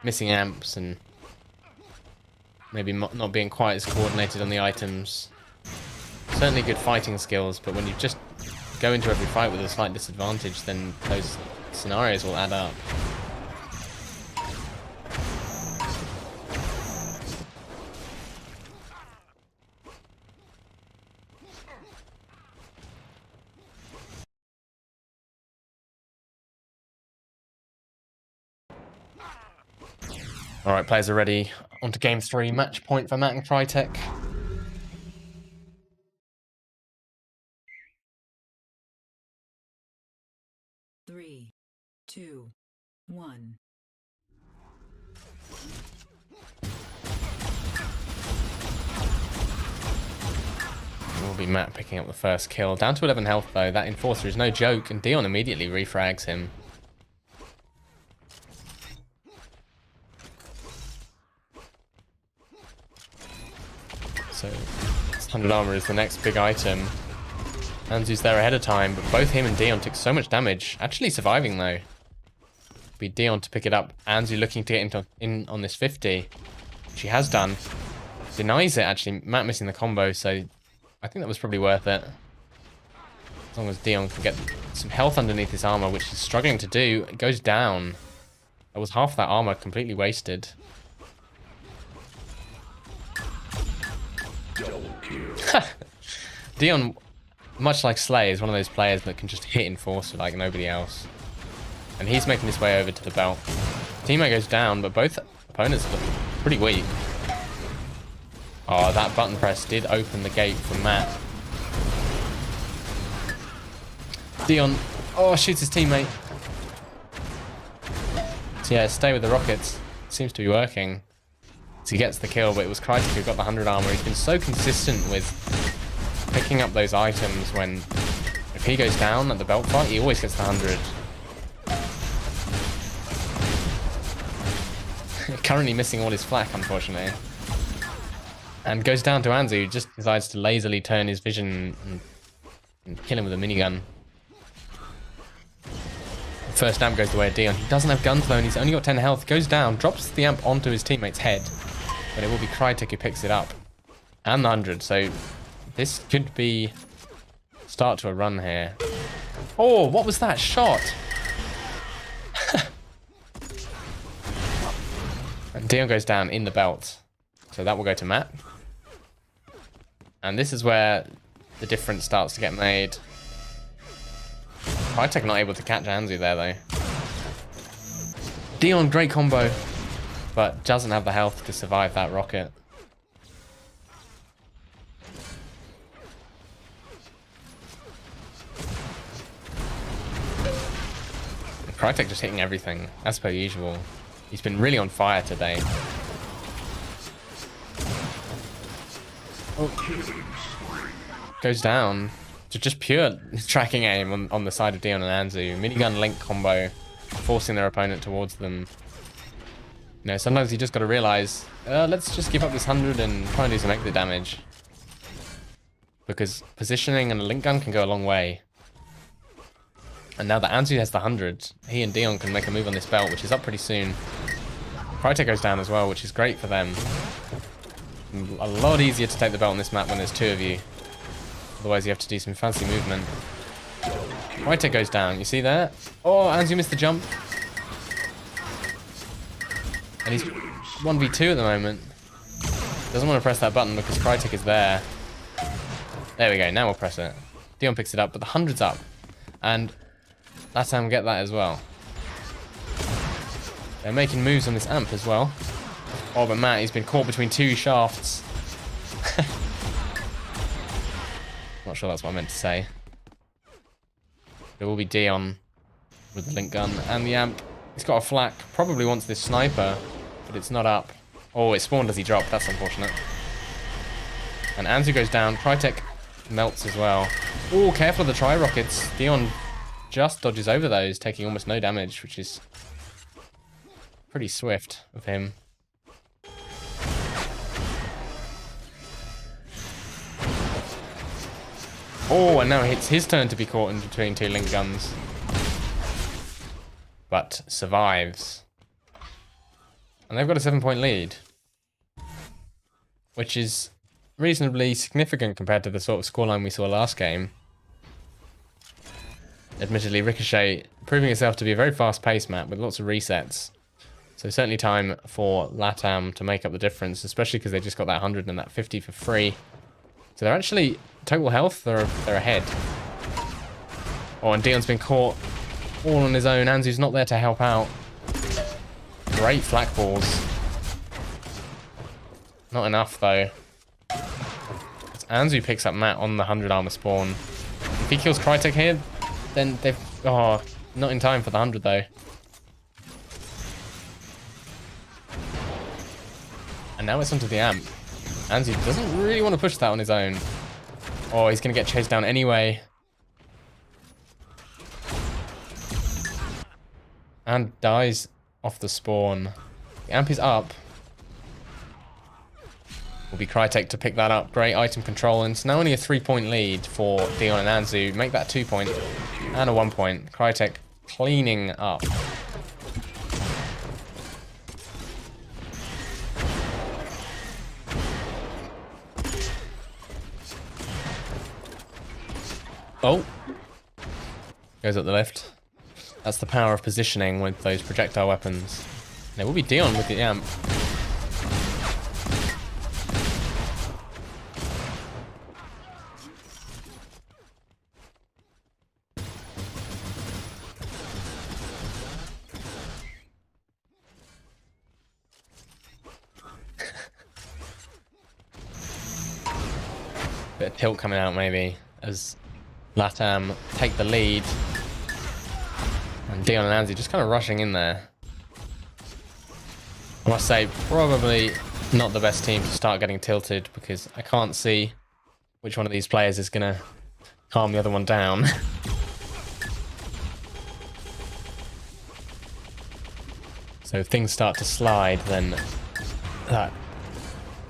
missing amps, and maybe not being quite as coordinated on the items. Certainly good fighting skills, but when you just go into every fight with a slight disadvantage, then those scenarios will add up. Alright, players are ready. On to game 3, match point for Matt and Crytek. Three, two, one. It will be Matt picking up the first kill. Down to 11 health though. That Enforcer is no joke, and Dion immediately refrags him. So 100 armor is the next big item. Anzu's there ahead of time, but both him and Dion took so much damage. Actually surviving though. Be Dion to pick it up. Anzu looking to get in on this 50. She has done. Denies it actually. Matt missing the combo, so I think that was probably worth it. As long as Dion can get some health underneath his armor, which he's struggling to do. It goes down. That was half that armor completely wasted. Dion, much like Slay, is one of those players that can just hit Enforcer like nobody else. And he's making his way over to the belt. Teammate goes down, but both opponents look pretty weak. Oh, that button press did open the gate for Matt. Dion, oh, shoots his teammate. So yeah, stay with the rockets. Seems to be working. So he gets the kill, but it was Crytek who got the 100 armor. He's been so consistent with picking up those items when, if he goes down at the belt fight, he always gets the 100. Currently missing all his flak, unfortunately. And goes down to Anzu, who just decides to lazily turn his vision and kill him with a minigun. The first amp goes the way of Dion. He doesn't have guns though, and he's only got 10 health. Goes down, drops the amp onto his teammate's head. But it will be Crytek who picks it up. And the 100, so this could be start to a run here. Oh, what was that shot? And Dion goes down in the belt. So that will go to Matt. And this is where the difference starts to get made. Crytek not able to catch Anzu there though. Dion, great combo, but doesn't have the health to survive that rocket. Crytek just hitting everything, as per usual. He's been really on fire today. Oh. Goes down to just pure tracking aim on the side of Dion and Anzu. Minigun link combo, forcing their opponent towards them. You know, sometimes you just got to realize, let's just give up this 100 and try and do some exit damage. Because positioning and a link gun can go a long way. And now that Anzu has the 100, he and Dion can make a move on this belt, which is up pretty soon. Crytek goes down as well, which is great for them. A lot easier to take the belt on this map when there's two of you. Otherwise you have to do some fancy movement. Crytek goes down, you see that? Oh, Anzu missed the jump. And he's 1v2 at the moment. Doesn't want to press that button because Crytek is there. There we go, now we'll press it. Dion picks it up, but the 100's up. And LATAM get that as well. They're making moves on this amp as well. Oh, but Matt, he's been caught between two shafts. Not sure that's what I meant to say. It will be Dion with the link gun and the amp. He's got a flak. Probably wants this sniper, but it's not up. Oh, it spawned as he dropped. That's unfortunate. And Anzu goes down. Crytek melts as well. Oh, careful of the tri-rockets. Dion just dodges over those, taking almost no damage, which is pretty swift of him. Oh, and now it's his turn to be caught in between two link guns. But survives. And they've got a 7-point lead. Which is reasonably significant compared to the sort of scoreline we saw last game. Admittedly, Ricochet proving itself to be a very fast-paced map with lots of resets. So certainly time for LATAM to make up the difference, especially because they just got that 100 and that 50 for free. So they're actually, total health, they're ahead. Oh, and Dion's been caught all on his own. Anzu's not there to help out. Great flak balls. Not enough, though. As Anzu picks up Matt on the 100 armor spawn. If he kills Crytek here, then they've... Oh, not in time for the 100, though. And now it's onto the amp. Anzu doesn't really want to push that on his own. Oh, he's going to get chased down anyway. And dies off the spawn. The amp is up. Will be Crytek to pick that up. Great item control. And it's now only a 3-point lead for Dion and Anzu. Make that 2-point and a 1-point. Crytek cleaning up. Oh. Goes up the lift. That's the power of positioning with those projectile weapons. And it will be Dion with the amp. Bit of tilt coming out maybe as LATAM take the lead. And Dion and Anzu just kind of rushing in there. I must say, probably not the best team to start getting tilted because I can't see which one of these players is going to calm the other one down. So if things start to slide, then that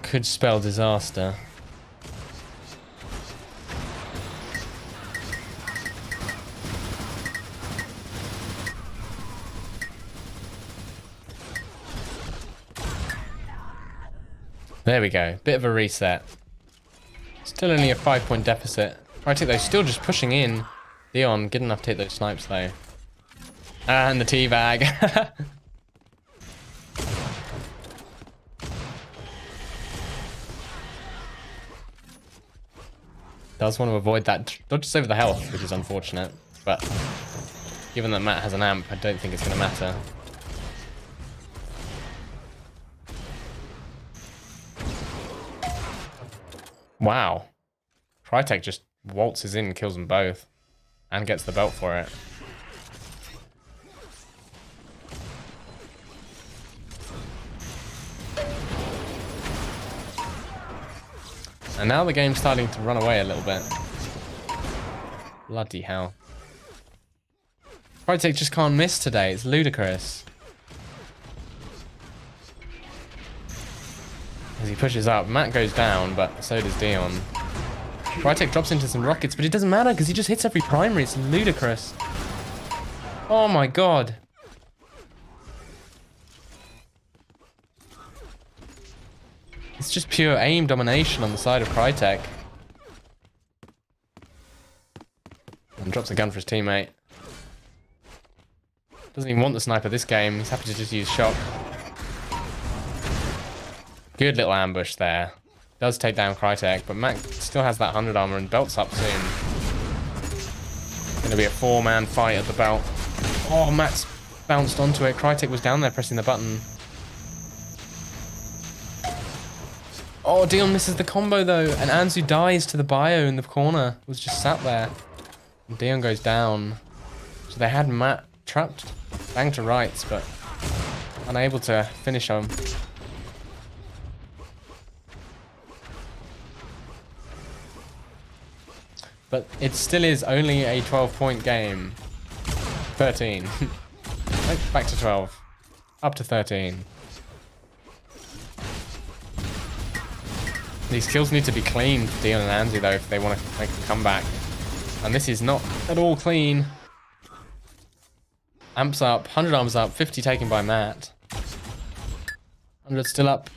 could spell disaster. There we go. Bit of a reset. Still only a 5-point deficit. Crytek though, still just pushing in. Dion, good enough to hit those snipes though. And the teabag. Does want to avoid that. Dodges over the health, which is unfortunate. But given that Matt has an amp, I don't think it's going to matter. Wow. Crytek just waltzes in, kills them both, and gets the belt for it. And now the game's starting to run away a little bit. Bloody hell. Crytek just can't miss today. It's ludicrous. As he pushes up, Matt goes down, but so does Dion. Crytek drops into some rockets, but it doesn't matter because he just hits every primary. It's ludicrous. Oh my god. It's just pure aim domination on the side of Crytek. And drops a gun for his teammate. Doesn't even want the sniper this game. He's happy to just use shock. Good little ambush there. Does take down Crytek, but Mac still has that 100 armor and belt's up soon. Gonna be a 4-man fight at the belt. Oh, Matt's bounced onto it. Crytek was down there pressing the button. Oh, Dion misses the combo though, and Anzu dies to the bio in the corner. Was just sat there. And Dion goes down. So they had Matt trapped, banged to rights, but unable to finish him. But it still is only a 12-point game. 13. Back to 12. Up to 13. These kills need to be clean for Dion and Anzu though if they want to make a comeback. And this is not at all clean. Amps up, 100 arms up, 50 taken by Matt. 100 still up.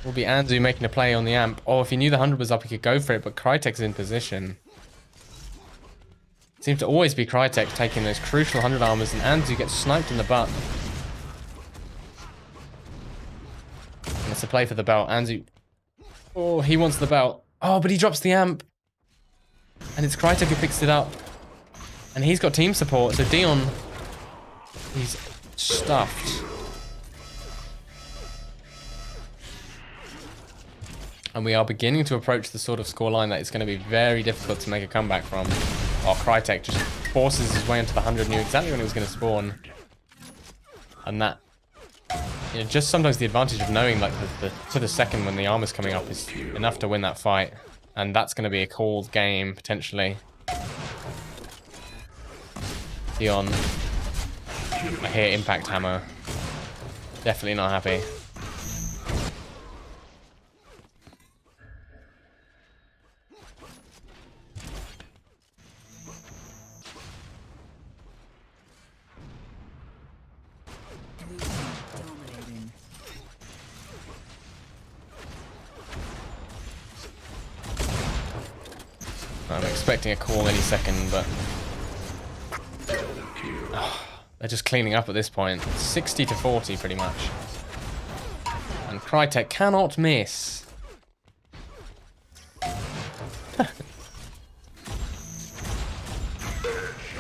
Will be Anzu making a play on the amp. Oh, if he knew the 100 was up, he could go for it, but Crytek's in position. Seems to always be Crytek taking those crucial 100 armors, and Anzu gets sniped in the butt. And it's a play for the belt. Anzu. Oh, he wants the belt. Oh, but he drops the amp. And it's Crytek who picks it up. And he's got team support, so Dion, he's stuffed. And we are beginning to approach the sort of scoreline that it's going to be very difficult to make a comeback from. Oh, Crytek just forces his way into the 100, knew exactly when it was going to spawn. And that, you know, just sometimes the advantage of knowing like to the second when the armor's coming up is enough to win that fight. And that's going to be a called game, potentially. Dion. I hear impact hammer. Definitely not happy. Dominating. I'm expecting a call any second, but they're just cleaning up at this point. 60 to 40, pretty much. And Crytek cannot miss.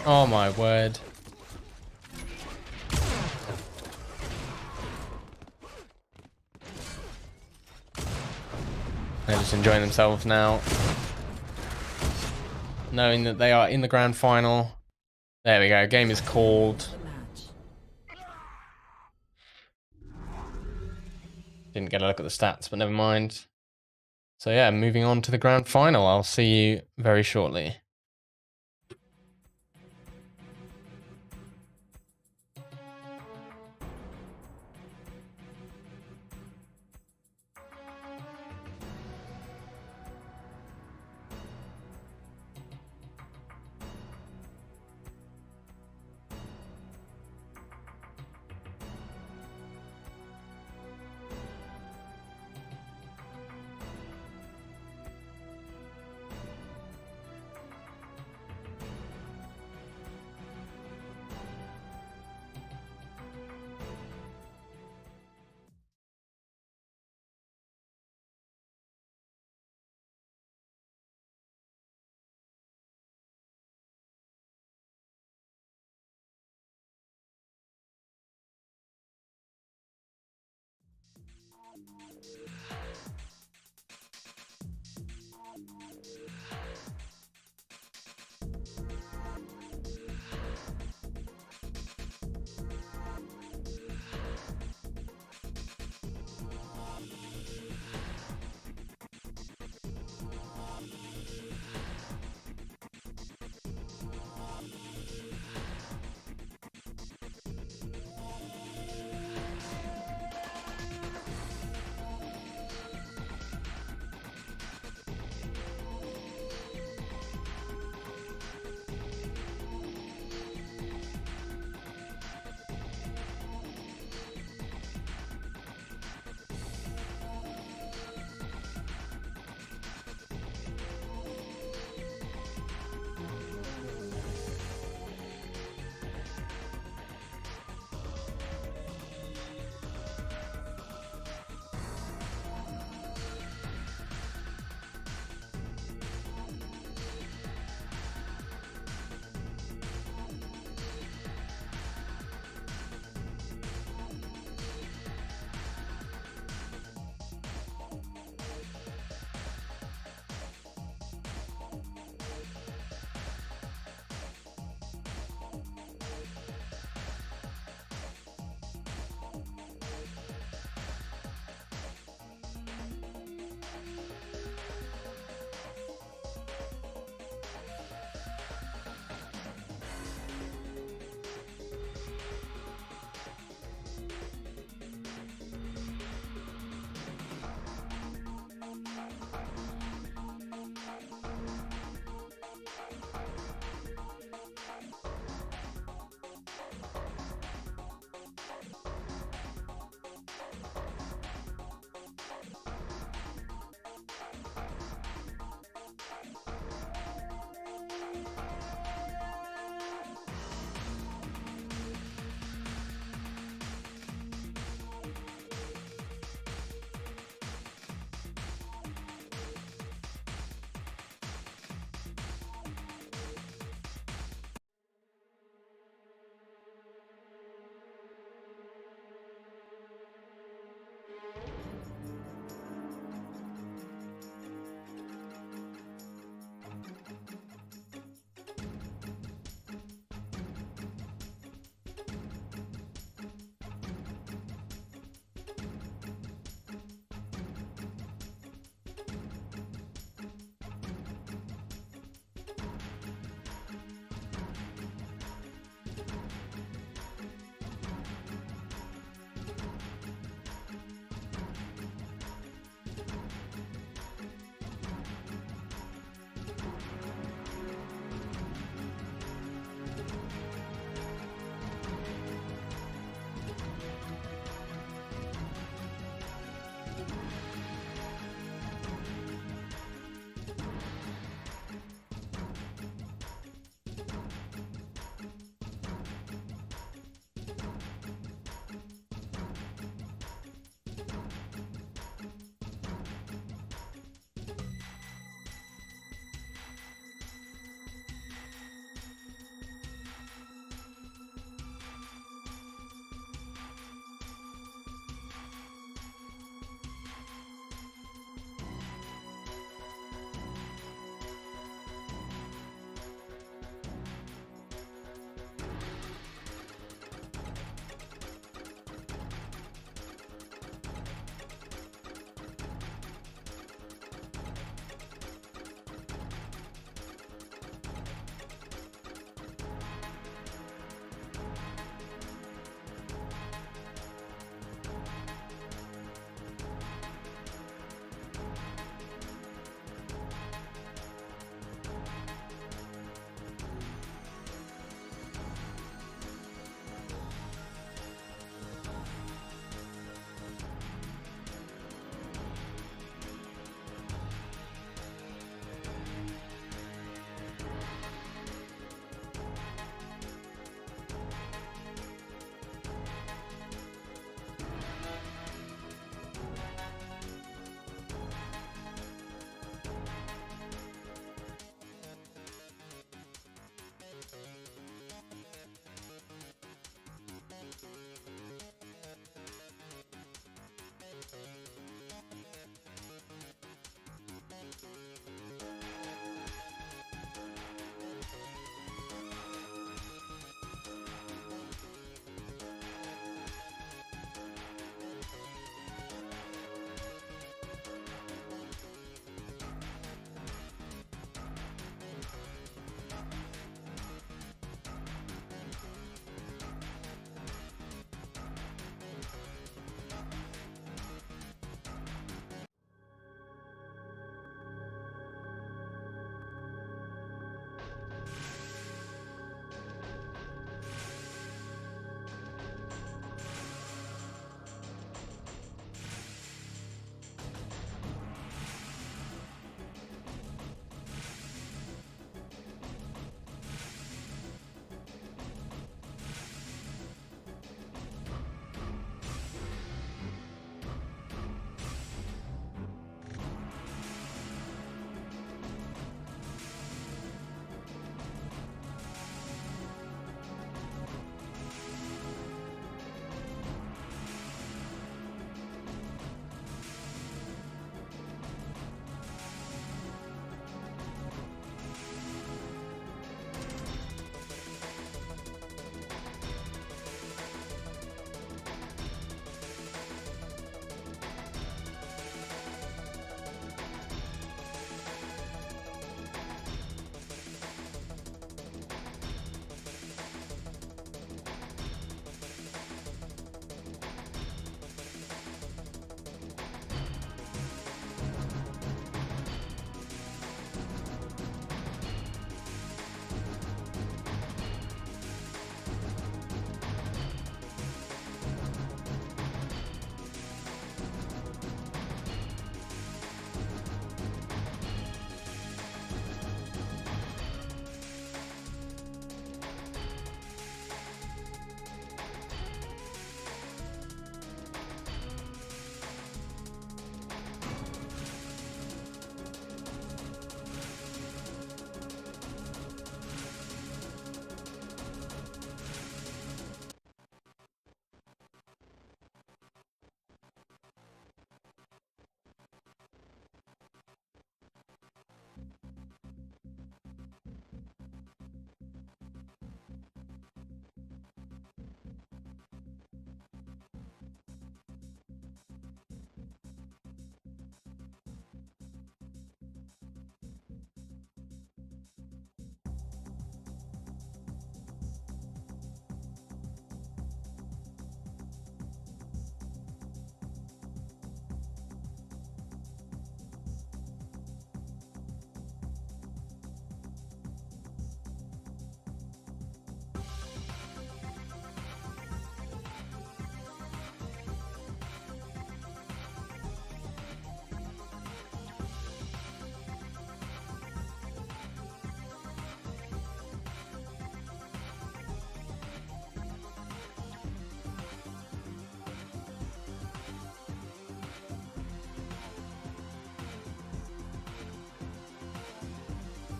Oh my word. They're just enjoying themselves now, knowing that they are in the grand final. There we go, game is called. The match. Didn't get a look at the stats, but never mind. So yeah, moving on to the grand final. I'll see you very shortly.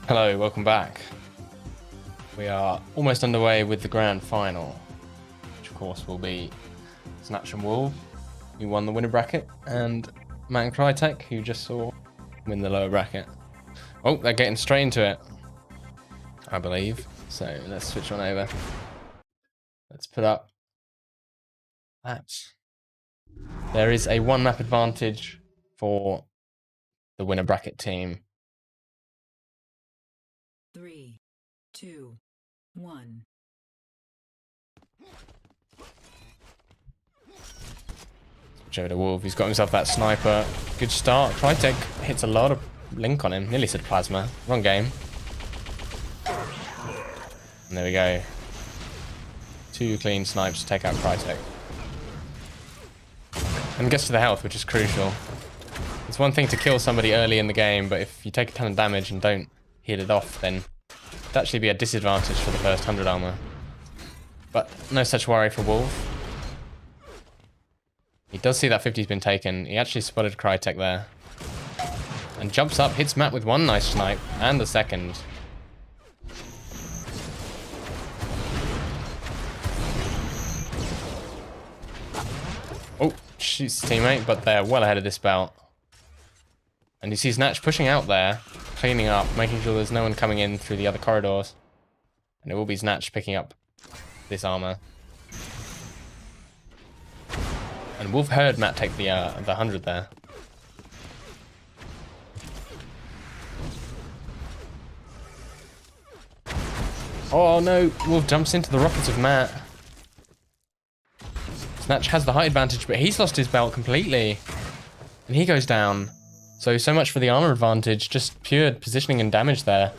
Hello, welcome back. We are almost underway with the grand final, which of course will be Snatch and Wolf, who won the winner bracket, and Matt and Crytek, who just saw win the lower bracket. Oh, they're getting straight into it, I believe. So let's switch on over. Let's put up that. There is a 1 map advantage for the winner bracket team. 3, 2, 1. Switch over to Wolf. He's got himself that sniper. Good start. Crytek hits a lot of Link on him. Nearly said Plasma. Wrong game. And there we go. 2 clean snipes to take out Crytek. And gets to the health, which is crucial. It's one thing to kill somebody early in the game, but if you take a ton of damage and don't hit it off, then it'd actually be a disadvantage for the first 100 armor. But no such worry for Wolf. He does see that 50's been taken. He actually spotted Crytek there. And jumps up, hits Matt with 1 nice snipe, and the second. Oh, shoots his teammate, but they're well ahead of this belt. And you see Snatch pushing out there, cleaning up, making sure there's no one coming in through the other corridors. And it will be Snatch picking up this armor. And Wolf heard Matt take the 100 there. Oh no, Wolf jumps into the rockets of Matt. Snatch has the height advantage, but he's lost his belt completely. And he goes down. So much for the armor advantage, just pure positioning and damage there.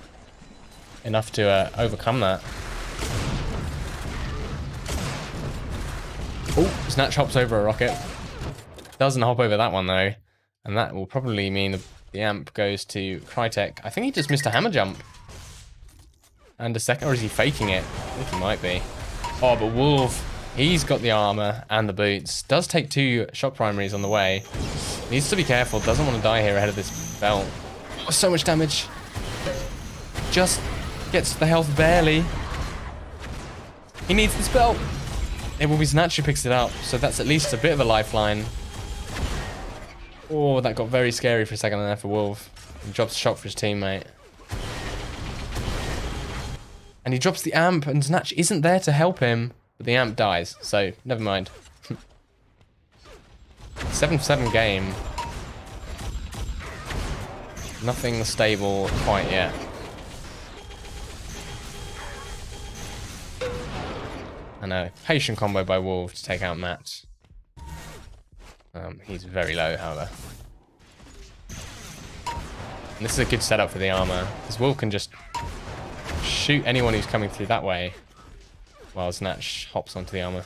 Enough to overcome that. Oh, Snatch hops over a rocket. Doesn't hop over that one though. And that will probably mean the amp goes to Crytek. I think he just missed a hammer jump. And a second, or is he faking it? I think he might be. Oh, but Wolf, he's got the armor and the boots. Does take 2 shot primaries on the way. Needs to be careful, doesn't want to die here ahead of this belt. Oh, so much damage. Just gets the health barely. He needs this belt. It will be Snatch who picks it up, so that's at least a bit of a lifeline. Oh, that got very scary for a second there for Wolf. He drops a shot for his teammate. And he drops the amp, and Snatch isn't there to help him, but the amp dies, so never mind. 7-7 game. Nothing stable quite yet. And a patient combo by Wolf to take out Matt. He's very low, however. And this is a good setup for the armor, because Wolf can just shoot anyone who's coming through that way, while Snatch hops onto the armor.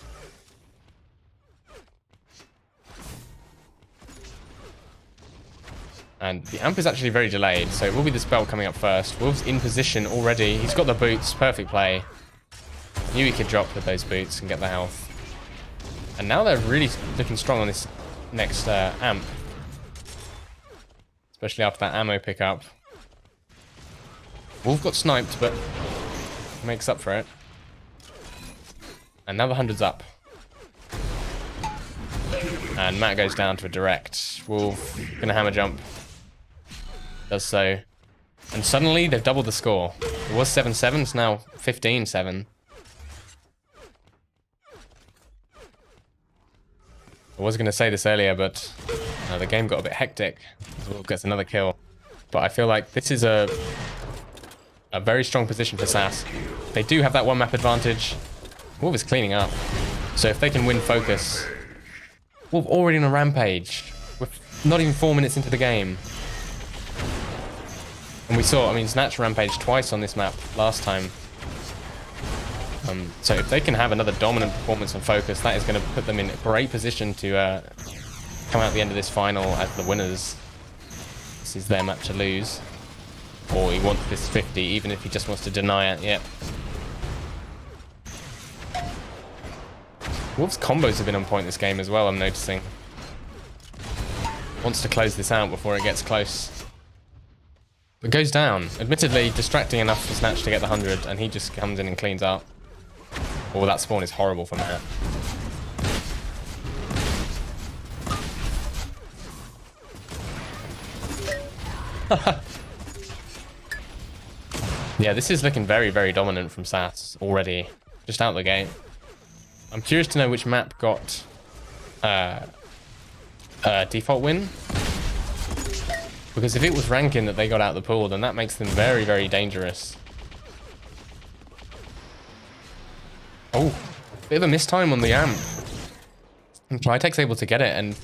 And the amp is actually very delayed, so it will be the spell coming up first. Wolf's in position already. He's got the boots, perfect play. Knew he could drop with those boots and get the health. And now they're really looking strong on this next amp. Especially after that ammo pickup. Wolf got sniped, but makes up for it. And now the 100's up. And Matt goes down to a direct. Wolf gonna hammer jump. Does so. And suddenly they've doubled the score. It was 7-7, it's now 15-7. I was going to say this earlier, but the game got a bit hectic. Wolf gets another kill. But I feel like this is a very strong position for SAS. They do have that 1 map advantage. Wolf is cleaning up. So if they can win focus... Wolf already on a rampage. We're not even 4 minutes into the game. And we saw, I mean, Snatch rampage twice on this map last time. So if they can have another dominant performance and focus, that is going to put them in a great position to come out the end of this final as the winners. This is their map to lose. Or he wants this 50, even if he just wants to deny it. Yep. Wolf's combos have been on point this game as well, I'm noticing. Wants to close this out before it gets close. But goes down. Admittedly, distracting enough for Snatch to get the 100, and he just comes in and cleans up. Oh, that spawn is horrible for Matt. Yeah, this is looking very, very dominant from SAS already. Just out the gate. I'm curious to know which map got default win. Because if it was ranking that they got out of the pool, then that makes them very, very dangerous. Oh, bit of a mistime on the amp. And Crytek's able to get it, and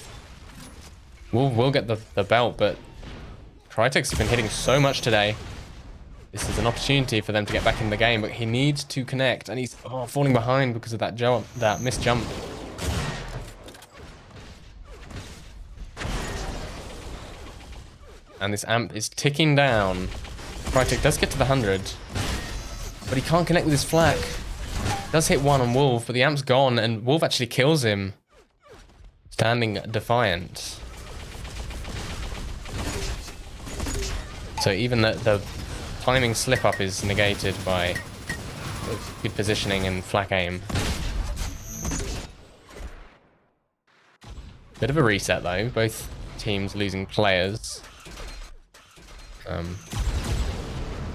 we'll get the belt, but Crytek's been hitting so much today. This is an opportunity for them to get back in the game, but he needs to connect, and he's falling behind because of that jump, that missed jump. And this amp is ticking down. Crytek does get to the 100, but he can't connect with his flak. Does hit one on Wolf, but the amp's gone, and Wolf actually kills him. Standing defiant. So even the timing slip up is negated by good positioning and flak aim. Bit of a reset though, both teams losing players.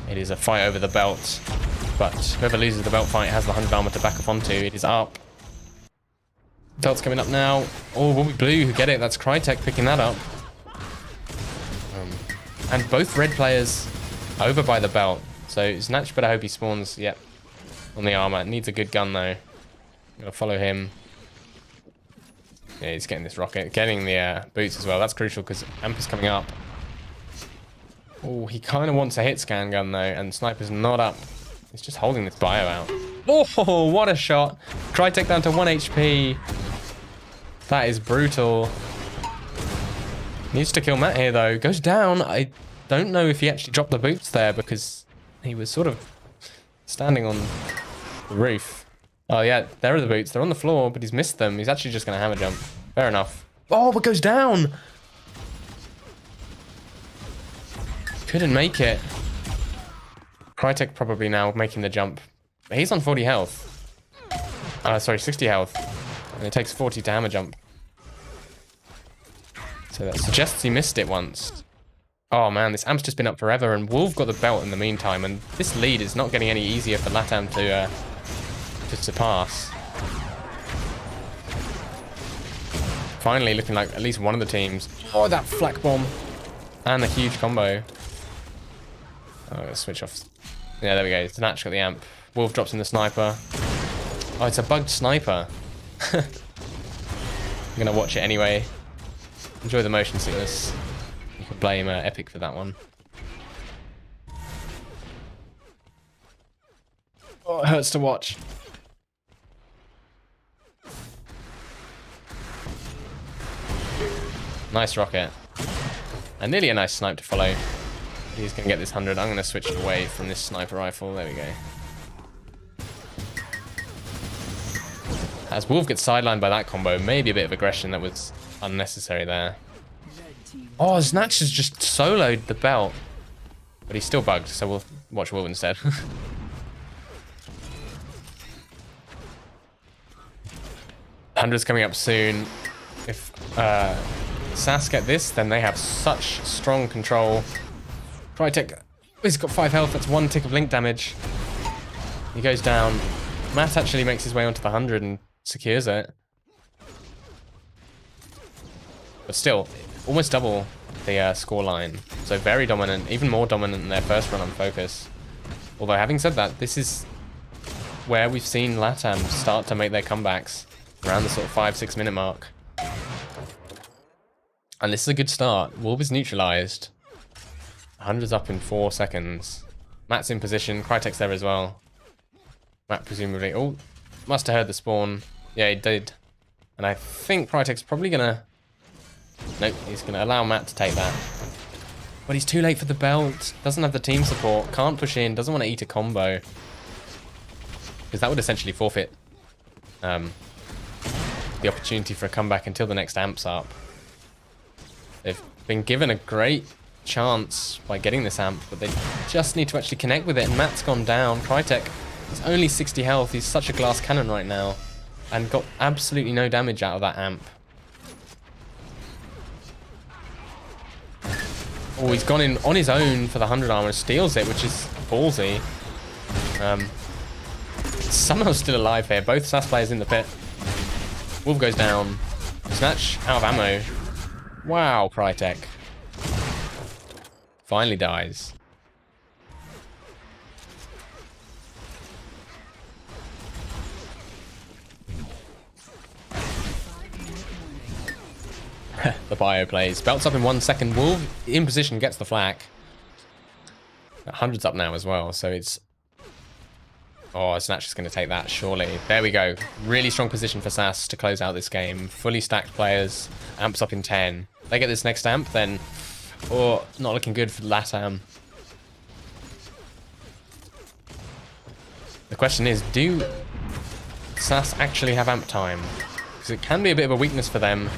It is a fight over the belt, but whoever loses the belt fight has the 100 armor to back up onto. It is up. Belt's coming up now. Oh, will be blue who get it. That's Crytek picking that up. And both red players over by the belt. So Snatch, but I hope he spawns, yep, on the armor. Needs a good gun though. I'm gonna follow him. Yeah, he's getting this rocket. Getting the boots as well. That's crucial because Amp is coming up. Oh, he kind of wants a hit scan gun though, and Sniper's not up. He's just holding this bio out. Oh, what a shot. Crytek down to 1 HP. That is brutal. Needs to kill Matt here though. Goes down. I don't know if he actually dropped the boots there because he was sort of standing on the roof. Oh yeah, there are the boots. They're on the floor, but he's missed them. He's actually just going to hammer jump. Fair enough. Oh, but goes down. Couldn't make it. Crytek probably now making the jump. But he's on 40 health. Sorry, 60 health. And it takes 40 to hammer jump. So that suggests he missed it once. Oh man, this amp's just been up forever, and Wolf got the belt in the meantime, and this lead is not getting any easier for LATAM to surpass. Finally looking like at least one of the teams. Oh, that flak bomb. And a huge combo. Oh, let's switch off. Yeah, there we go. Snatch got the amp. Wolf drops in the sniper. Oh, it's a bugged sniper. I'm gonna watch it anyway. Enjoy the motion sickness. You can blame Epic for that one. Oh, it hurts to watch. Nice rocket. And nearly a nice snipe to follow. He's going to get this 100. I'm going to switch away from this sniper rifle. There we go. As Wolf gets sidelined by that combo, maybe a bit of aggression that was unnecessary there. Oh, Snatch has just soloed the belt. But he's still bugged, so we'll watch Wolf instead. 100's coming up soon. If SAS get this, then they have such strong control. Crytek, he's got 5 health, that's 1 tick of link damage. He goes down. Matt actually makes his way onto the 100 and secures it. But still, almost double the score line. So very dominant, even more dominant than their first run on Focus. Although having said that, this is where we've seen LATAM start to make their comebacks around the sort of 5-6 minute mark. And this is a good start. Wolf is neutralized. 100's up in 4 seconds. Matt's in position. Crytek's there as well. Matt presumably... Oh, must have heard the spawn. Yeah, he did. And I think Crytek's probably going to... Nope, he's going to allow Matt to take that. But he's too late for the belt. Doesn't have the team support. Can't push in. Doesn't want to eat a combo. Because that would essentially forfeit the opportunity for a comeback until the next amp's up. They've been given a great chance by getting this amp, but they just need to actually connect with it, and Matt's gone down. Crytek is only 60 health. He's such a glass cannon right now, and got absolutely no damage out of that amp. Oh, he's gone in on his own for the 100 armor, steals it, which is ballsy. Somehow still alive here. Both SAS players in the pit. Wolf goes down. Snatch out of ammo. Wow, Crytek. Finally dies. The bio plays. Belts up in 1 second. Wolf in position, gets the flak. 100's up now as well, so it's... Oh, Snatch is going to take that, surely. There we go. Really strong position for SAS to close out this game. Fully stacked players. Amps up in 10. They get this next amp, then... Oh, not looking good for LATAM. The question is, do SAS actually have amp time? Because it can be a bit of a weakness for them.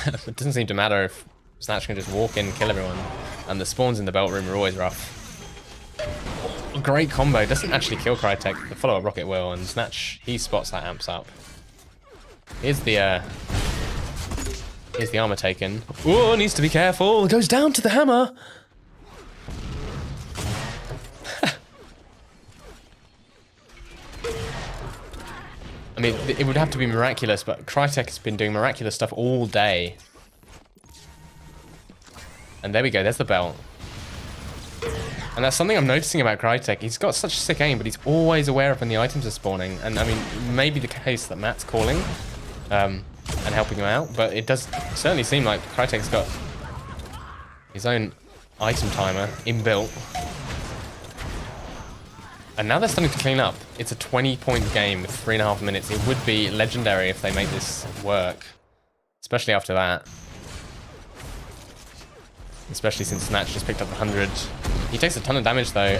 It doesn't seem to matter if Snatch can just walk in and kill everyone. And the spawns in the belt room are always rough. Great combo. Doesn't actually kill Crytek. The follow-up rocket will, and Snatch, he spots that amps up. Here's the armor taken. Oh, needs to be careful. It goes down to the hammer. I mean, it would have to be miraculous, but Crytek has been doing miraculous stuff all day. And there we go, there's the belt. And that's something I'm noticing about Crytek. He's got such sick aim, but he's always aware of when the items are spawning. And I mean, maybe the case that Matt's calling and helping him out, but it does certainly seem like Crytek's got his own item timer inbuilt. And now they're starting to clean up. It's a 20-point game with 3.5 minutes. It would be legendary if they make this work. Especially after that. Especially since Snatch just picked up 100. He takes a ton of damage though.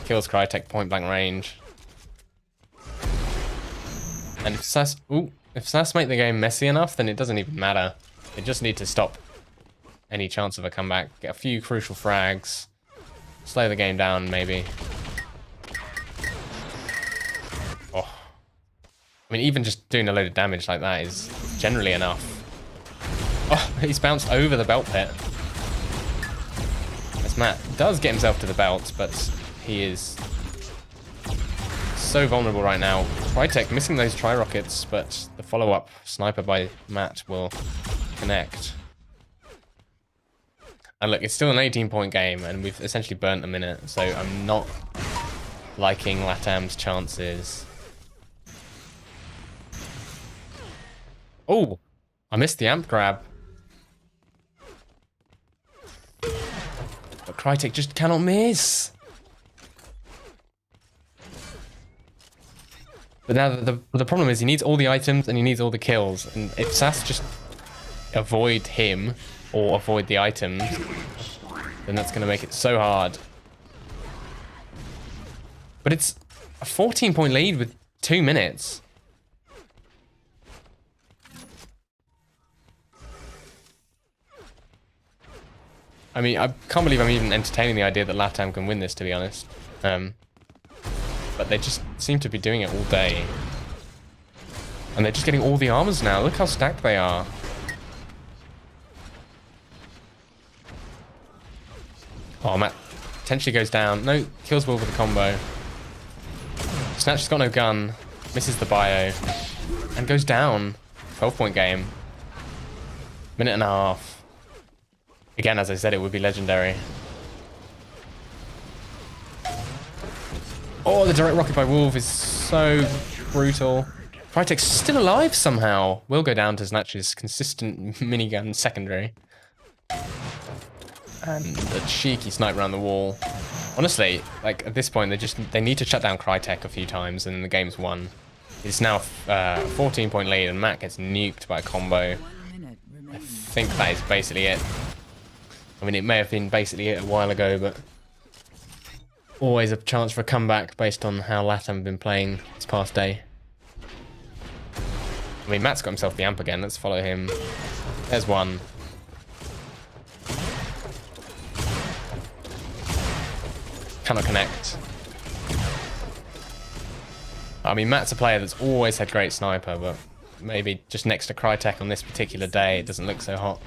Kills Crytek point blank range. And if SAS make the game messy enough, then it doesn't even matter. They just need to stop any chance of a comeback. Get a few crucial frags. Slow the game down maybe. Oh. I mean, even just doing a load of damage like that is generally enough. Oh, he's bounced over the belt pit. As Matt does get himself to the belt, but he is so vulnerable right now. Crytek missing those tri-rockets, but the follow-up sniper by Matt will connect. And look, it's still an 18-point game, and we've essentially burnt a minute, so I'm not liking LATAM's chances. Oh, I missed the amp grab. But Crytek just cannot miss. But now the problem is he needs all the items and he needs all the kills. And if SAS just avoid him or avoid the items, then that's going to make it so hard. But it's a 14-point lead with 2 minutes. I mean, I can't believe I'm even entertaining the idea that LATAM can win this, to be honest. But they just seem to be doing it all day. And they're just getting all the armors now. Look how stacked they are. Oh, Matt potentially goes down. No, kills Wolf with a combo. Snatch has got no gun. Misses the bio. And goes down. 12-point game. Minute and a half. Again, as I said, it would be legendary. Oh, the direct rocket by Wolf is so brutal. Crytek's still alive somehow. Will go down to Snatch's consistent minigun secondary. And a cheeky snipe around the wall. Honestly, like at this point, they need to shut down Crytek a few times and then the game's won. It's now a 14-point lead and Matt gets nuked by a combo. I think that is basically it. I mean, it may have been basically it a while ago, but always a chance for a comeback based on how LATAM have been playing this past day. I mean, Matt's got himself the amp again. Let's follow him. There's one. Cannot connect. I mean, Matt's a player that's always had great sniper, but maybe just next to Crytek on this particular day, it doesn't look so hot.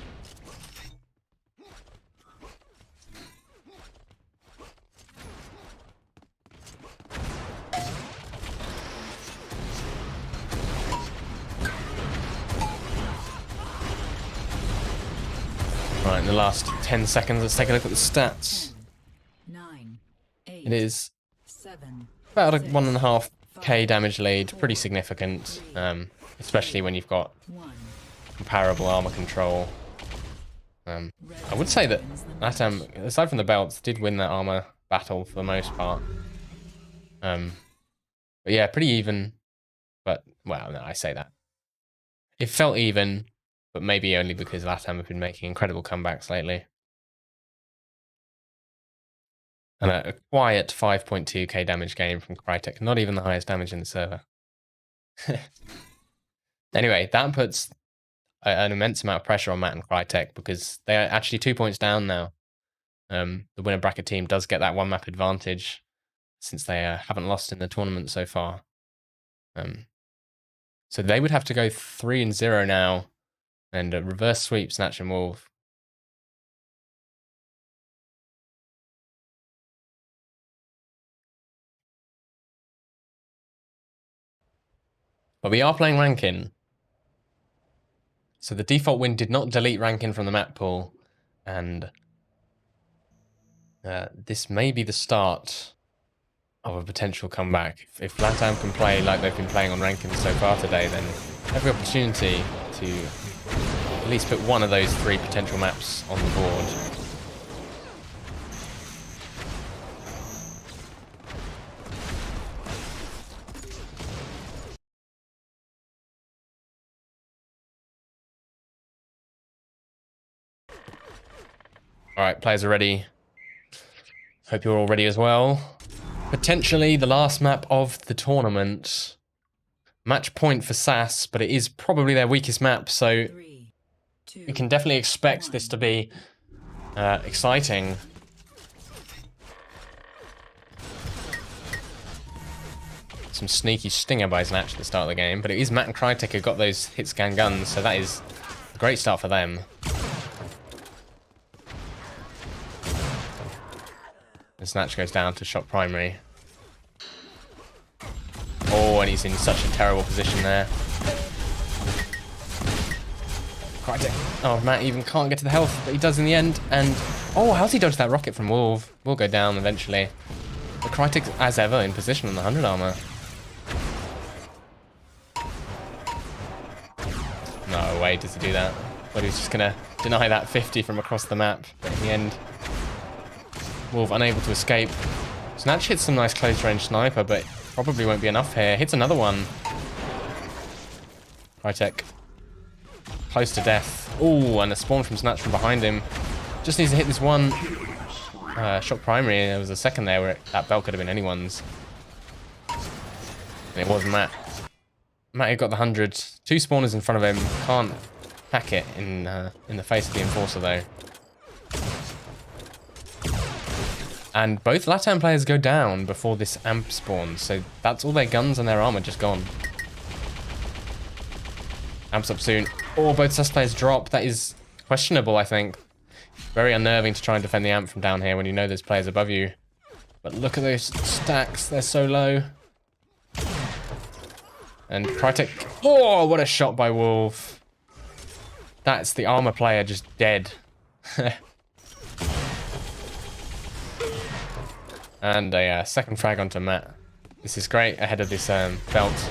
Right, in the last 10 seconds, let's take a look at the stats. 10, 9, 8, It is 7, about a 1.5k damage lead, pretty significant, especially when you've got 1. comparable armor control. I would say that LATAM, aside from the belts, did win that armor battle for the most part. But yeah, pretty even. But, well, no, I say that. It felt even, but maybe only because LATAM have been making incredible comebacks lately. And a quiet 5.2k damage gain from Crytek, not even the highest damage in the server. Anyway, that puts an immense amount of pressure on Matt and Crytek because they are actually 2 points down now. The winner bracket team does get that one map advantage since they haven't lost in the tournament so far. So they would have to go 3-0 now and reverse sweep Snatch and Wolf. But we are playing Rankin. So the default win did not delete Rankin from the map pool. And this may be the start of a potential comeback. If LATAM can play like they've been playing on Rankin so far today, then every opportunity to at least put one of those 3 potential maps on the board. Alright, players are ready. Hope you're all ready as well. Potentially the last map of the tournament. Match point for SAS, but it is probably their weakest map, so 3, 2, we can definitely expect this to be exciting. Some sneaky stinger by Snatch at the start of the game, but it is Matt and Crytek who got those hit scan guns, so that is a great start for them. And Snatch goes down to shot primary. Oh, and he's in such a terrible position there. Crytek. Oh, Matt even can't get to the health, but he does in the end. And oh, how's he dodged that rocket from Wolf? Will go down eventually. But Crytek, as ever, in position on the 100 armor. No way does he do that. But he's just gonna deny that 50 from across the map. But in the end, Wolf unable to escape. Snatch hits some nice close range sniper, but probably won't be enough here. Hits another one. Crytek close to death. Oh, and a spawn from Snatch from behind him. Just needs to hit this one shot primary. There was a second there where that belt could have been anyone's. And it was Matt. Matt who got the 100. 2 spawners in front of him. Can't hack it in the face of the Enforcer though. And both LATAM players go down before this amp spawns, so that's all their guns and their armor just gone. Amp's up soon. Oh, both sus players drop. That is questionable, I think. Very unnerving to try and defend the amp from down here when you know there's players above you. But look at those stacks, they're so low. And Crytek, oh, what a shot by Wolf. That's the armor player just dead. And a second frag onto Matt. This is great ahead of this belt.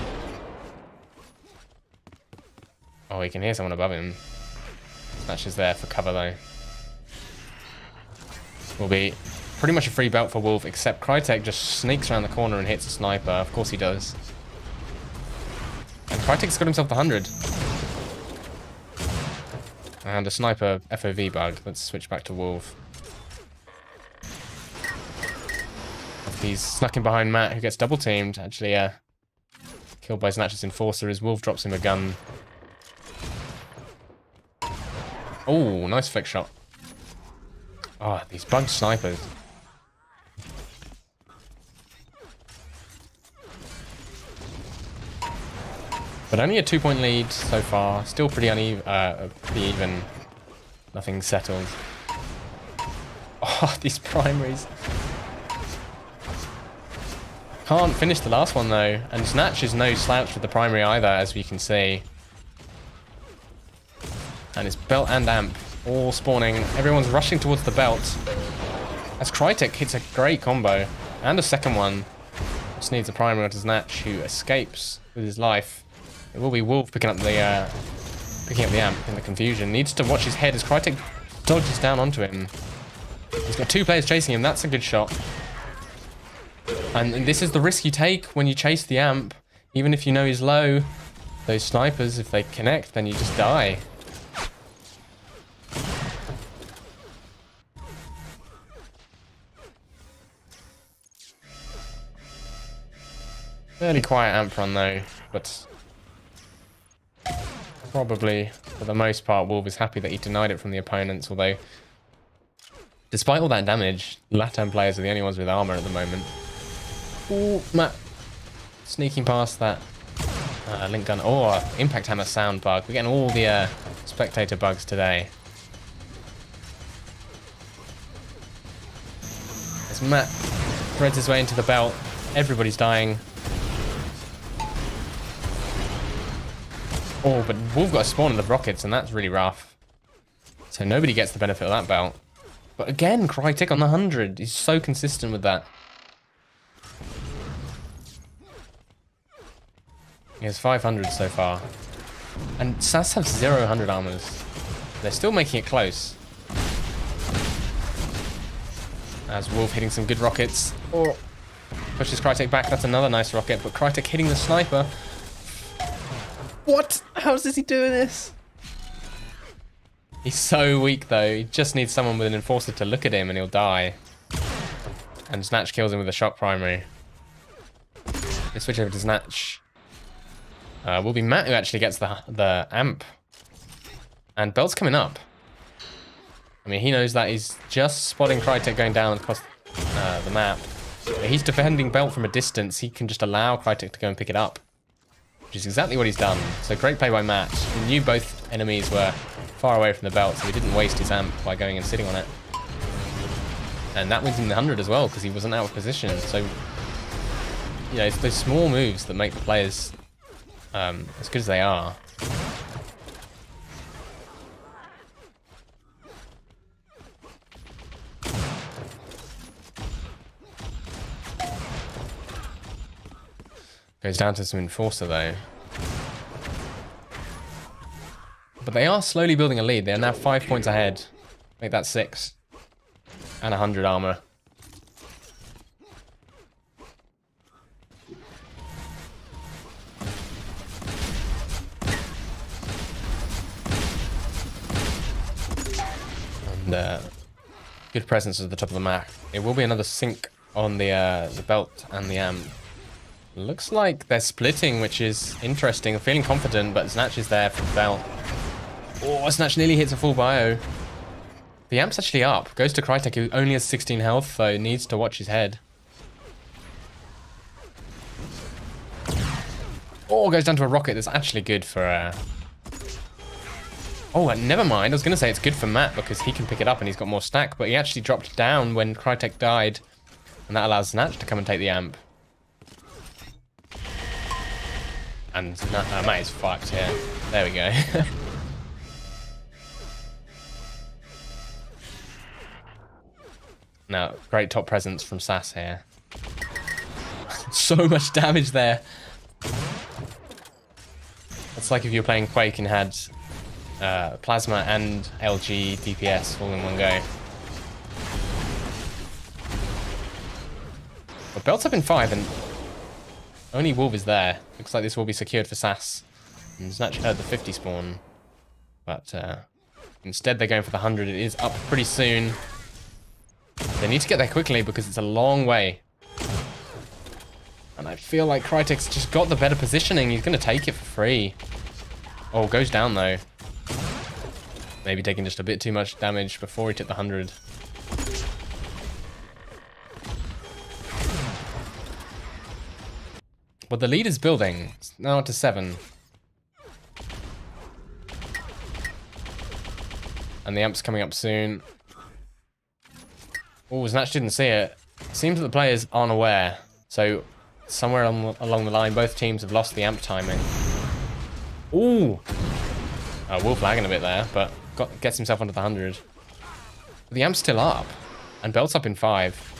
Oh, he can hear someone above him. Snatch is there for cover though. Will be pretty much a free belt for Wolf, except Crytek just sneaks around the corner and hits a sniper. Of course he does. And Crytek's got himself the 100. And a sniper FOV bug. Let's switch back to Wolf. He's snuck in behind Matt, who gets double teamed. Actually, killed by Snatch's Enforcer as Wolf drops him a gun. Oh, nice flick shot. Oh, these bugged snipers. But only a 2-point lead so far. Still pretty pretty even. Nothing settled. Oh, these primaries. Can't finish the last one though. And Snatch is no slouch with the primary either, as we can see. And it's Belt and Amp all spawning. Everyone's rushing towards the Belt. As Crytek hits a great combo. And a second one. Just needs a primary onto Snatch, who escapes with his life. It will be Wolf picking up the Amp in the confusion. Needs to watch his head as Crytek dodges down onto him. He's got 2 players chasing him. That's a good shot. And this is the risk you take when you chase the Amp. Even if you know he's low, those snipers, if they connect, then you just die. Fairly quiet Amp run though, but probably for the most part Wolf is happy that he denied it from the opponents, although despite all that damage, Latam players are the only ones with armor at the moment. Ooh, Matt sneaking past that link gun. Oh, impact hammer sound bug. We're getting all the spectator bugs today. As Matt threads his way into the Belt, everybody's dying. Oh, but Wolf got a spawn of the rockets, and that's really rough. So nobody gets the benefit of that Belt. But again, Crytek on the 100. He's so consistent with that. He has 500 so far. And SAS have 0 100 armors. They're still making it close. As Wolf hitting some good rockets. Oh, pushes Crytek back. That's another nice rocket. But Crytek hitting the sniper. What? How is he doing this? He's so weak though. He just needs someone with an enforcer to look at him and he'll die. And Snatch kills him with a shock primary. They switch over to Snatch. Will be Matt who actually gets the Amp. And Belt's coming up. I mean, he knows that he's just spotting Crytek going down across the map. But he's defending Belt from a distance. He can just allow Crytek to go and pick it up. Which is exactly what he's done. So great play by Matt. He knew both enemies were far away from the Belt, so he didn't waste his Amp by going and sitting on it. And that wins him the 100 as well, because he wasn't out of position. So, you know, it's those small moves that make the players as good as they are. Goes down to some enforcer though. But they are slowly building a lead. They're now 5 points ahead. Make that 6. And 100 armor. And good presence at the top of the map. It will be another sync on the Belt and the Amp. Looks like they're splitting, which is interesting. I'm feeling confident, but Snatch is there for the Belt. Oh, Snatch nearly hits a full bio. The Amp's actually up. Goes to Crytek, who only has 16 health, so needs to watch his head. Oh, goes down to a rocket. That's actually good for... Oh, never mind. I was going to say it's good for Matt because he can pick it up and he's got more stack, but he actually dropped down when Crytek died, and that allows Snatch to come and take the Amp. And Matt is fucked here. There we go. Now, great top presence from SAS here. So much damage there. It's like if you were playing Quake and had Plasma and LG DPS all in one go. But Belt's up in 5 and only Wolf is there. Looks like this will be secured for SAS. And Snatch heard the 50 spawn. But instead they're going for the 100. It is up pretty soon. They need to get there quickly because it's a long way. And I feel like Crytek's just got the better positioning. He's going to take it for free. Oh, goes down though. Maybe taking just a bit too much damage before he took the 100. But the lead is building. It's now to 7. And the amp's coming up soon. Oh, Snatch didn't see it. Seems that the players aren't aware. So, somewhere along the line, both teams have lost the amp timing. Ooh! Wolf lagging a bit there, but gets himself under the 100. The amp's still up. And Belt's up in 5.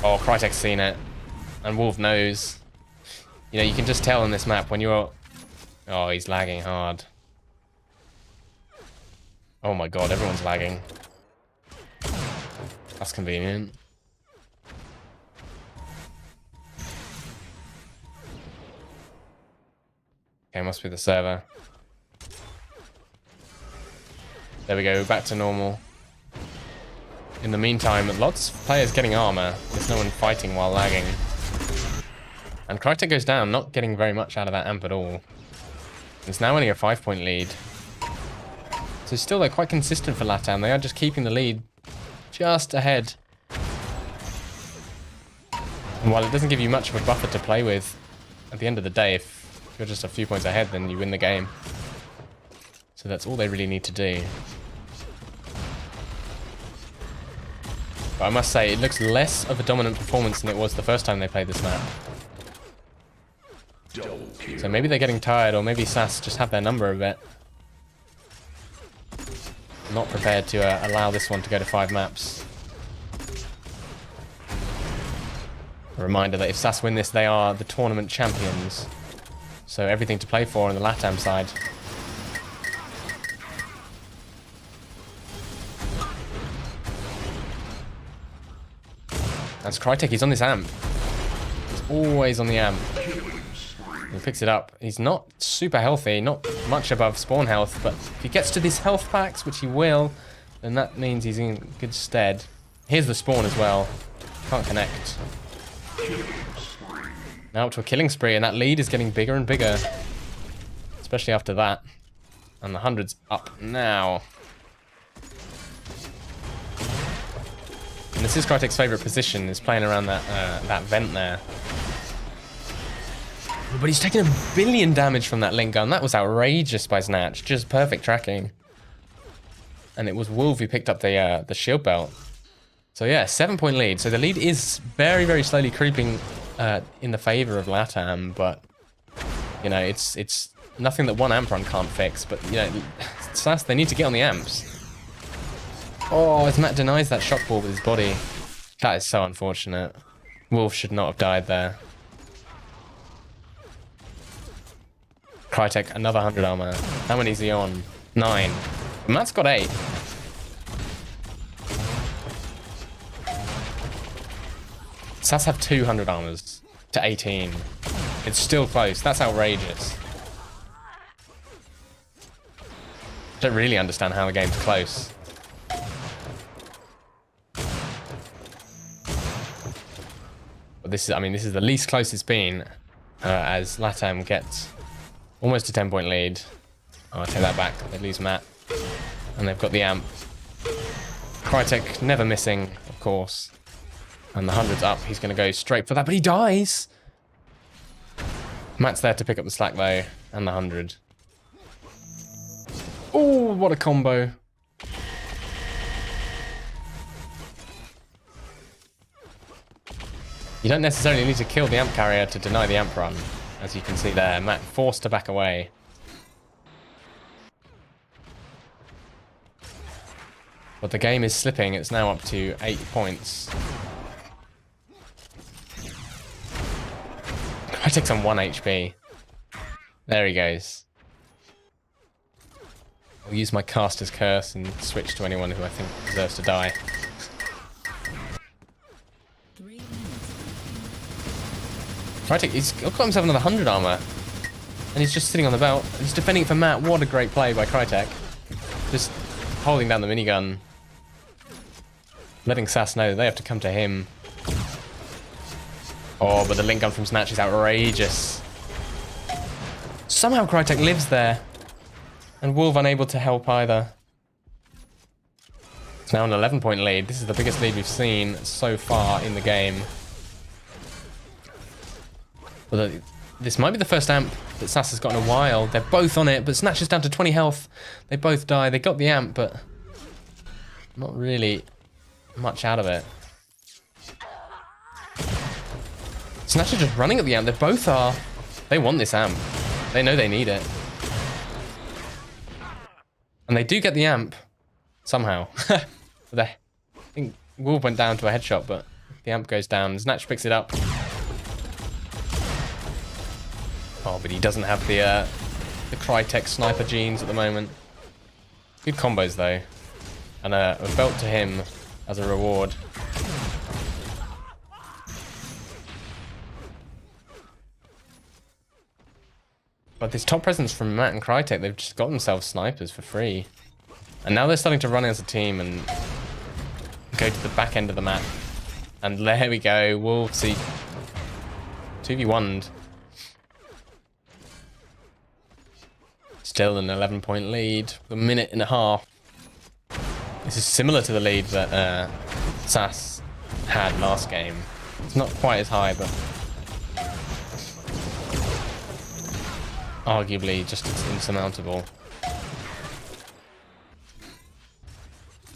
Oh, Crytek's seen it. And Wolf knows. You know, you can just tell on this map when you're... Oh, he's lagging hard. Oh my god, everyone's lagging. That's convenient. Okay, must be the server. There we go, back to normal. In the meantime, lots of players getting armor. There's no one fighting while lagging. And Crytek goes down, not getting very much out of that amp at all. It's now only a 5-point lead. So still, they're quite consistent for LATAM. They are just keeping the lead just ahead. And while it doesn't give you much of a buffer to play with, at the end of the day, if you're just a few points ahead, then you win the game. So that's all they really need to do. But I must say, it looks less of a dominant performance than it was the first time they played this map. So maybe they're getting tired, or maybe SAS just have their number a bit. Not prepared to allow this one to go to 5 maps. A reminder that if SAS win this, they are the tournament champions. So everything to play for on the LATAM side. That's Crytek, he's on this amp. He's always on the amp. He picks it up. He's not super healthy, not much above spawn health, but if he gets to these health packs, which he will, then that means he's in good stead. Here's the spawn as well. Can't connect. Now up to a killing spree, and that lead is getting bigger and bigger. Especially after that. And the 100's up now. And this is Crytek's favourite position, is playing around that vent there. But he's taking 1 billion damage from that link gun. That was outrageous by Snatch. Just perfect tracking. And it was Wolf who picked up the shield belt. So yeah, 7-point lead. So the lead is very, very slowly creeping in the favour of LATAM. But, you know, it's nothing that one amp run can't fix. But, you know, SAS, they need to get on the amps. Oh, as Matt denies that shock ball with his body. That is so unfortunate. Wolf should not have died there. Crytek, another 100 armor. How many is he on? 9. Matt's got 8. SAS have 200 armors to 18. It's still close. That's outrageous. I don't really understand how the game's close. But this is, I mean, this is the least close it's been as LATAM gets almost a 10-point lead. Oh, I take that back. They lose Matt. And they've got the amp. Crytek never missing, of course. And the 100's up. He's going to go straight for that, but he dies! Matt's there to pick up the slack, though. And the 100. Oh, what a combo. You don't necessarily need to kill the amp carrier to deny the amp run. As you can see there, Matt forced to back away. But the game is slipping. It's now up to 8 points. Crytek's on 1 HP. There he goes. I'll use my caster's curse and switch to anyone who I think deserves to die. Crytek, he's got himself another 100 armor. And he's just sitting on the belt. He's defending it for Matt. What a great play by Crytek. Just holding down the minigun. Letting SAS know that they have to come to him. Oh, but the link gun from Snatch is outrageous. Somehow Crytek lives there. And Wolf unable to help either. It's now an 11-point lead. This is the biggest lead we've seen so far in the game. But This might be the first amp that SAS has got in a while. They're both on it, but Snatch is down to 20 health. They both die. They got the amp, but not really much out of it. Snatch are just running at the amp. They both are. They want this amp. They know they need it. And they do get the amp. Somehow. I think Wolf went down to a headshot, but the amp goes down. Snatch picks it up. Oh, but he doesn't have the Crytek sniper genes at the moment. Good combos, though. And a belt to him as a reward. But this top presence from Matt and Crytek, they've just got themselves snipers for free. And now they're starting to run as a team and go to the back end of the map. And there we go, Wolves see 2v1'd. Still an 11-point lead, a minute and a half. This is similar to the lead that SAS had last game. It's not quite as high, but arguably just insurmountable.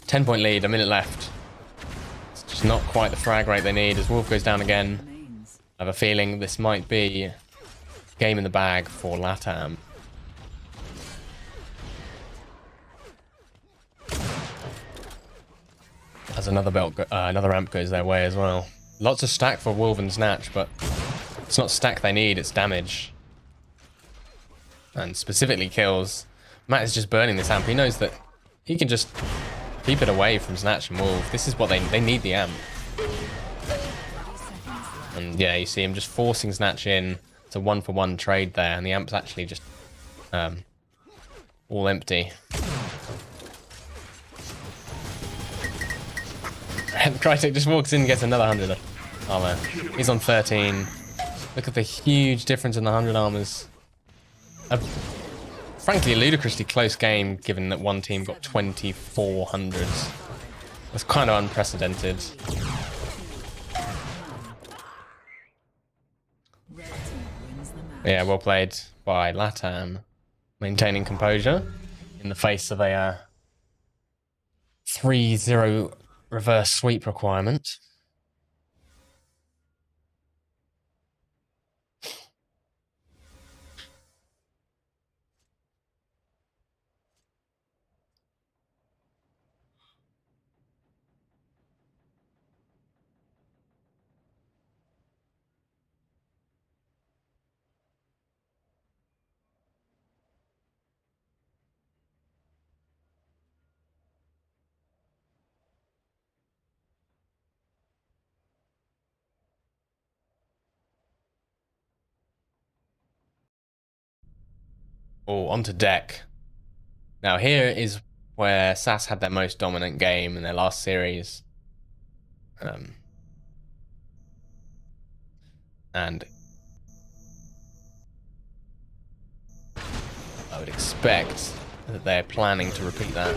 10-point lead, a minute left. It's just not quite the frag rate they need as Wolf goes down again. I have a feeling this might be game in the bag for LATAM. As another belt, another amp goes their way as well. Lots of stack for Wolf and Snatch, but it's not stack they need, it's damage. And specifically kills. Matt is just burning this amp. He knows that he can just keep it away from Snatch and Wolf. This is what they need the amp. And yeah, you see him just forcing Snatch in. It's a 1-for-1 trade there, and the amp's actually just all empty. And Crytek just walks in and gets another 100 armor. He's on 13. Look at the huge difference in the 100 armors. Frankly, a ludicrously close game, given that one team got 2,400s. That's kind of unprecedented. Yeah, well played by LATAM. Maintaining composure in the face of a 3-0 reverse sweep requirement. Oh, onto deck. Now here is where SAS had their most dominant game in their last series. And I would expect that they're planning to repeat that.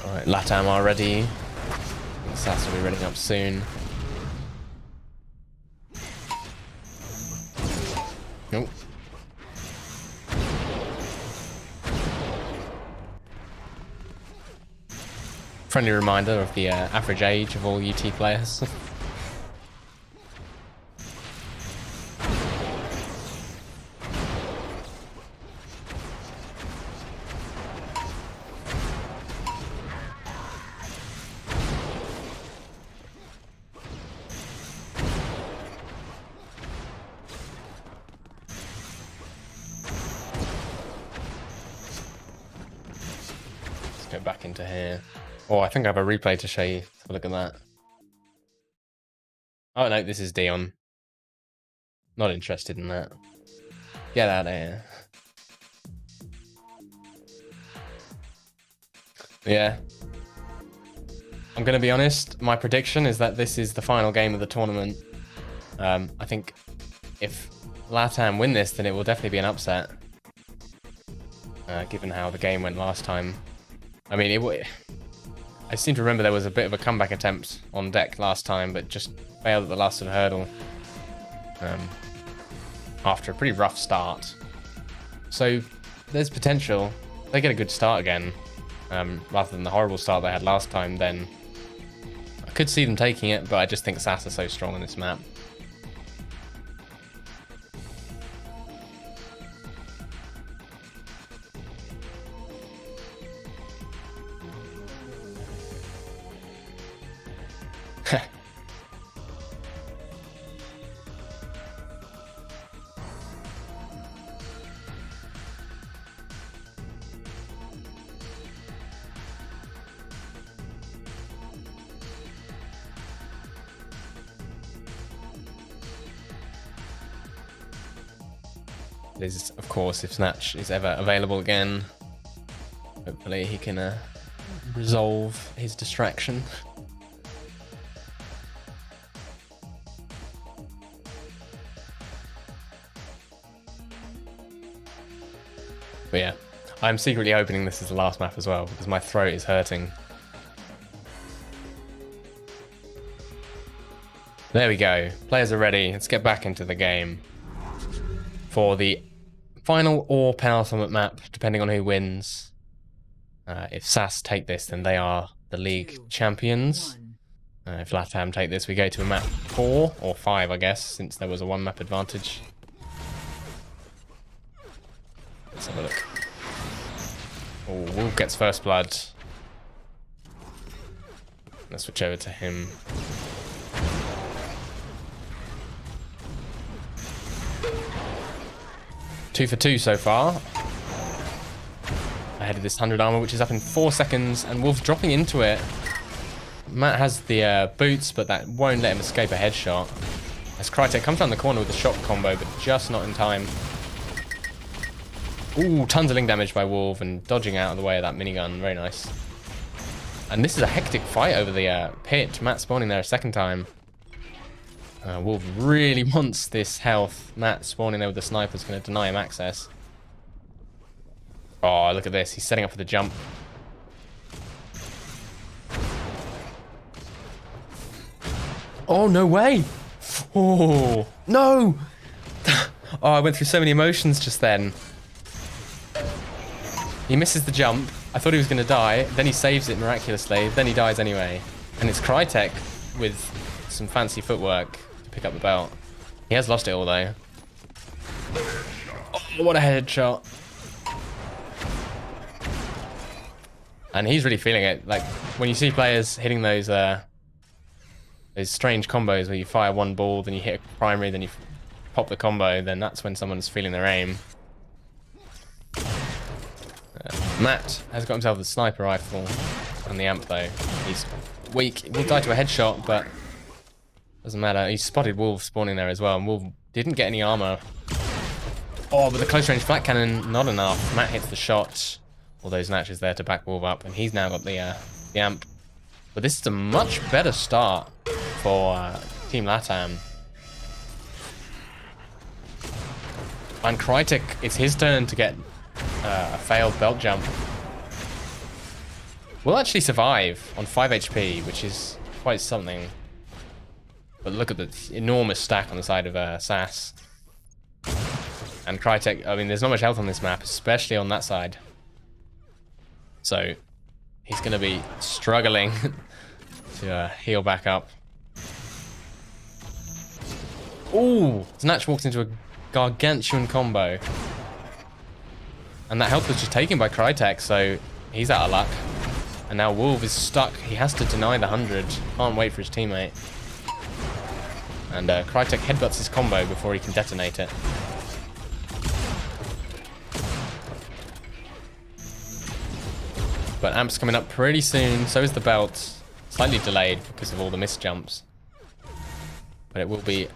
Alright, LATAM are ready. SAS will be running up soon. Nope. Friendly reminder of the average age of all UT players. Go back into here. Oh, I think I have a replay to show you. Have a look at that. Oh no, this is Dion. Not interested in that. Get out of here. Yeah. I'm gonna be honest, my prediction is that this is the final game of the tournament. I think if LATAM win this, then it will definitely be an upset. Given how the game went last time. I mean, I seem to remember there was a bit of a comeback attempt on deck last time, but just failed at the last hurdle after a pretty rough start. So there's potential. They get a good start again, rather than the horrible start they had last time, then I could see them taking it, but I just think SAS are so strong on this map. Is, of course, if Snatch is ever available again, hopefully he can resolve his distraction. But yeah, I'm secretly hoping this is the last map as well, because my throat is hurting. There we go. Players are ready. Let's get back into the game for the final or penultimate map, depending on who wins. If SAS take this, then they are the league champions. If LATAM take this, we go to a map 4 or 5, I guess, since there was a 1 map advantage. Let's have a look. Oh, Wolf gets first blood. Let's switch over to him. Two for 2 so far. Ahead of this 100 armor, which is up in 4 seconds, and Wolf's dropping into it. Matt has the boots, but that won't let him escape a headshot. As Crytek comes around the corner with a shot combo, but just not in time. Ooh, tons of link damage by Wolf and dodging out of the way of that minigun. Very nice. And this is a hectic fight over the pit. Matt spawning there a second time. Wolf really wants this health. Matt spawning there with the sniper is going to deny him access. Oh, look at this. He's setting up for the jump. Oh, no way. Oh, no. Oh, I went through so many emotions just then. He misses the jump. I thought he was going to die. Then he saves it miraculously. Then he dies anyway. And it's Crytek with some fancy footwork to pick up the belt. He has lost it all, though. Oh, what a headshot. And he's really feeling it. Like, when you see players hitting those strange combos where you fire one ball, then you hit a primary, then you pop the combo, then that's when someone's feeling their aim. Matt has got himself the sniper rifle and the amp, though. He's weak. He will die to a headshot, but doesn't matter. He spotted Wolf spawning there as well, and Wolf didn't get any armor. Oh, but the close range flat cannon, not enough. Matt hits the shot. All those Natches there to back Wolf up, and he's now got the amp. But this is a much better start for Team LATAM. And Crytek, it's his turn to get a failed belt jump. Will actually survive on 5 HP, which is quite something. But look at the enormous stack on the side of SAS. And Crytek, I mean, there's not much health on this map, especially on that side. So he's going to be struggling to heal back up. Ooh, Snatch walks into a gargantuan combo. And that health was just taken by Crytek, so he's out of luck. And now Wolf is stuck. He has to deny the 100. Can't wait for his teammate. And Crytek headbutts his combo before he can detonate it. But Amp's coming up pretty soon. So is the belt. Slightly delayed because of all the missed jumps. But it will be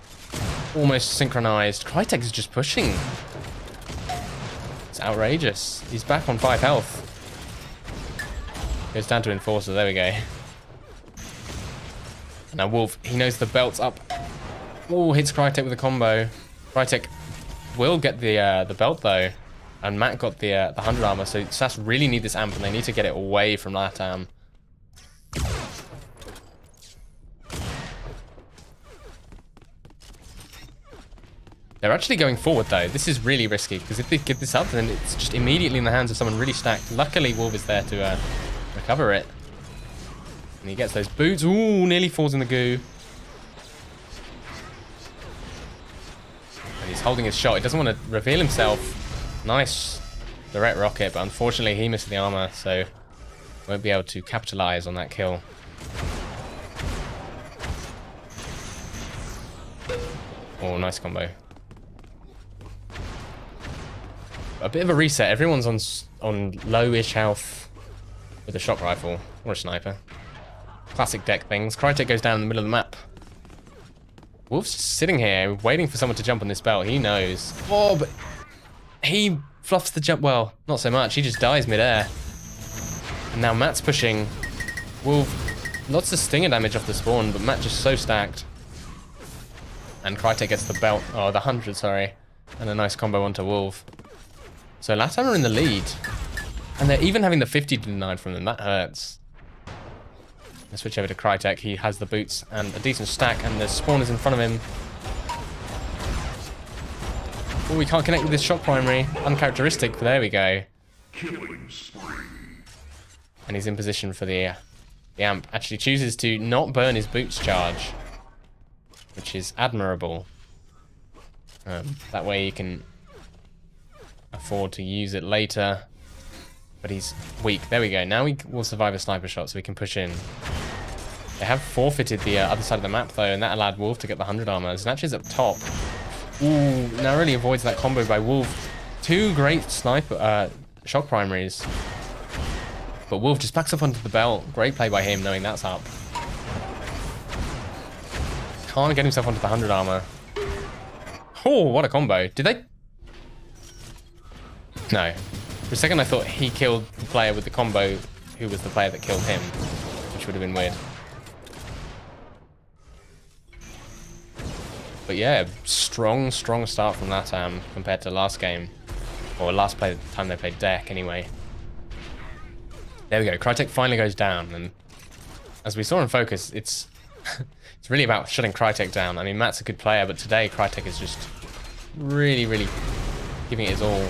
almost synchronized. Crytek is just pushing. It's outrageous. He's back on 5 health. Goes down to Enforcer. There we go. And now Wolf, he knows the belt's up. Oh, hits Crytek with a combo. Crytek will get the belt though. And Matt got the 100 armor. So SAS really need this amp and they need to get it away from LATAM. They're actually going forward, though. This is really risky, because if they give this up, then it's just immediately in the hands of someone really stacked. Luckily, Wolf is there to recover it. And he gets those boots. Ooh, nearly falls in the goo. And he's holding his shot. He doesn't want to reveal himself. Nice direct rocket, but unfortunately, he missed the armor, so won't be able to capitalize on that kill. Oh, nice combo. A bit of a reset. Everyone's on low-ish health with a shock rifle or a sniper. Classic deck things. Crytek goes down in the middle of the map. Wolf's just sitting here waiting for someone to jump on this belt. He knows. Oh, but he fluffs the jump. Well, not so much. He just dies midair. And now Matt's pushing. Wolf, lots of stinger damage off the spawn, but Matt just so stacked. And Crytek gets the belt. Oh, the 100, sorry. And a nice combo onto Wolf. So LATAM are in the lead. And they're even having the 50 denied from them. That hurts. Let's switch over to Crytek. He has the boots and a decent stack, and the spawn is in front of him. Oh, we can't connect with this shock primary. Uncharacteristic, but there we go. And he's in position for the amp. Actually chooses to not burn his boots charge, which is admirable. That way he can afford to use it later. But he's weak. There we go. Now we will survive a sniper shot, so we can push in. They have forfeited the other side of the map, though, and that allowed Wolf to get the 100 armor. Snatch is up top. Ooh, narrowly avoids that combo by Wolf. Two great sniper shock primaries. But Wolf just backs up onto the belt. Great play by him, knowing that's up. Can't get himself onto the 100 armor. Oh, what a combo. Did they? No. For a second I thought he killed the player with the combo who was the player that killed him, which would have been weird. But yeah, strong start from LATAM compared to last game. Or last time they played deck anyway. There we go, Crytek finally goes down, and as we saw in Focus, it's it's really about shutting Crytek down. I mean, Matt's a good player, but today Crytek is just really giving it his all.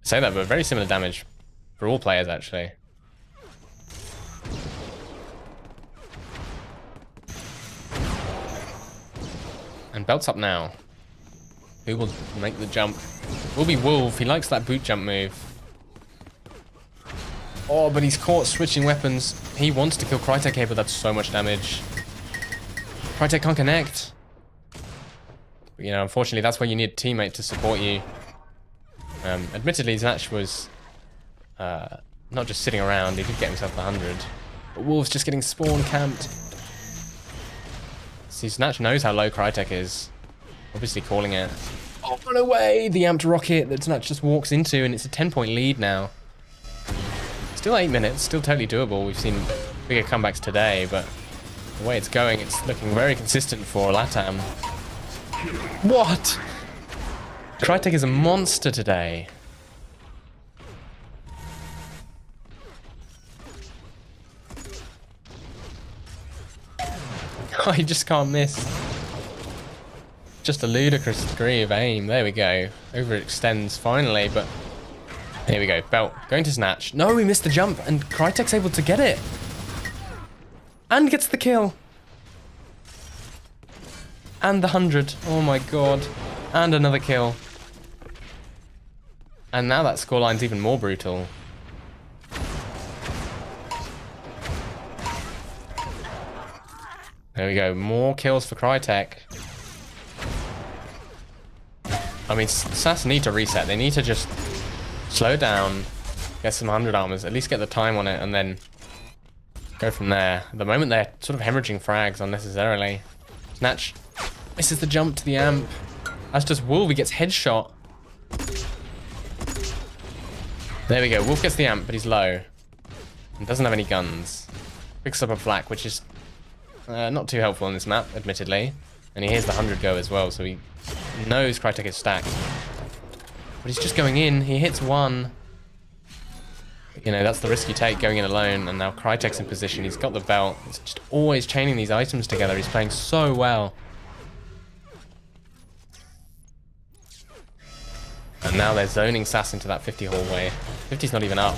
Say that, but very similar damage for all players, actually. And belt's up now. Who will make the jump? Will be Wolf. He likes that boot jump move. Oh, but he's caught switching weapons. He wants to kill Crytek here, but that's so much damage. Crytek can't connect. But, you know, unfortunately, that's where you need a teammate to support you. Admittedly, Snatch was not just sitting around. He did get himself the 100. But Wolf's just getting spawn camped. See, Snatch knows how low Crytek is. Obviously calling it. Oh, run away! The amped rocket that Snatch just walks into, and it's a 10-point lead now. Still 8 minutes, still totally doable. We've seen bigger comebacks today, but the way it's going, it's looking very consistent for LATAM. What? Crytek is a monster today. Oh, he just can't miss. Just a ludicrous degree of aim. There we go. Overextends finally, but here we go. Belt going to Snatch. No, he missed the jump, and Crytek's able to get it. And gets the kill. And the 100. Oh my god. And another kill. And now that scoreline's even more brutal. There we go. More kills for Crytek. I mean, SAS need to reset. They need to just slow down, get some 100 armors, at least get the time on it, and then go from there. At the moment, they're sort of hemorrhaging frags unnecessarily. Snatch misses the jump to the amp. As does Wolf. He gets headshot. There we go. Wolf gets the amp, but he's low. And doesn't have any guns. Picks up a flak, which is not too helpful on this map, admittedly. And he hears the 100 go as well, so he knows Crytek is stacked. But he's just going in. He hits one. You know, that's the risk you take going in alone, and now Crytek's in position. He's got the belt. He's just always chaining these items together. He's playing so well. And now they're zoning Sass into that 50 hallway. 50's not even up.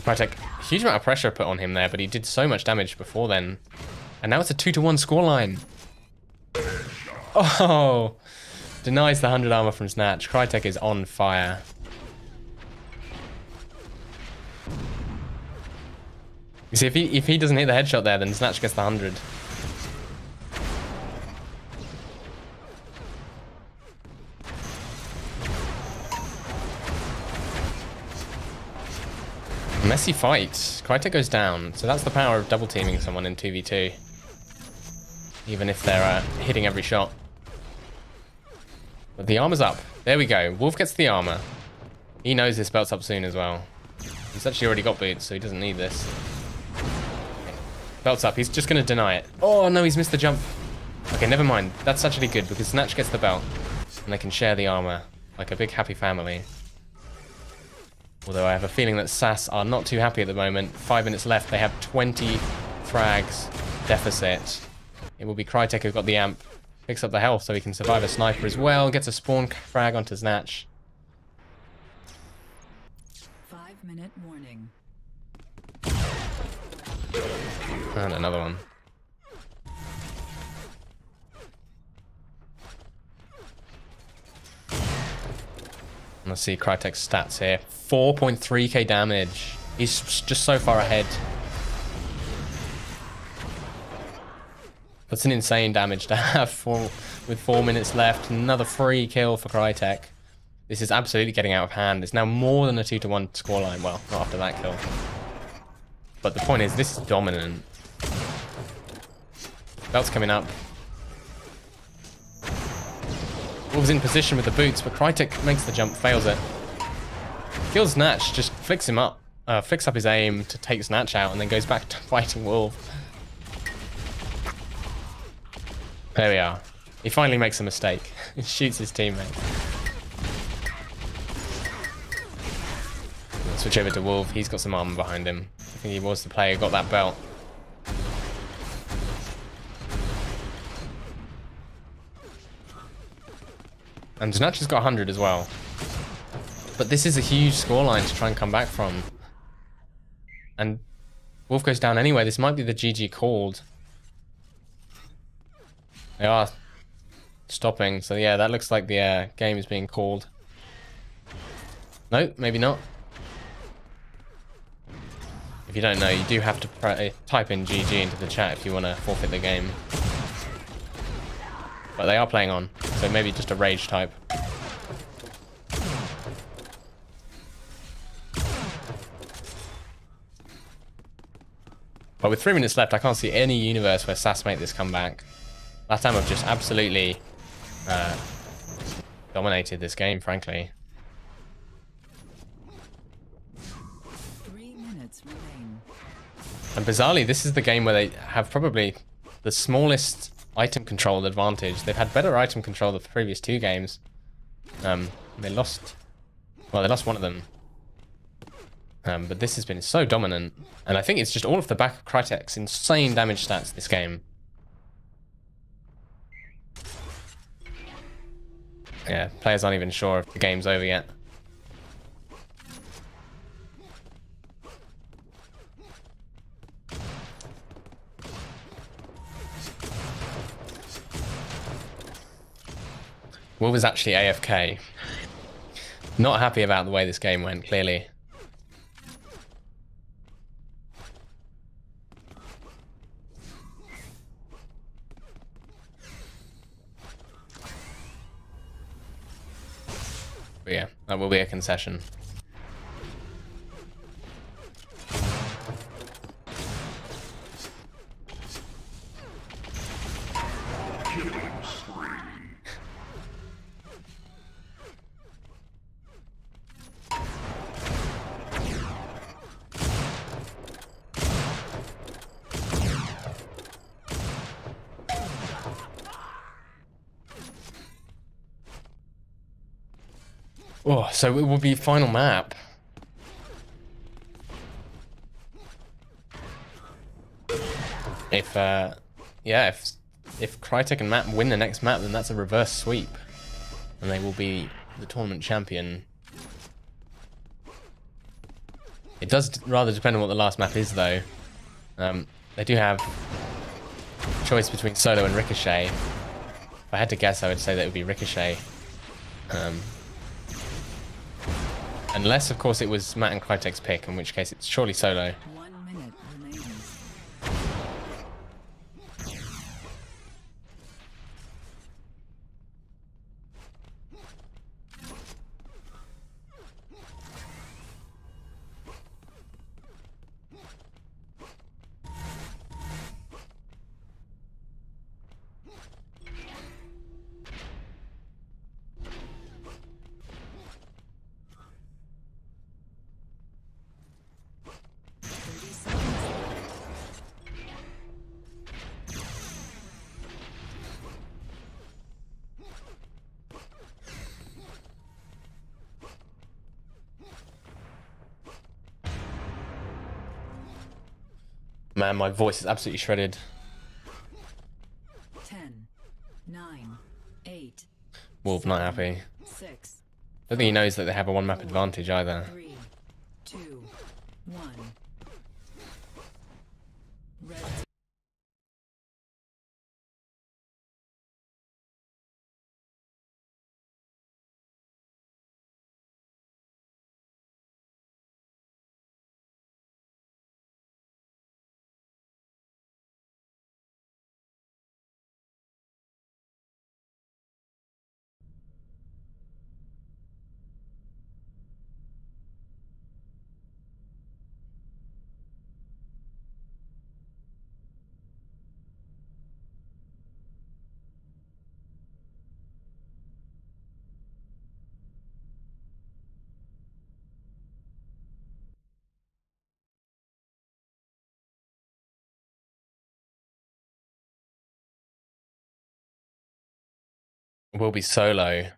Crytek, huge amount of pressure put on him there, but he did so much damage before then. And now it's a 2-1 scoreline. Oh! Denies the 100 armor from Snatch. Crytek is on fire. You see, if he doesn't hit the headshot there, then Snatch gets the 100. Messy fight. Crytek goes down. So that's the power of double teaming someone in 2v2. Even if they're hitting every shot. But the armor's up. There we go. Wolf gets the armor. He knows this belt's up soon as well. He's actually already got boots, so he doesn't need this. Belt's up. He's just going to deny it. Oh, no, he's missed the jump. Okay, never mind. That's actually good because Snatch gets the belt. And they can share the armor like a big happy family. Although I have a feeling that Sass are not too happy at the moment. 5 minutes left. They have 20 frags deficit. It will be Crytek who got the amp. Picks up the health so he can survive a sniper as well. Gets a spawn frag onto Snatch. 5-minute warning. And another one. Let's see Crytek's stats here. 4.3k damage. He's just so far ahead. That's an insane damage to have with 4 minutes left. Another free kill for Crytek. This is absolutely getting out of hand. It's now more than a 2-1 scoreline. Well, not after that kill. But the point is, this is dominant. Belt's coming up. Wolves in position with the boots, but Crytek makes the jump, fails it. Kills Snatch, just flicks him up. Flicks up his aim to take Snatch out, and then goes back to fighting Wolf. There we are. He finally makes a mistake. He shoots his teammate. Switch over to Wolf. He's got some armor behind him. I think he was the player who got that belt. And Snatch has got 100 as well. But this is a huge scoreline to try and come back from. And Wolf goes down anyway. This might be the GG called. They are stopping. So yeah, that looks like the game is being called. No, maybe not. If you don't know, you do have to type in GG into the chat if you want to forfeit the game. But they are playing on, so maybe just a rage type. But with 3 minutes left, I can't see any universe where Sass make this comeback. Last time I've just absolutely dominated this game, frankly. 3 minutes remain. And bizarrely, this is the game where they have probably the smallest item control advantage. They've had better item control the previous 2 games. They lost... Well, they lost one of them. But this has been so dominant. And I think it's just all off the back of Crytek's insane damage stats this game. Yeah, players aren't even sure if the game's over yet. Wolf was actually AFK. Not happy about the way this game went, clearly. But yeah, that will be a concession. Oh, so it will be final map. If yeah, if Crytek and Matt win the next map, then that's a reverse sweep, and they will be the tournament champion. It does rather depend on what the last map is, though. They do have a choice between Solo and Ricochet. If I had to guess, I would say that it would be Ricochet. Unless, of course, it was Matt and Crytek's pick, in which case it's surely Solo. 1 minute remaining. Man, my voice is absolutely shredded. 10, 9, 8, Wolf not happy. 6, Don't think he knows that they have a one map advantage either. 3, 2, 1. Red Will be Solo,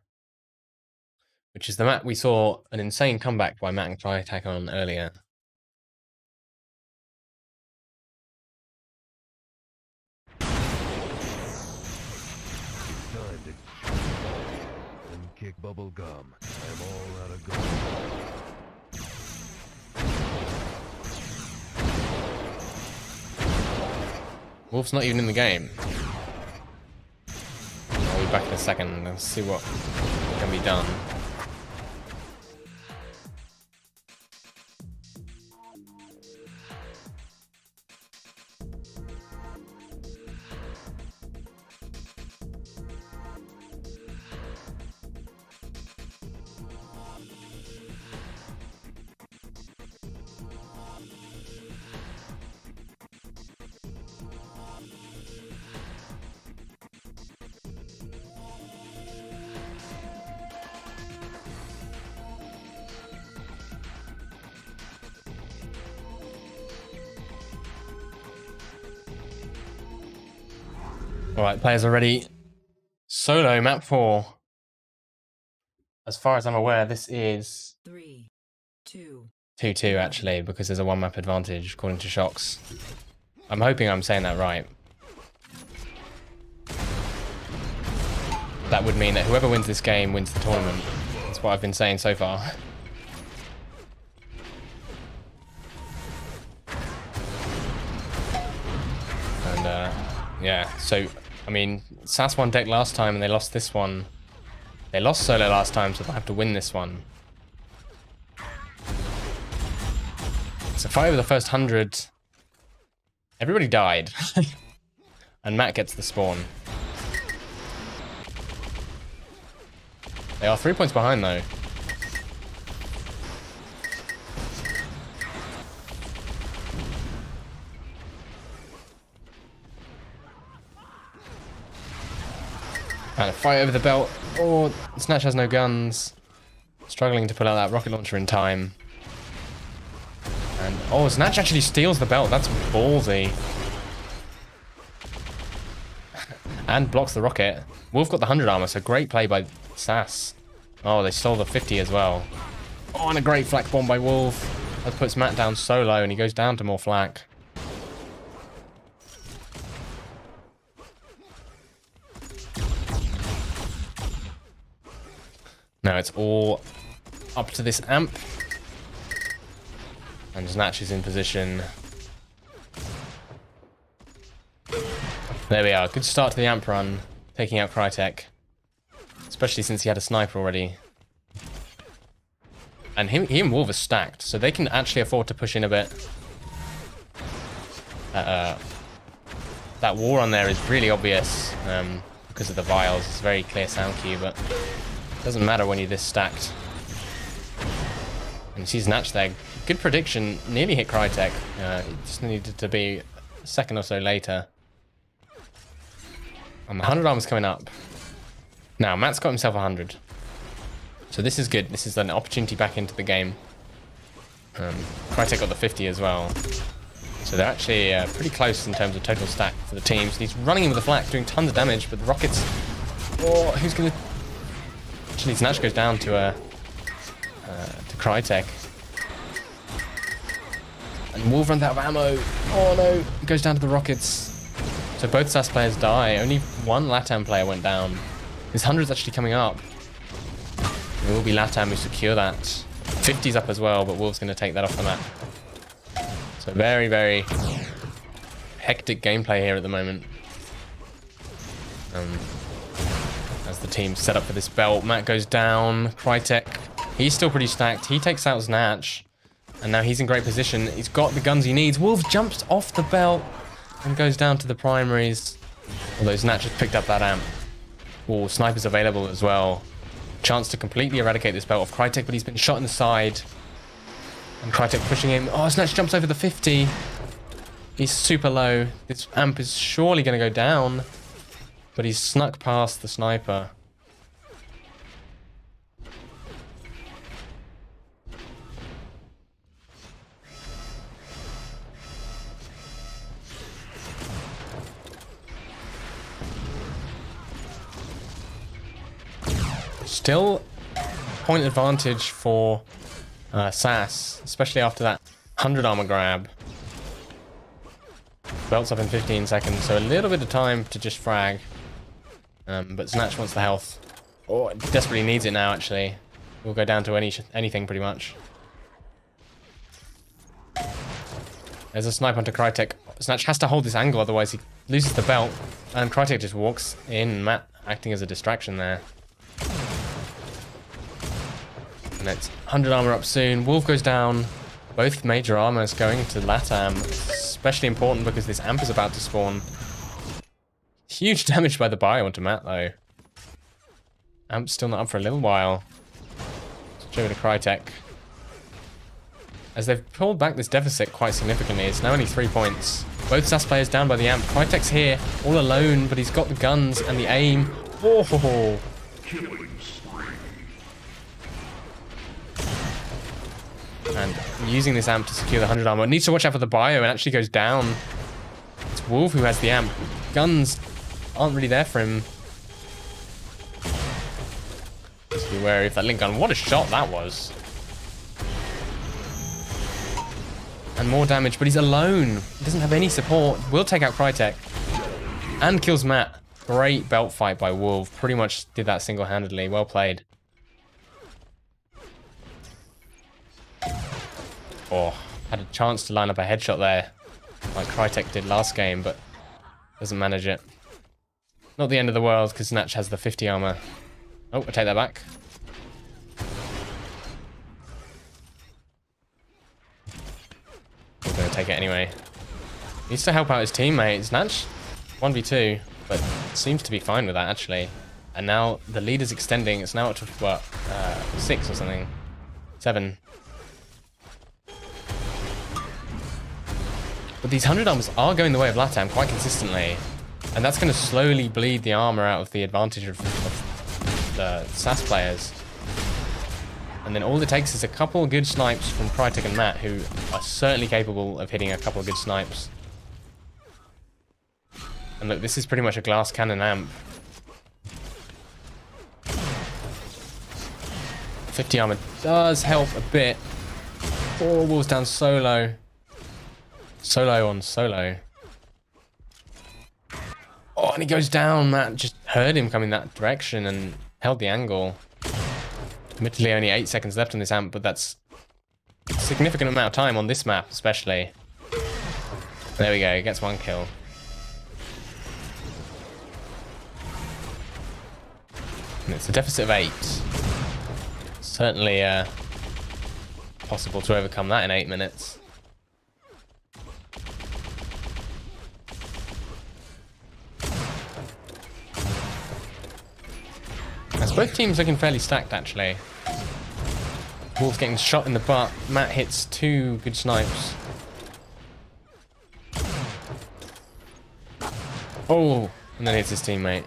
which is the map we saw an insane comeback by Matt and Crytek on earlier. Time to chew bubble and kick bubble gum. I'm all out of gum. Wolf's not even in the game. I'll be back in a second. Let's see what can be done. Alright, players are ready. Solo, map 4. As far as I'm aware, this is 3, 2, 2-2 actually, because there's a one map advantage according to Shocks. I'm hoping I'm saying that right. That would mean that whoever wins this game wins the tournament. That's what I've been saying so far. And yeah, so I mean, SAS won deck last time and they lost this one. They lost Solo last time, so they'll have to win this one. So fight over the first 100. Everybody died. And Matt gets the spawn. They are 3 points behind though. And a fight over the belt. Oh, Snatch has no guns. Struggling to pull out that rocket launcher in time. And oh, Snatch actually steals the belt. That's ballsy. And blocks the rocket. Wolf got the 100 armor, so great play by SAS. Oh, they stole the 50 as well. Oh, and a great flak bomb by Wolf. That puts Matt down solo, and he goes down to more flak. Now it's all up to this amp. And Snatch is in position. There we are. Good start to the amp run. Taking out Crytek. Especially since he had a sniper already. And he and Wolf are stacked, so they can actually afford to push in a bit. That war on there is really obvious because of the vials. It's a very clear sound cue, but it doesn't matter when you're this stacked. And you see Snatch there. Good prediction. Nearly hit Crytek. It just needed to be a second or so later. And the 100 armor's coming up. Now, Matt's got himself 100. So this is good. This is an opportunity back into the game. Crytek got the 50 as well. So they're actually pretty close in terms of total stack for the teams. He's running in with the flak, doing tons of damage, but the rockets... Oh, who's going to... Actually, Snatch goes down to Crytek. And Wolf runs out of ammo. Oh no, it goes down to the rockets. So both SAS players die. Only one LATAM player went down. His 100's actually coming up. It will be LATAM who secure that. 50's up as well, but Wolf's going to take that off the map. So very, very hectic gameplay here at the moment. As the team set up for this belt, Matt goes down. Crytek, he's still pretty stacked. He takes out Snatch. And now he's in great position. He's got the guns he needs. Wolf jumps off the belt and goes down to the primaries. Although Snatch has picked up that amp. Oh, Sniper's available as well. Chance to completely eradicate this belt off Crytek, but he's been shot in the side. And Crytek pushing him. Oh, Snatch jumps over the 50. He's super low. This amp is surely going to go down. But he's snuck past the Sniper. Still point advantage for SAS, especially after that 100 armor grab. Belt's up in 15 seconds, so a little bit of time to just frag. But Snatch wants the health. Oh, it desperately needs it now, actually. We'll go down to anything, pretty much. There's a snipe onto Crytek. Snatch has to hold this angle, otherwise he loses the belt. And Crytek just walks in, Matt acting as a distraction there. And it's 100 armor up soon. Wolf goes down. Both major armors going to LATAM. Especially important because this amp is about to spawn. Huge damage by the bio onto Matt, though. Amp's still not up for a little while. Switch over to Crytek. As they've pulled back this deficit quite significantly, it's now only 3 points. Both SAS players down by the amp. Crytek's here, all alone, but he's got the guns and the aim. Oh! And using this amp to secure the 100 armor. Needs to watch out for the bio and actually goes down. It's Wolf who has the amp. Guns aren't really there for him. Just be wary of that link gun. What a shot that was. And more damage, but he's alone. He doesn't have any support. Will take out Crytek. And kills Matt. Great belt fight by Wolf. Pretty much did that single-handedly. Well played. Oh, had a chance to line up a headshot there, like Crytek did last game, but doesn't manage it. Not the end of the world, because Snatch has the 50 armor. Oh, I take that back. We're going to take it anyway. Needs to help out his teammate. Snatch 1v2, but seems to be fine with that, actually. And now the lead is extending. It's now up to, what, 6 or something? 7. But these 100 armors are going the way of LATAM quite consistently. And that's going to slowly bleed the armor out of the advantage of the SAS players. And then all it takes is a couple of good snipes from Crytek and Matt, who are certainly capable of hitting a couple of good snipes. And look, this is pretty much a glass cannon amp. 50 armor does help a bit. 4 walls down solo. Solo on solo. Oh, and he goes down. Matt just heard him coming that direction and held the angle. Admittedly, only 8 seconds left on this amp, but that's a significant amount of time on this map, especially. There we go, gets 1 kill. And it's a deficit of 8. Certainly possible to overcome that in 8 minutes. As both teams looking fairly stacked, actually. Wolf's getting shot in the butt. Matt hits 2 good snipes. Oh, and then hits his teammate.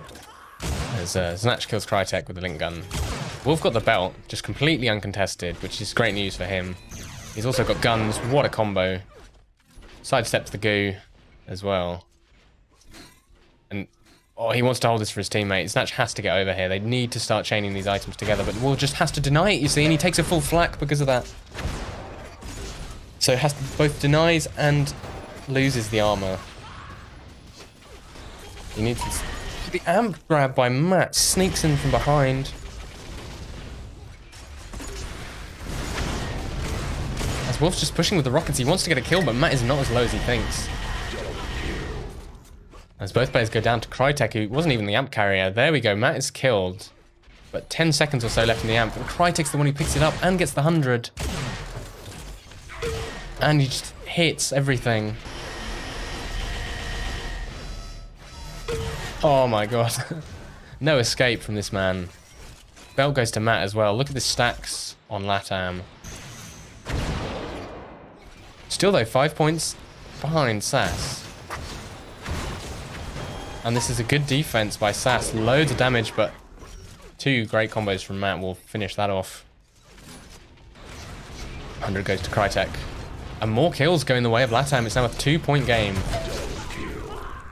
As Snatch kills Crytek with the link gun. Wolf got the belt, just completely uncontested, which is great news for him. He's also got guns. What a combo. Sidesteps the goo as well. And oh, he wants to hold this for his teammate. Snatch has to get over here. They need to start chaining these items together, but Wolf just has to deny it, you see, and he takes a full flak because of that. So has to, both denies and loses the armor. He needs to... The amp grab by Matt sneaks in from behind. As Wolf's just pushing with the rockets, he wants to get a kill, but Matt is not as low as he thinks. As both players go down to Crytek, who wasn't even the amp carrier. There we go, Matt is killed. But 10 seconds or so left in the amp. And Crytek's the one who picks it up and gets the 100. And he just hits everything. Oh my god. No escape from this man. Belt goes to Matt as well. Look at the stacks on LATAM. Still though, 5 points behind SAS. And this is a good defense by SAS. Loads of damage, but 2 great combos from Matt will finish that off. 100 goes to Crytek. And more kills go in the way of LATAM. It's now a 2-point game.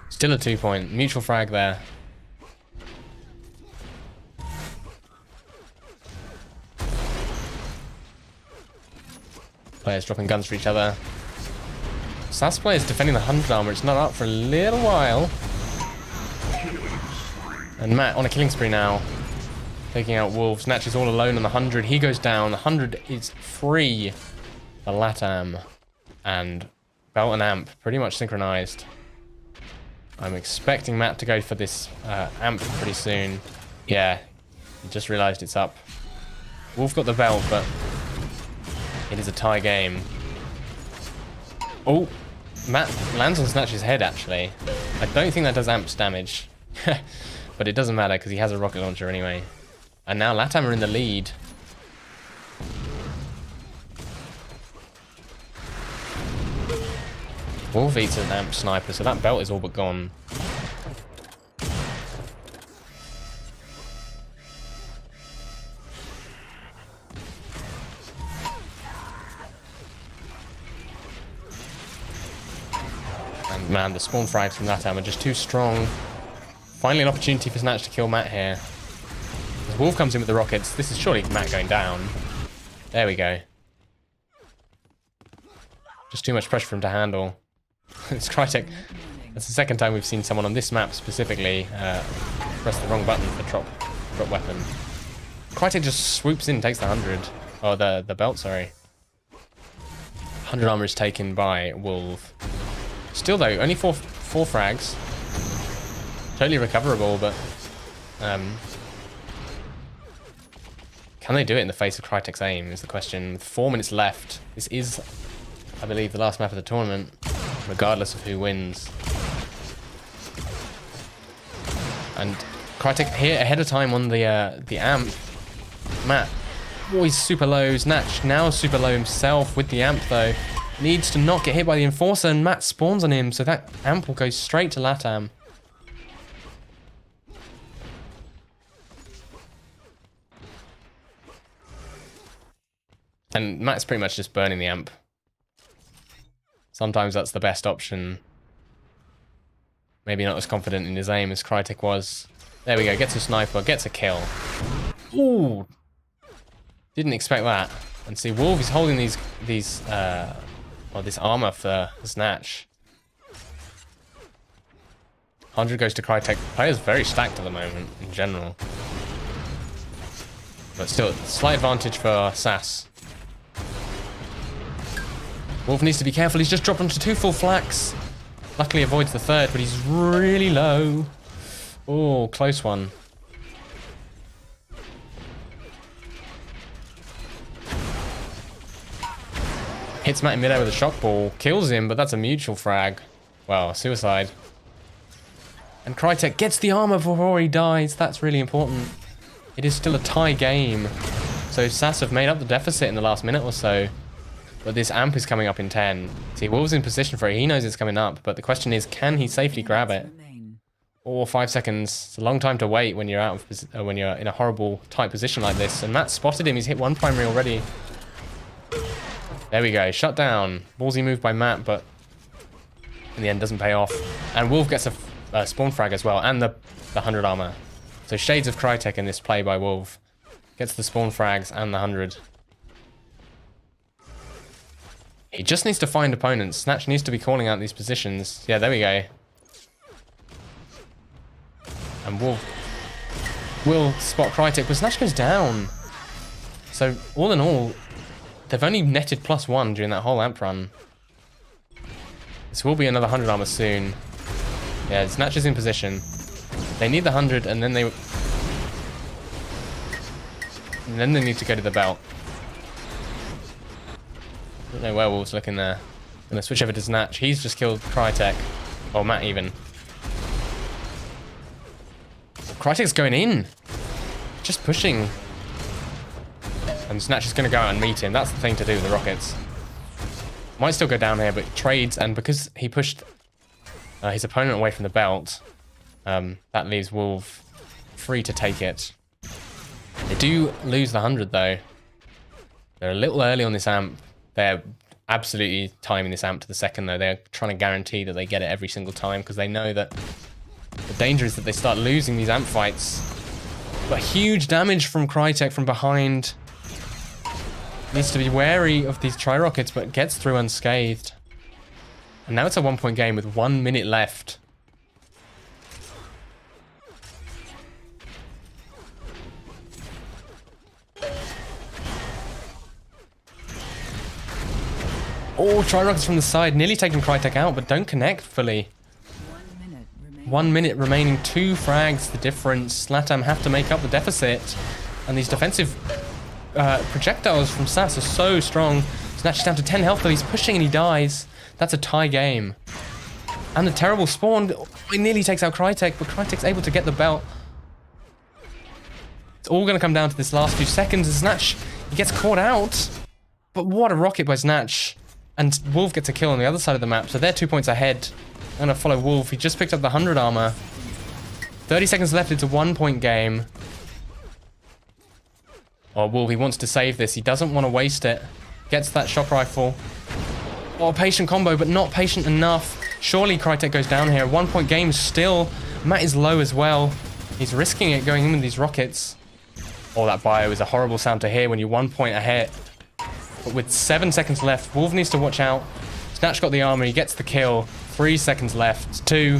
Still a 2-point. Mutual frag there. Players dropping guns for each other. SAS players defending the 100 armor. It's not up for a little while. And Matt on a killing spree now. Taking out Wolves. Snatch is all alone on the 100. He goes down. The 100 is free for LATAM. And Belt and Amp pretty much synchronized. I'm expecting Matt to go for this amp pretty soon. Yeah, he just realized it's up. Wolf got the belt, but it is a tie game. Oh, Matt lands on Snatch's head, actually. I don't think that does amp's damage. But it doesn't matter, because he has a rocket launcher anyway. And now LATAM are in the lead. Wolf eats an amp sniper, so that belt is all but gone. And man, the spawn frags from LATAM are just too strong. Finally an opportunity for Snatch to kill Matt here. As Wolf comes in with the rockets, this is surely Matt going down. There we go. Just too much pressure for him to handle. It's Crytek. That's the second time we've seen someone on this map specifically press the wrong button for drop weapon. Crytek just swoops in, takes the 100. Oh, the belt, sorry. 100 armor is taken by Wolf. Still though, only four frags. Totally recoverable, but can they do it in the face of Crytek's aim is the question. With 4 minutes left, this is, I believe, the last map of the tournament, regardless of who wins. And Crytek here ahead of time on the amp. Matt, always super low. Snatch now super low himself with the amp though. Needs to not get hit by the enforcer, and Matt spawns on him, so that amp will go straight to LATAM. And Matt's pretty much just burning the amp. Sometimes that's the best option. Maybe not as confident in his aim as Crytek was. There we go, gets a sniper, gets a kill. Ooh! Didn't expect that. And see, Wolf is holding this armor for Snatch. 100 goes to Crytek. Player's very stacked at the moment, in general. But still, slight advantage for SAS. Wolf needs to be careful. He's just dropped onto 2 full flaks. Luckily avoids the third, but he's really low. Oh, close one. Hits Matt in midair with a shock ball. Kills him, but that's a mutual frag. Well, suicide. And Crytek gets the armor before he dies. That's really important. It is still a tie game. So SAS have made up the deficit in the last minute or so. But this amp is coming up in 10. See, Wolf's in position for it. He knows it's coming up. But the question is, can he safely grab it? Or 5 seconds. It's a long time to wait when you're out of when you're in a horrible tight position like this. And Matt spotted him. He's hit 1 primary already. There we go. Shut down. Ballsy move by Matt, but in the end doesn't pay off. And Wolf gets a spawn frag as well, and the 100 armor. So shades of Crytek in this play by Wolf. Gets the spawn frags and the 100. He just needs to find opponents. Snatch needs to be calling out these positions. Yeah, there we go. And Wolf will spot Crytek, but Snatch goes down. So all in all, they've only netted +1 during that whole amp run. This will be another 100 armor soon. Yeah, Snatch is in position. They need the 100, and then they need to go to the belt. I don't know where Wolf's looking there. Gonna switch over to Snatch. He's just killed Crytek. Or Matt even. Crytek's going in. Just pushing. And Snatch is going to go out and meet him. That's the thing to do with the rockets. Might still go down here, but trades. And because he pushed his opponent away from the belt, that leaves Wolf free to take it. They do lose the 100, though. They're a little early on this amp. They're absolutely timing this amp to the second, though. They're trying to guarantee that they get it every single time, because they know that the danger is that they start losing these amp fights. But huge damage from Crytek from behind. Needs to be wary of these tri-rockets, but gets through unscathed. And now it's a 1-point game with 1 minute left. Oh, tri-rockets from the side, nearly taking Crytek out, but don't connect fully. 1 minute remaining, 2 frags the difference. Latam have to make up the deficit. And these defensive projectiles from SAS are so strong. Snatch is down to 10 health, though he's pushing and he dies. That's a tie game. And the terrible spawn, it nearly takes out Crytek, but Crytek's able to get the belt. It's all going to come down to this last few seconds. Snatch, he gets caught out. But what a rocket by Snatch. And Wolf gets a kill on the other side of the map, so they're 2 points ahead. I'm going to follow Wolf. He just picked up the 100 armor. 30 seconds left. It's a 1-point game. Oh, Wolf, he wants to save this. He doesn't want to waste it. Gets that shock rifle. Oh, patient combo, but not patient enough. Surely Crytek goes down here. 1-point game still. Matt is low as well. He's risking it going in with these rockets. Oh, that bio is a horrible sound to hear when you're 1 point ahead. But with 7 seconds left, Wolf needs to watch out. Snatch got the armor. He gets the kill. 3 seconds left. 2.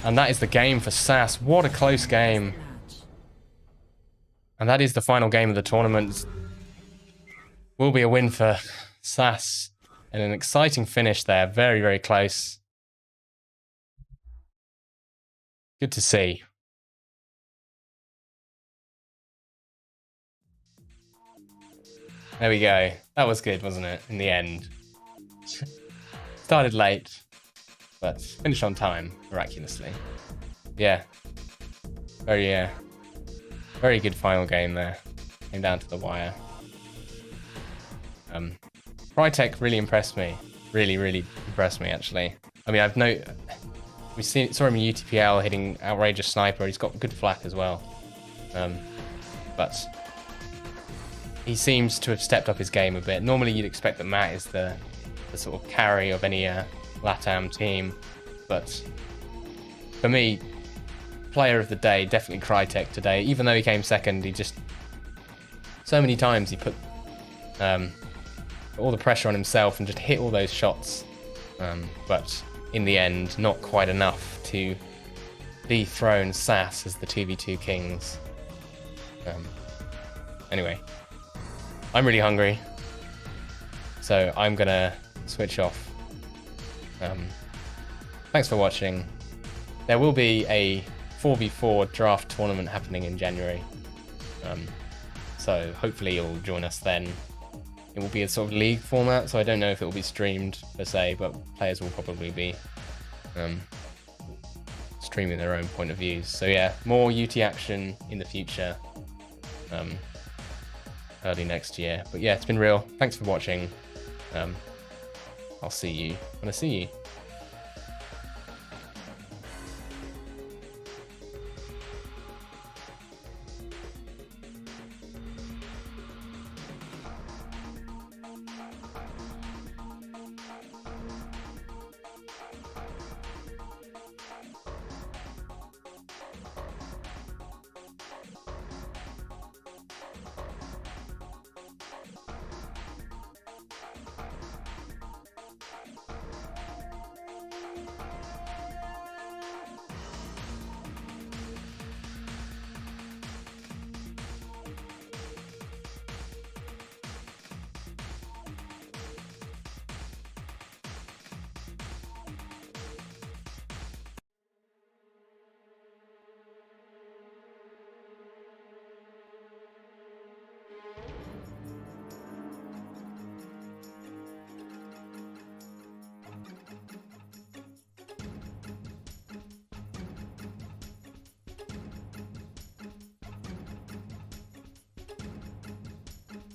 And that is the game for SAS. What a close game. And that is the final game of the tournament. Will be a win for SAS. And an exciting finish there. Very, very close. Good to see. There we go. That was good, wasn't it? In the end. Started late, but finished on time, miraculously. Yeah. Very good final game there. Came down to the wire. Crytek really impressed me. Really, really impressed me, actually. I mean, we saw him in UTPL hitting outrageous sniper. He's got good flak as well. But he seems to have stepped up his game a bit. Normally you'd expect that Matt is the sort of carry of any LATAM team. But for me, player of the day, definitely Crytek today. Even though he came second, he just... So many times he put all the pressure on himself and just hit all those shots. But in the end, not quite enough to dethrone SAS as the 2v2 kings. anyway, I'm really hungry, so I'm gonna switch off. Thanks for watching. There will be a 4v4 draft tournament happening in January, so hopefully you'll join us then. It will be a sort of league format, so I don't know if it will be streamed per se, but players will probably be streaming their own point of views. So yeah, more UT action in the future, early next year. But yeah, it's been real. Thanks for watching. I'll see you when I see you.